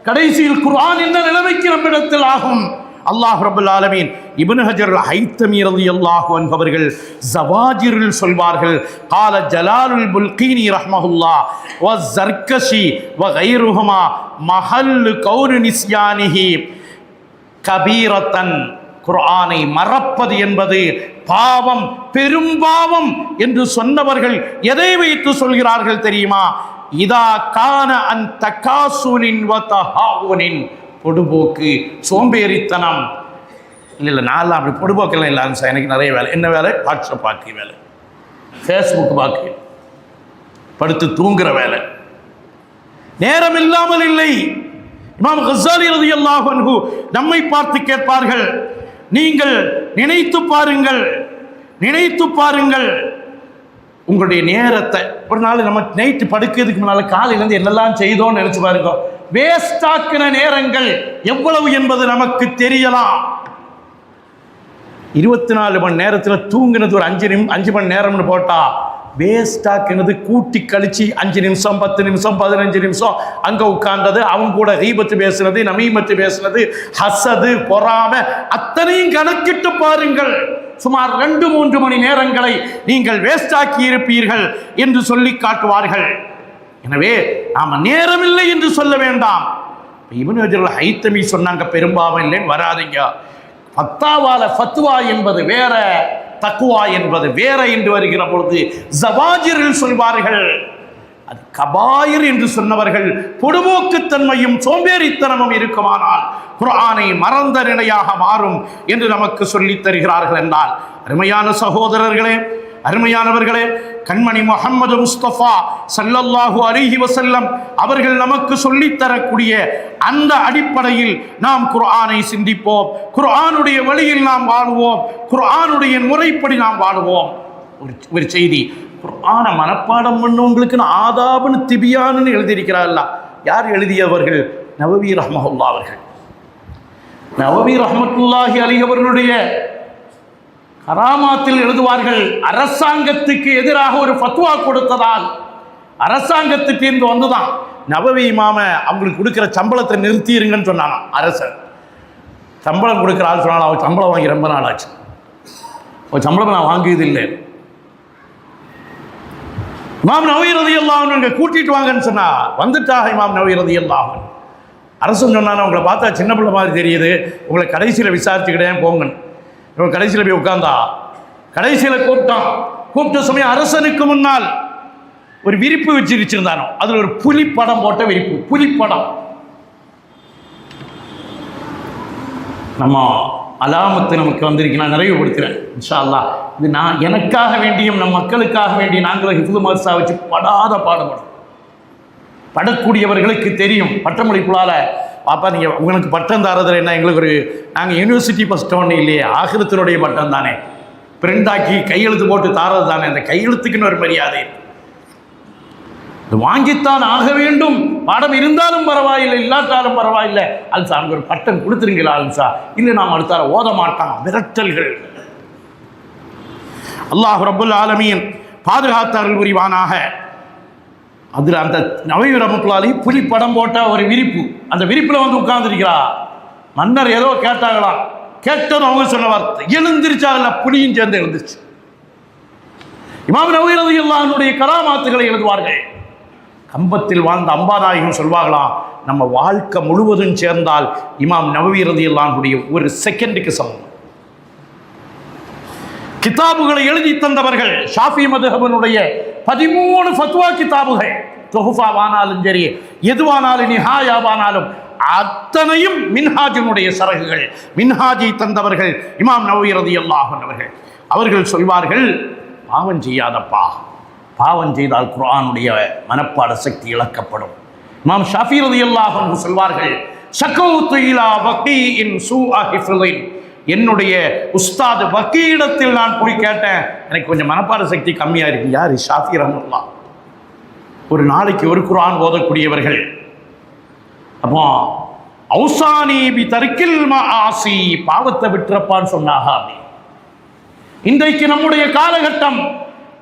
கடைசியில் குர்ஆன் என்ன நிலைமைக்கு நம்மிடத்தில் ஆகும்? அல்லாஹ் ரப்பல் ஆலமீன் இப்னு ஹஜர் ஹைத்தமி ரலியல்லாஹு அன்ஹு அவர்கள் ஜவாஜிரில் சொல்வார்கள், கால ஜலாலுல் புல்கீனி ரஹ்மஹுல்லாஹ் வ ஸர்கஷி வ கைருஹுமா மஹல் கௌனு நிஸ்யானிஹி கபீரத்தன். குர்ஆனை மறப்பது என்பது பாவம், பெரும்பாவம் என்று சொன்னவர்கள் எதை வைத்து சொல்கிறார்கள் தெரியுமா? இதா கான அன் தகாசுலின் வ தஹாவுனின், பொடுபோக்கு, சோம்பேறித்தனம். இல்லை நான் அப்படி பொடுபோக்கெல்லாம் இல்லை சார், எனக்கு நிறைய வேலை. என்ன வேலை? வாட்ஸ்அப் பார்க்க வேலை, ஃபேஸ்புக் பார்க்க, படுத்து தூங்குற வேலை, நேரம் இல்லாமல் இல்லை. இமாம் கஸ்ஸாலி ரலியல்லாஹு அன்ஹு நம்மை பார்த்து கேட்பார்கள், நீங்கள் நினைத்து பாருங்கள் உங்களுடைய நேரத்தை. ஒரு நாள் நம்ம நைட்டு படுக்கிறதுக்கு முன்னால் காலையிலேருந்து என்னெல்லாம் செய்தோன்னு நினைச்சு பாருங்க. வேஸ்டாக்கின நேரங்கள் எவ்வளவு என்பது நமக்கு தெரியலாம். 24 மணி நேரத்தில் தூங்கினது ஒரு 5 மணி நேரம்னு போட்டா வேஸ்டாக்கினது கூட்டி கழிச்சு 5 நிமிஷம் 10 நிமிஷம் 15 நிமிஷம் அங்கே உட்கார்ந்தது, அவங்க கூட கீபத்து பேசுனது, நமீமத்து பேசுனது, ஹசது, பொறாமை அத்தனையும் கணக்கிட்டு பாருங்கள். சுமார் 2-3 மணி நேரங்களை நீங்கள் வேஸ்டாக்கி இருப்பீர்கள் என்று சொல்லி காட்டுவார்கள். எனவே நாம நேரமில்லை என்று சொல்ல வேண்டாம். இப்னு ஹஜர் ஹைத்தமி சொன்னாங்க, பெரும்பாவம் இல்லைன்னு வராதிங்க. ஃபத்தாவால ஃபத்வா என்பது வேற, தக்குவா என்பது வேற என்று வருகிற பொழுது ஜவாஜிரில் சொல்வார்கள். அது கபாயிர் என்று சொன்னவர்கள் பொடுபோக்குத்தன்மையும் சோம்பேறித்தனமும் இருக்குமானால் குர்ஆனை மறந்த நிலையாக மாறும் என்று நமக்கு சொல்லித் தருகிறார்கள் என்றால், அருமையான சகோதரர்களே, அருமையானவர்களே, கண்மணி முஹம்மது முஸ்தபா ஸல்லல்லாஹு அலைஹி வஸல்லம் அவர்கள் நமக்கு சொல்லித்தரக்கூடிய அந்த அடிப்படையில் நாம் குர்ஆனை சிந்திப்போம், குர்ஆனுடைய வழியில் நாம் வாழுவோம், குர்ஆனுடைய முறைப்படி நாம் வாழுவோம். ஒரு செய்தி, குர்ஆனை மனப்பாடம் பண்ணவங்களுக்கு ஆதாபுன்னு திபியான்னு எழுதியிருக்கிறார்கள். யார் எழுதியவர்கள்? நவவி ரஹ்மத்துல்லாஹி அவர்கள். நவவி ரஹ்மத்துல்லாஹி அலைஹி அவர்களுடைய கராமாத்தில் எழுதுவார்கள், அரசாங்கத்துக்கு எதிராக ஒரு ஃபத்வா கொடுத்ததால் அரசாங்கத்துக்கு இருந்து வந்துதான் நவவி இமாம அவங்களுக்கு கொடுக்குற சம்பளத்தை நிறுத்திடுங்கன்னு சொன்னாங்க. அரசர் சம்பளம் கொடுக்குற ஆள் சொன்னாலும் அவர் சம்பளம் வாங்கி ரொம்ப நாள் ஆச்சு, ஒரு சம்பளம் நான் வாங்கியது இல்லை. இமாம் நவவி ரலியல்லாஹு அன்ஹு கூட்டிட்டு வாங்கன்னு சொன்னா வந்துட்டாக. இமாம் நவவி ரலியல்லாஹு அன்ஹு அரசன் சொன்னாங்க, உங்களை பார்த்தா சின்ன பிள்ளை மாதிரி தெரியுது, உங்களை கடைசியில் விசாரிச்சுக்கிட்டேன் போங்கன்னு. இவன் கடைசியில் போய் உட்கார்ந்தா, கடைசியில் கூப்பிட்ட சமயம் அரசனுக்கு முன்னால் ஒரு விரிப்பு வச்சிருந்தானோ, அதில் ஒரு புலி படம் போட்ட விரிப்பு, புலிப்படம். நம்ம அலாமத்து நமக்கு வந்திருக்கு, நான் நிறைவுபடுத்துகிறேன் இன்ஷா அல்லாஹ். இது நான் எனக்காக வேண்டியும் நம் மக்களுக்காக வேண்டிய நாங்கள் ஹிஃப்து மதரஸா வச்சு படாத பாடுபடும். படக்கூடியவர்களுக்கு தெரியும், பட்டமளிப்புலால் பாப்பா நீங்கள் உங்களுக்கு பட்டம் தரதில் என்ன, எங்களுக்கு ஒரு நாங்கள் யூனிவர்சிட்டி ஃபஸ்ட் ஒன்று இல்லையே, ஆகிரத்தினுடைய பட்டம் தானே, பிரிண்டாக்கி கையெழுத்து போட்டு தாரது தானே, அந்த கையெழுத்துக்குன்னு ஒரு மரியாதை வாங்கித்தான் ஆக வேண்டும். பாடம் இருந்தாலும் பரவாயில்லை, இல்லாட்டாலும் பரவாயில்லை, அல்சா அங்கே ஒரு பட்டம் கொடுத்துருங்களா அல்சா, இல்லை நாம் அடுத்தார ஓத மாட்டான், விரட்டல்கள். அல்லாஹ் ரப்புல் ஆலமீன் பாதுகாத்தார்கள் புரிவானாக. அதில் அந்த நவவி ரஹ்மத்துல்லாஹி புலி படம் போட்ட ஒரு விரிப்பு, அந்த விரிப்பில் வந்து உட்கார்ந்துருக்கிறா. மன்னர் ஏதோ கேட்டாங்களாம், கேட்டதும் அவங்க சொன்ன வார்த்தை எழுந்திருச்சாங்கல்ல, புலியும் சேர்ந்து எழுந்துருச்சு. இமாம் நவவி ரலியல்லாஹு அன்ஹுடைய கராமாத்துகளை எழுதுவார்கள். கம்பத்தில் வாழ்ந்த அம்பாநாயகம் சொல்வார்களாம், நம்ம வாழ்க்கை முழுவதும் சேர்ந்தால் இமாம் நவவி ரலியல்லாஹு அன்ஹுடைய ஒரு செகண்டுக்கு சமம். கிதாபுகளை எழுதி தந்தவர்கள். ஷாஃபி மதுஹபினுடைய 13 ஃபத்வா கிதாபுகள், தொஹுஃபாவானாலும் சரி, எதுவானாலும் நிஹாயாவானாலும் அத்தனையும் மின்ஹாஜினுடைய சரகுகள். மின்ஹாஜை தந்தவர்கள் இமாம் நவவி ரலியல்லாஹு அன்ஹு அவர்கள். அவர்கள் சொல்வார்கள், பாவம் செய்யாதப்பா, பாவம் செய்தால் குர்ஆனுடைய மனப்பாட சக்தி இழக்கப்படும். இமாம் ஷாஃபி ரலியல்லாஹு அன்ஹு சொல்வார்கள், ஷகௌது இலா வகீஇன் சூஅ ஹிஃப்லின், என்னுடைய உஸ்தாத் வக்கீடத்தில் நான் போய் கேட்டேன், எனக்கு கொஞ்சம் மனப்பாட சக்தி கம்மியாக இருக்கு. யார்? ஷாஃபி ரஹ்மத்துல்லாஹ். ஒரு நாளைக்கு ஒரு குர்ஆன் ஓதக்கூடியவர்கள். அப்போ ஔசானி பி தர்கில் மஆசி, பாவத்தை விட்டுறப்பான்னு சொன்னாங்க. இன்றைக்கு நம்முடைய காலகட்டம்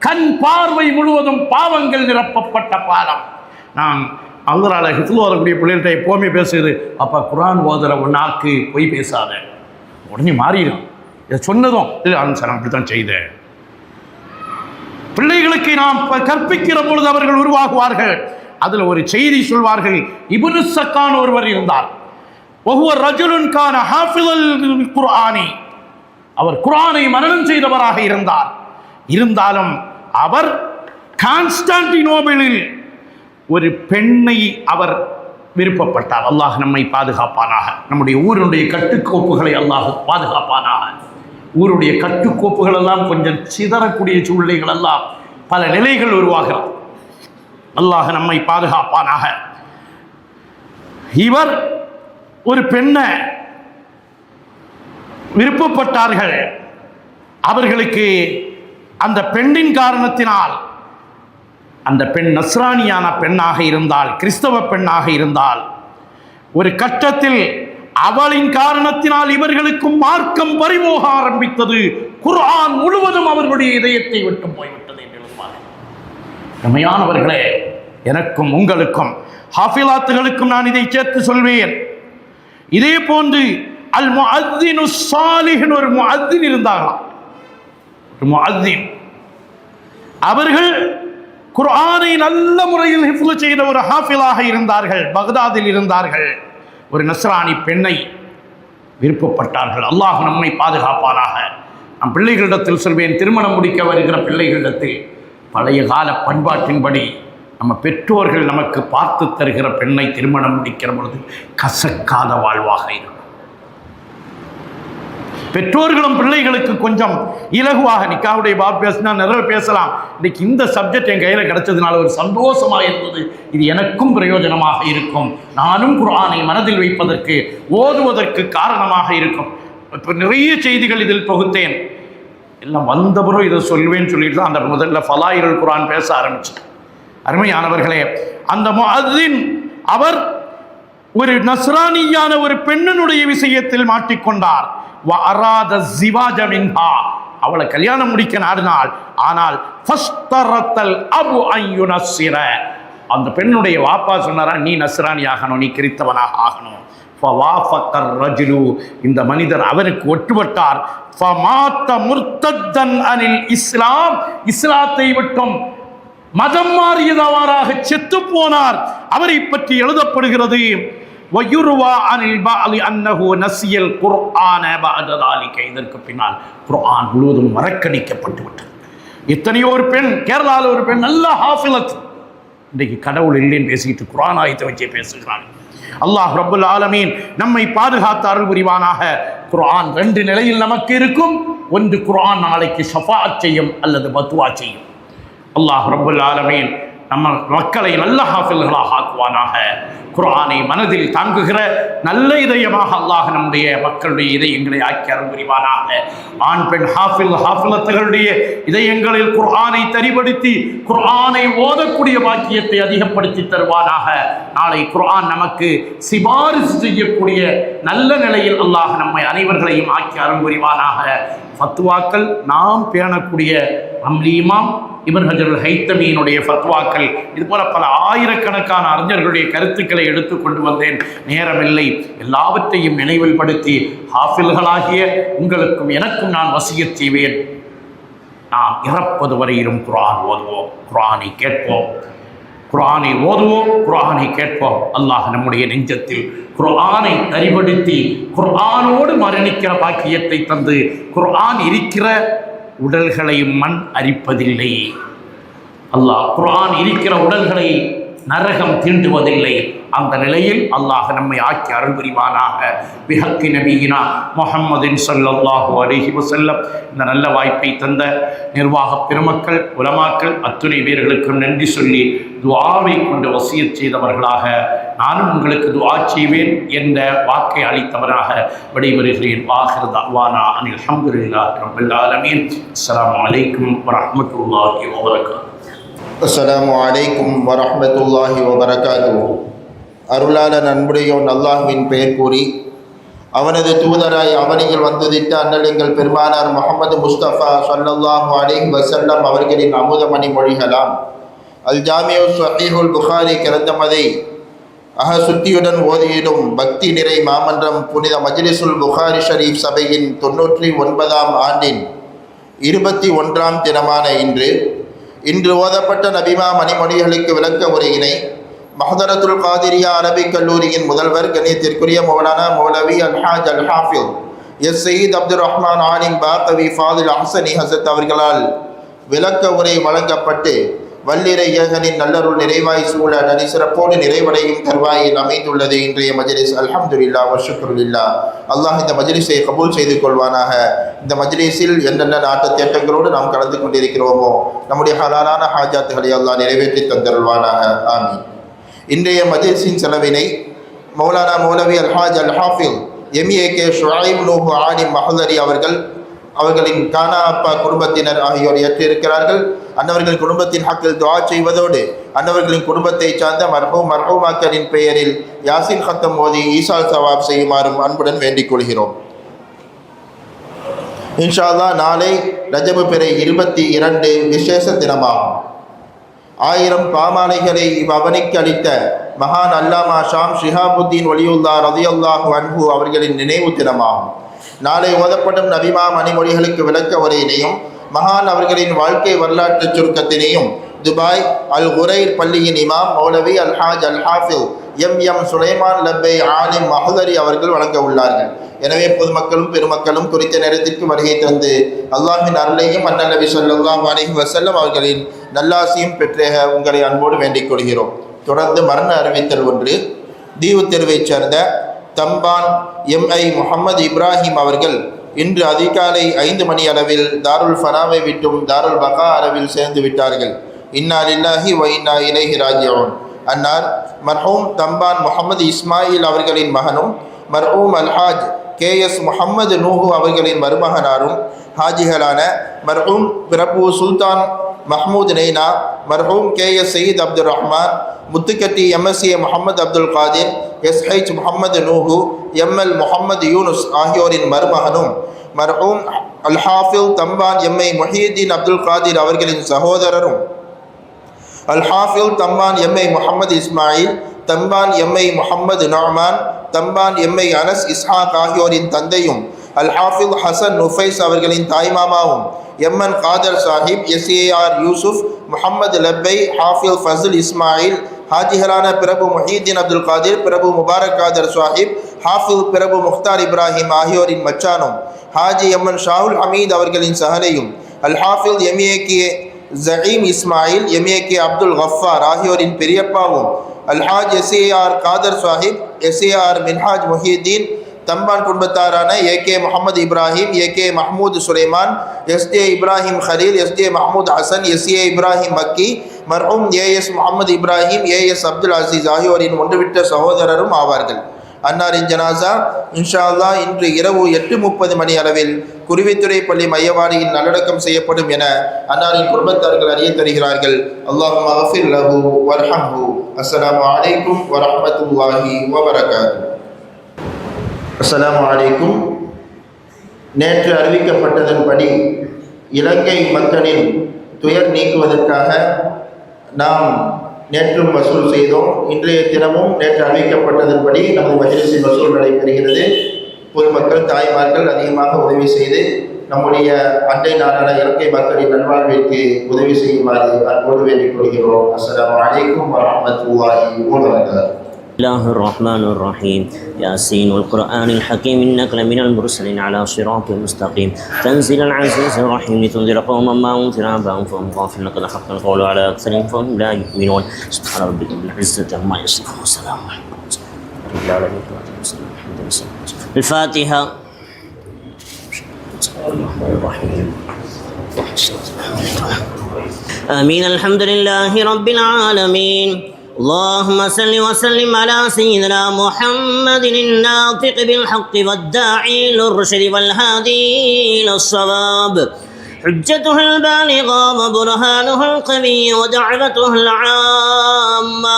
கண் பார்வை முழுவதும் பாவங்கள் நிரப்பப்பட்ட பாலம். நான் அவங்களால ஹிஃப்ல் ஓதக்கூடிய பிள்ளைகள்கிட்ட எப்போவுமே பேசுது, அப்போ குர்ஆன் ஓதுற ஒன்னாக்கு போய் பேசாத, உடனே மாறிடும். இதை சொன்னதும் இல்லை சார் அப்படி தான் செய்தேன். பிள்ளைகளுக்கு நாம் கற்பிக்கிற பொழுது அவர்கள் உருவாகுவார்கள். அதில் ஒரு செய்தி சொல்வார்கள். இப்னு சக்கான் ஒருவர் இருந்தார். ஒவ்வொரு ரஜுலுன் கான ஹாஃபிழல் குர்ஆனி, அவர் குர்ஆனை மனனம் செய்தவராக இருந்தார். இருந்தாலும் அவர் கான்ஸ்டான்டினோபிளில் ஒரு பெண்ணை அவர் விருப்பப்பட்டார். அல்லாஹ் நம்மை பாதுகாப்பானாக. நம்முடைய ஊருடைய கட்டுக்கோப்புகளை அல்லாஹ் பாதுகாப்பானாக. ஊருடைய கட்டுக்கோப்புகள் எல்லாம் கொஞ்சம் சிதறக்கூடிய சூழ்நிலைகள் எல்லாம் பல நிலைகள் உருவாகிறது. அல்லாஹ் நம்மை பாதுகாப்பானாக. இவர் ஒரு பெண்ணை விருப்பப்பட்டார்கள். அவர்களுக்கு அந்த பெண்ணின் காரணத்தினால், அந்த பெண் நஸ்ரானியான பெண்ணாக இருந்தால், கிறிஸ்தவ பெண்ணாக இருந்தால், ஒரு கட்டத்தில் அவளின் காரணத்தினால் இவர்களுக்கும் மார்க்கம் பறிபோக ஆரம்பித்தது. குர்ஆன் முழுவதும் அவர்களுடைய இதயத்தை விட்டு போய்விட்டது என்று எழுதுவார்கள். ரமையானவர்களே, எனக்கும் உங்களுக்கும் ஹாஃபிலாத்துகளுக்கும் நான் இதை சேர்த்து சொல்வேன். இதே போன்று அல் முஅத்தினு ஸாலிஹ் ஒரு முஅத்தின் இருந்தார்களாம். ஒரு முஅத்தின், அவர்கள் குர்ஆனை நல்ல முறையில் ஹிஃப்ல் செய்த ஒரு ஹாஃபிலாக இருந்தார்கள். பக்தாதில் இருந்தார்கள். ஒரு நஸ்ரானி பெண்ணை விருப்பப்பட்டார்கள். அல்லாஹ் நம்மை பாதுகாப்பானாக. நம் பிள்ளைகளிடத்தில் சொல்வேன், திருமணம் முடிக்க வருகிற பிள்ளைகளிடத்தில் பழைய கால பண்பாட்டின்படி நம்ம பெற்றோர்கள் நமக்கு பார்த்து தருகிற பெண்ணை திருமணம் முடிக்கிற பொழுது கசக்காத வாழ்வாக இருக்கும். பெற்றோர்களும் பிள்ளைகளுக்கு கொஞ்சம் இலகுவாக நிக்காவுடைய பாப் பேசினா நிறைய பேசலாம். இன்னைக்கு இந்த சப்ஜெக்ட் என் கையில் கிடைச்சதுனால ஒரு சந்தோஷமாக இருந்தது. இது எனக்கும் பிரயோஜனமாக இருக்கும். நானும் குர்ஆனை மனதில் வைப்பதற்கு, ஓதுவதற்கு காரணமாக இருக்கும். இப்போ நிறைய செய்திகள் இதில் தொகுத்தேன். எல்லாம் வந்தபுறம் இதை சொல்வேன்னு சொல்லிட்டு தான் அந்த முதல்ல ஃபலாயிலுல் குர்ஆன் பேச ஆரம்பிச்சேன். அருமையானவர்களே, அந்த முஅத்தின் அவர் ஒரு நஸ்ரானியான ஒரு பெண்ணினுடைய விஷயத்தில் மாட்டிக்கொண்டார். வஅராத ஸிவாஜ மின்ஹா, அவளை கல்யாணம் முடிக்க நாடினாள். ஆனால் ஃபஸ்தரத்தல் அபு அன் யுனஸ்ஸிர, அந்த பெண்ணுடைய வாப்பா சொன்னாரா, நீ நஸ்ரானி ஆகணும், நீ கிறிஸ்தவனாக ஆகணும். ஃபவாஃபக்கர் ரஜுலு, இந்த மனிதர் அவருக்கு ஒட்டுப்பட்டார். ஃபமாத்த முர்த்தத்தன் அனில் இஸ்லாம், இஸ்லாத்தை விட்டும் மதம் மாறியதவராக செத்து போனார். அவரை பற்றி எழுதப்படுகிறது, வயுர்வா அனில் பஅலி அன்னஹு நஸியல் குர்ஆன பஅத ذلك, இதற்கு பின்னால் குர்ஆன் முழுவதும் மறக்கடிக்கப்பட்டு விட்டது. எத்தனையோ ஒரு பெண், கேரளாவில் ஒரு பெண் நல்ல ஹாஃபிலத், இன்றைக்கு கடவுள் இல்லைன்னு பேசிட்டு குர்ஆன் ஆயத்தை வச்சே பேசுகிறாங்க. அல்லாஹ் ரப்புல் ஆலமீன் நம்மை பாதுகாத்து அருள் புரிவானாக. குர்ஆன் 2 நிலையில் நமக்கு இருக்கும். ஒன்று, குர்ஆன் நாளைக்கு ஷஃபாஅத் செய்யும் அல்லது பத்வா செய்யும். அல்லாஹ் ரப்புல் ஆலமீன் நம்ம மக்களை நல்ல ஹாஃபில்களாக ஆக்குவானாக. குர்ஆனை மனதில் தாங்குகிற நல்ல இதயமாக அல்லாஹ் நம்முடைய மக்களுடைய இதயங்களை ஆக்கி அருள் புரிவானாக. ஆண் பெண் ஹாஃபிலத்துகளுடைய இதயங்களில் குர்ஆனை தரிபடுத்தி குர்ஆனை ஓதக்கூடிய பாக்கியத்தை அதிகப்படுத்தி தருவானாக. நாளை குர்ஆன் நமக்கு சிபாரிசு செய்யக்கூடிய நல்ல நிலையில் அல்லாஹ் நம்மை அனைவர்களையும் ஆக்கி அருள் புரிவானாக. ஃபத்வாக்கள் நாம் பேணக்கூடிய அம்லி இமாம் இப்னு ஹஜருல் ஹைத்தமியினுடைய ஃபத்வாக்கள், இதுபோல பல ஆயிரக்கணக்கான அறிஞர்களுடைய கருத்துக்களை எடுத்து கொண்டு வந்தேன். நேரமில்லை. எல்லாவற்றையும் நினைவில் படுத்தி ஹாஃபில்களாகிய உங்களுக்கும் எனக்கும் நான் வசியத் செய்வேன். நாம் இறப்பது வரையிலும் குர்ஆன் ஓதுவோம், குர்ஆனை கேட்போம், குர்ஆனை ஓதுவோம், குர்ஆனை கேட்போம். அல்லாஹ் நம்முடைய நெஞ்சத்தில் குர்ஆனை தரிபடுத்தி குர்ஆனோடு மரணிக்கிற பாக்கியத்தை தந்து, குர்ஆன் இருக்கிற உடல்களை மண் அரிப்பதில்லை. அல்லாஹ் குர்ஆன் இருக்கிற உடல்களை நரகம் தீண்டுவதில்லை. அந்த நிலையில் அல்லாஹ் நம்மை ஆக்கி அருள் புரிவானாக. பிஹக்கி நபியினா முஹம்மதின் ஸல்லல்லாஹு அலைஹி வஸல்லம். இந்த நல்ல வாய்ப்பை தந்த நிர்வாக பெருமக்கள், உலமாக்கள் அத்துணை பேர்களுக்கும் நன்றி சொல்லி துஆவை கொண்டு வசியத் செய்தவர்களாக நானும் உங்களுக்கு துஆ செய்வேன் என்ற வாக்கை அளித்தவராக விடைபெறுகிறேன். ஆகிர் தஅவானா அனில் ஹம்துலில்லாஹி ரப்பில் ஆலமீன். அஸ்ஸலாமு அலைக்கும் வரஹ்மத்துல்லாஹி வபரகாத்துஹு. அஸ்ஸலாமு அலைக்கும் வரஹ்மத்துல்லாஹி வபரகாத்துஹு. அருளாளன் அன்புடையோன் அல்லாஹ்வின் பெயர் கூறி அவனது தூதராய் அவனியில் வந்துதிட்ட அண்ணலிங்கள் பெருமானார் முஹம்மது முஸ்தபா ஸல்லல்லாஹு அலைஹி வஸல்லம் அவர்களின் அமுதமணி மொழிகளாம். அல் ஜாமியு ஸஹீஹுல் புகாரி கிரந்தமதை சுத்தியுடன் ஓதியிடும் பக்தி நிறை மாமன்றம் புனித மஜ்லிஸுல் புகாரி ஷரீஃப் சபையின் 99ஆம் ஆண்டின் 21ஆம் தினமான இன்று ஓதப்பட்ட நபிமா மணிமொழிகளுக்கு விளக்க உரையினை மஹதரத்துல் காதிரியா அரபிக் கல்லூரியின் முதல்வர் கணியத்திற்குரிய மௌலானா மௌலவி அல்ஹாஜ் அல் ஹாஃபில் எஸ் சயீத் அப்துல் ரஹ்மான் ஆலிம் பாகவி ஃபாதில் அஹ்சனி ஹசத் அவர்களால் விளக்க உரை வழங்கப்பட்டு வல்லிறை ஏகனின் நல்லருள் நிறைவாய் சூழ நடி சிறப்போடு நிறைவடையும் தருவாயில் அமைந்துள்ளது இன்றைய மஜ்லிஸ். அல்ஹம்துலில்லாஹ் வ ஷுக்ருலில்லாஹ். அல்லாஹ் இந்த மஜ்லிஸை கபூல் செய்து கொள்வானாக. இந்த மஜ்லிஸில் என்னென்ன நாட்டு தேட்டங்களோடு நாம் கலந்து கொண்டிருக்கிறோமோ நம்முடைய ஹலாலான ஹாஜாத்துகளை அல்லாஹ் நிறைவேற்றி தந்தருள்வானாக. ஆமீன். இன்றைய மஜ்லிஸின் செலவினை மௌலானா மௌலவி அல்ஹாஜ் அல் ஹாஃபில் MAK ஷுஐப் நூஹு ஆலிம் மஹ்லரி அவர்களின் கானா அப்பா குடும்பத்தினர் ஆகியோர் ஏற்றிருக்கிறார்கள். அன்னவர்கள் குடும்பத்தின் ஹக்கில் துஆ செய்வதோடு அன்னவர்களின் குடும்பத்தை சார்ந்த மர்ஹூமாக்களின் பெயரில் யாசின் ஹத்தம் ஓதி ஈசால் சவாப் செய்யுமாறும் அன்புடன் வேண்டிக் கொள்கிறோம். இன்ஷா அல்லாஹ் நாளை ரஜபு பிறை 22 விசேஷ தினமாகும். 1000 பாமாலைகளை அவனுக்கு அளித்த மகான் அல்லாமா ஷாம் ஷிஹாபுத்தீன் வலியுல்லா ரலியல்லாஹு அன்ஹு அவர்களின் நினைவு தினமாகும். நாளை ஓதப்படும் நபிமா மணிமொழிகளுக்கு விளக்க உரையினையும் மகான் அவர்களின் வாழ்க்கை வரலாற்று சுருக்கத்தினையும் துபாய் அல் குரைர் பள்ளியின் இமாம் மௌலவி அல்ஹாஜ் அல் ஹாஃபில் M சுலைமான் லப்பை ஆலிம் மஹ்லரி அவர்கள் வழங்க உள்ளார்கள். எனவே பொதுமக்களும் பெருமக்களும் குறித்த நேரத்திற்கு வருகை தந்து அல்லாஹ்வின் அருளையும் அண்ணல் நபி ஸல்லல்லாஹு அலைஹி வஸல்லம் அவர்களின் நல்லாசியும் பெற்றேக உங்களை அன்போடு வேண்டிக் கொள்கிறோம். தொடர்ந்து மரண அறிவித்தல் ஒன்று. தீவு தெருவைச் சேர்ந்த தம்பான் MI முஹம்மது இப்ராஹிம் அவர்கள் இன்று அதிகாலை 5 மணி அளவில் தாருல் ஃபனாவை விட்டும் தாருல் பகா அளவில் சேர்ந்து விட்டார்கள். இன்னா லில்லாஹி வ இன்னா இலைஹி ராஜிஊன். அன்னார் மர்ஹூம் தம்பான் முஹம்மது இஸ்மாயில் அவர்களின் மகனும் மர்ஹூம் அல்ஹாஜ் KS முஹம்மது நூஹு அவர்களின் மருமகனாரும் ஹாஜிகளான மர்ஹூம் பிரபு சுல்தான் மஹ்மூத் நெய்னா, மர்ஹூம் KS Sayeed Abdul Rahman, Muthukatti MSA Muhammad Abdul Kadir, SH Muhammad Noohu, ML Muhammad Yunus ஆகியோரின் மருமகனும் மர்ஹூம் அல் ஹாஃபில் தம்பான் MI முஹியுத்தீன் அப்துல் காதிர் அவர்களின் சகோதரரும் அல் ஹாஃபில் Thamban MI Muhammad Ismail, Thamban MI Muhammad Nu'man, Thamban MI Anas Ishaq ஆகியோரின் தந்தையும் அல் ஹாஃபில் ஹசன் நுஃபைஸ் அவர்களின் தாய்மாமாவும் MN காதர் சாஹிப், SAR யூசுப், முஹம்மது லப்பை, ஹாஃபில் ஃபஸ்ல் இஸ்மாயில், ஹாஜிகளான பிரபு முஹியுத்தீன் அப்துல் காதிர், பிரபு முபாரக் காதர் சாஹிப், ஹாஃபில் பிரபு முக்தார் இப்ராஹிம் ஆகியோரின் மச்சானும் ஹாஜி MN ஷாவுல் ஹமீத் அவர்களின் சஹலையும் அல் ஹாஃபில் MAK ஜயீம் இஸ்மாயில், MAK அப்துல் கஃபார் ஆகியோரின் பெரியப்பாவும் அல்ஹாஜ் SAR காதர் சாஹிப், SAR மின்ஹாஜ் முஹியுத்தீன், தம்பான் குடும்பத்தாரான AK Muhammad Ibrahim, AK Mahmood Sulaiman, SJ Ibrahim Haleel, SJ Mahmood Hasan, SA Ibrahim Makki, மர்ஹூம் AS முஹம்மது இப்ராஹிம், AS அப்துல் அசீஸ் ஆகியோரின் ஒன்றுவிட்ட சகோதரரும் ஆவார்கள். அன்னாரின் ஜனாசா இன்ஷா அல்லாஹ் இன்று இரவு 8:30 மணி அளவில் குருவித்துறை பள்ளி மையவாடியில் நல்லடக்கம் செய்யப்படும் என அன்னாரின் குடும்பத்தார்கள் அறிய தருகிறார்கள். அல்லாஹும்ம அஃபிர் லஹு வர்ஹம்ஹு. அஸ்ஸலாமு அலைக்கும் வரஹ்மத்துல்லாஹி வபரகாத்துஹு. அஸ்ஸலாமு அலைக்கும். நேற்று அறிவிக்கப்பட்டதன்படி இலங்கை மக்களின் துயர் நீக்குவதற்காக நாம் நேற்றும் வசூல் செய்தோம். இன்றைய தினமும் நேற்று அறிவிக்கப்பட்டதன்படி நமது மஜ்லிஸில் வசூல் நடைபெறுகிறது. பொதுமக்கள் தாய்மார்கள் அதிகமாக உதவி செய்து நம்முடைய அண்டை நாடான இலங்கை மக்களின் நல்வாழ்விற்கு உதவி செய்யுமாறு அன்போடு வேண்டிக் கொள்கிறோம். அஸ்ஸலாமு அலைக்கும் வரஹ்மத்துல்லாஹி வபரகாத்துஹு. الله الرحمن الرحيم ياسين والقرآن الحكيم إنك لمن المرسلين على صراط مستقيم تنزيل العزيز الرحيم لتنذر قوما ما أنذر آباؤهم فهم غافلون لقد حق القول على أكثرهم فهم لا يؤمنون سبحان ربك رب العزة عما يصفون وسلام على الفاتحة. آمين. الحمد لله رب العالمين. اللهم صل وسلم على سيدنا محمد الناطق بالحق والداعي للرشد والهادي إلى الصواب، حجته البالغة وبرهانه القوي ودعوته العامة.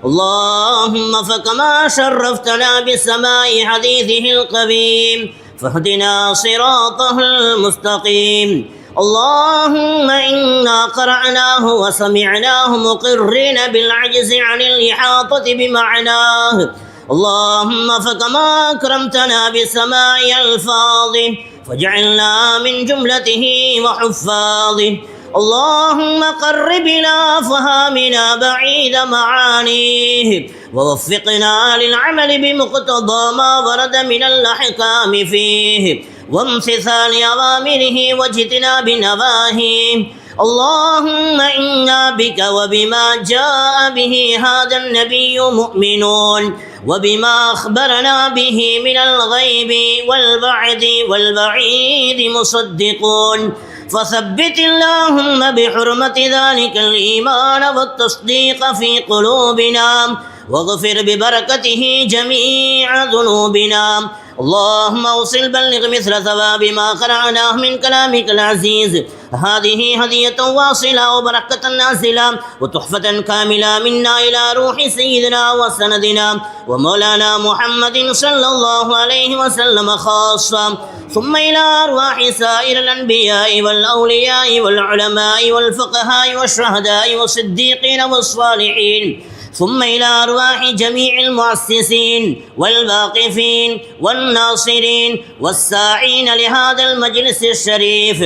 اللهم فكما شرفتنا بسماع حديثه القويم فاهدنا صراطه المستقيم. اللهم إنا قرأناه وسمعناه مقرين بالعجز عن الإحاطة بمعناه. اللهم فكما أكرمتنا بسماع ألفاظه فاجعلنا من جملته وحفاظه. اللهم قربنا فهامنا بعيد معانيه ووفقنا للعمل بمقتضى ما ورد من الأحكام فيه وامتثال أوامره واجتناب نواهيه. اللهم إنا بك وبما جاء به هذا النبي مؤمنون وبما أخبرنا به من الغيب والوعد والوعيد مصدقون، فثبت اللهم بحرمة ذلك الإيمان والتصديق في قلوبنا واغفر ببركته جميع ذنوبنا. اللهم اوصل بلغ مثل ثواب ما قرأناه من كلامك العزيز. هذه هدية واصلة وبركة نازلة وتحفة كاملة منا إلى روح سيدنا وسندنا ومولانا محمد صلى الله عليه وسلم خاصة، ثم إلى أرواح سائر الأنبياء والأولياء والعلماء والفقهاء والشهداء والصديقين والصالحين، ثم إلى أرواح جميع المؤسسين والواقفين والناصرين والساعين لهذا المجلس الشريف،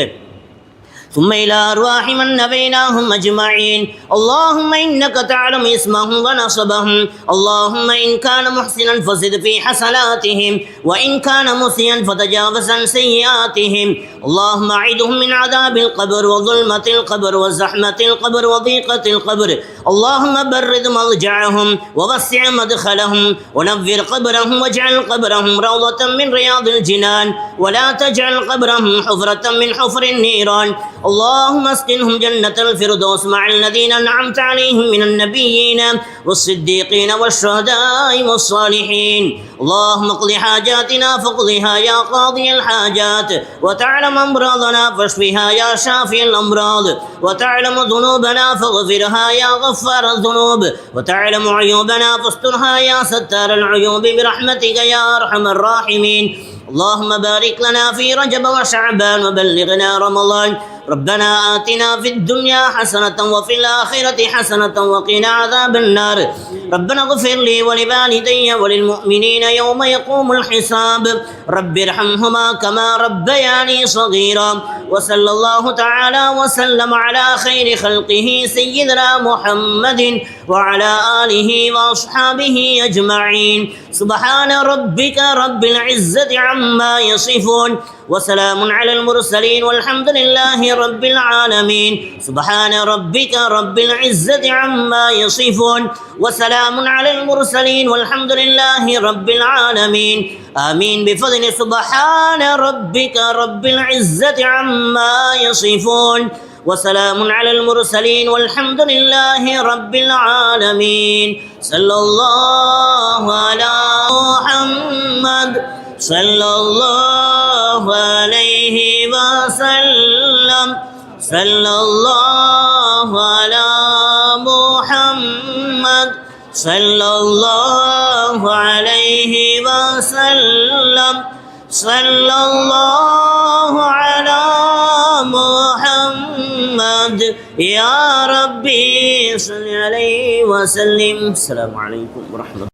ثم إلى أرواح من نبيناهم أجمعين. اللهم إنك تعلم اسمهم ونصبهم. اللهم إن كان محسنا فزد في حسناتهم وإن كان مسيئا فتجاوز عن سيئاتهم. اللهم أعذهم من عذاب القبر وظلمة القبر وزحمة القبر وضيقة القبر. اللهم برد مضجعهم ووسع مدخلهم ونفر قبرهم واجعل قبرهم روضة من رياض الجنان ولا تجعل قبرهم حفرة من حفر النيران. اللهم اسكنهم جنة الفردوس مع الذين أنعمت عليهم من النبيين والصديقين والشهداء والصالحين. اللهم اقض حاجاتنا فاقضها يا قاضي الحاجات، وتعلم أمراضنا فاشفها يا شافي الأمراض، وتعلم ذنوبنا فاغفرها يا غفار الذنوب، وتعلم عيوبنا فاسترها يا ستار العيوب برحمتك يا أرحم الراحمين. اللهم بارك لنا في رجب وشعبان وبلغنا رمضان. ربنا آتنا في الدنيا حسنة وفي الآخرة حسنة وقنا عذاب النار. ربنا اغفر لي ولوالدي وللمؤمنين يوم يقوم الحساب. رب ارحمهما كما ربياني صغيرا. وصلى الله تعالى وسلم على خير خلقه سيدنا محمد وعلى آله وأصحابه أجمعين. سبحان ربك رب العزة عما يصفون وسلام على المرسلين والحمد لله رب العالمين. سبحان ربك رب العزة عما يصفون وسلام على المرسلين والحمد لله رب العالمين. آمين. بفضل سبحان ربك رب العزة عما يصفون وسلام على المرسلين والحمد لله رب العالمين. صلى الله على محمد صلى الله عليه وسلم. صلى الله على محمد صلى الله عليه وسلم. صلى الله على محمد يا ربي صل عليه وسلم. السلام عليكم ورحمة الله.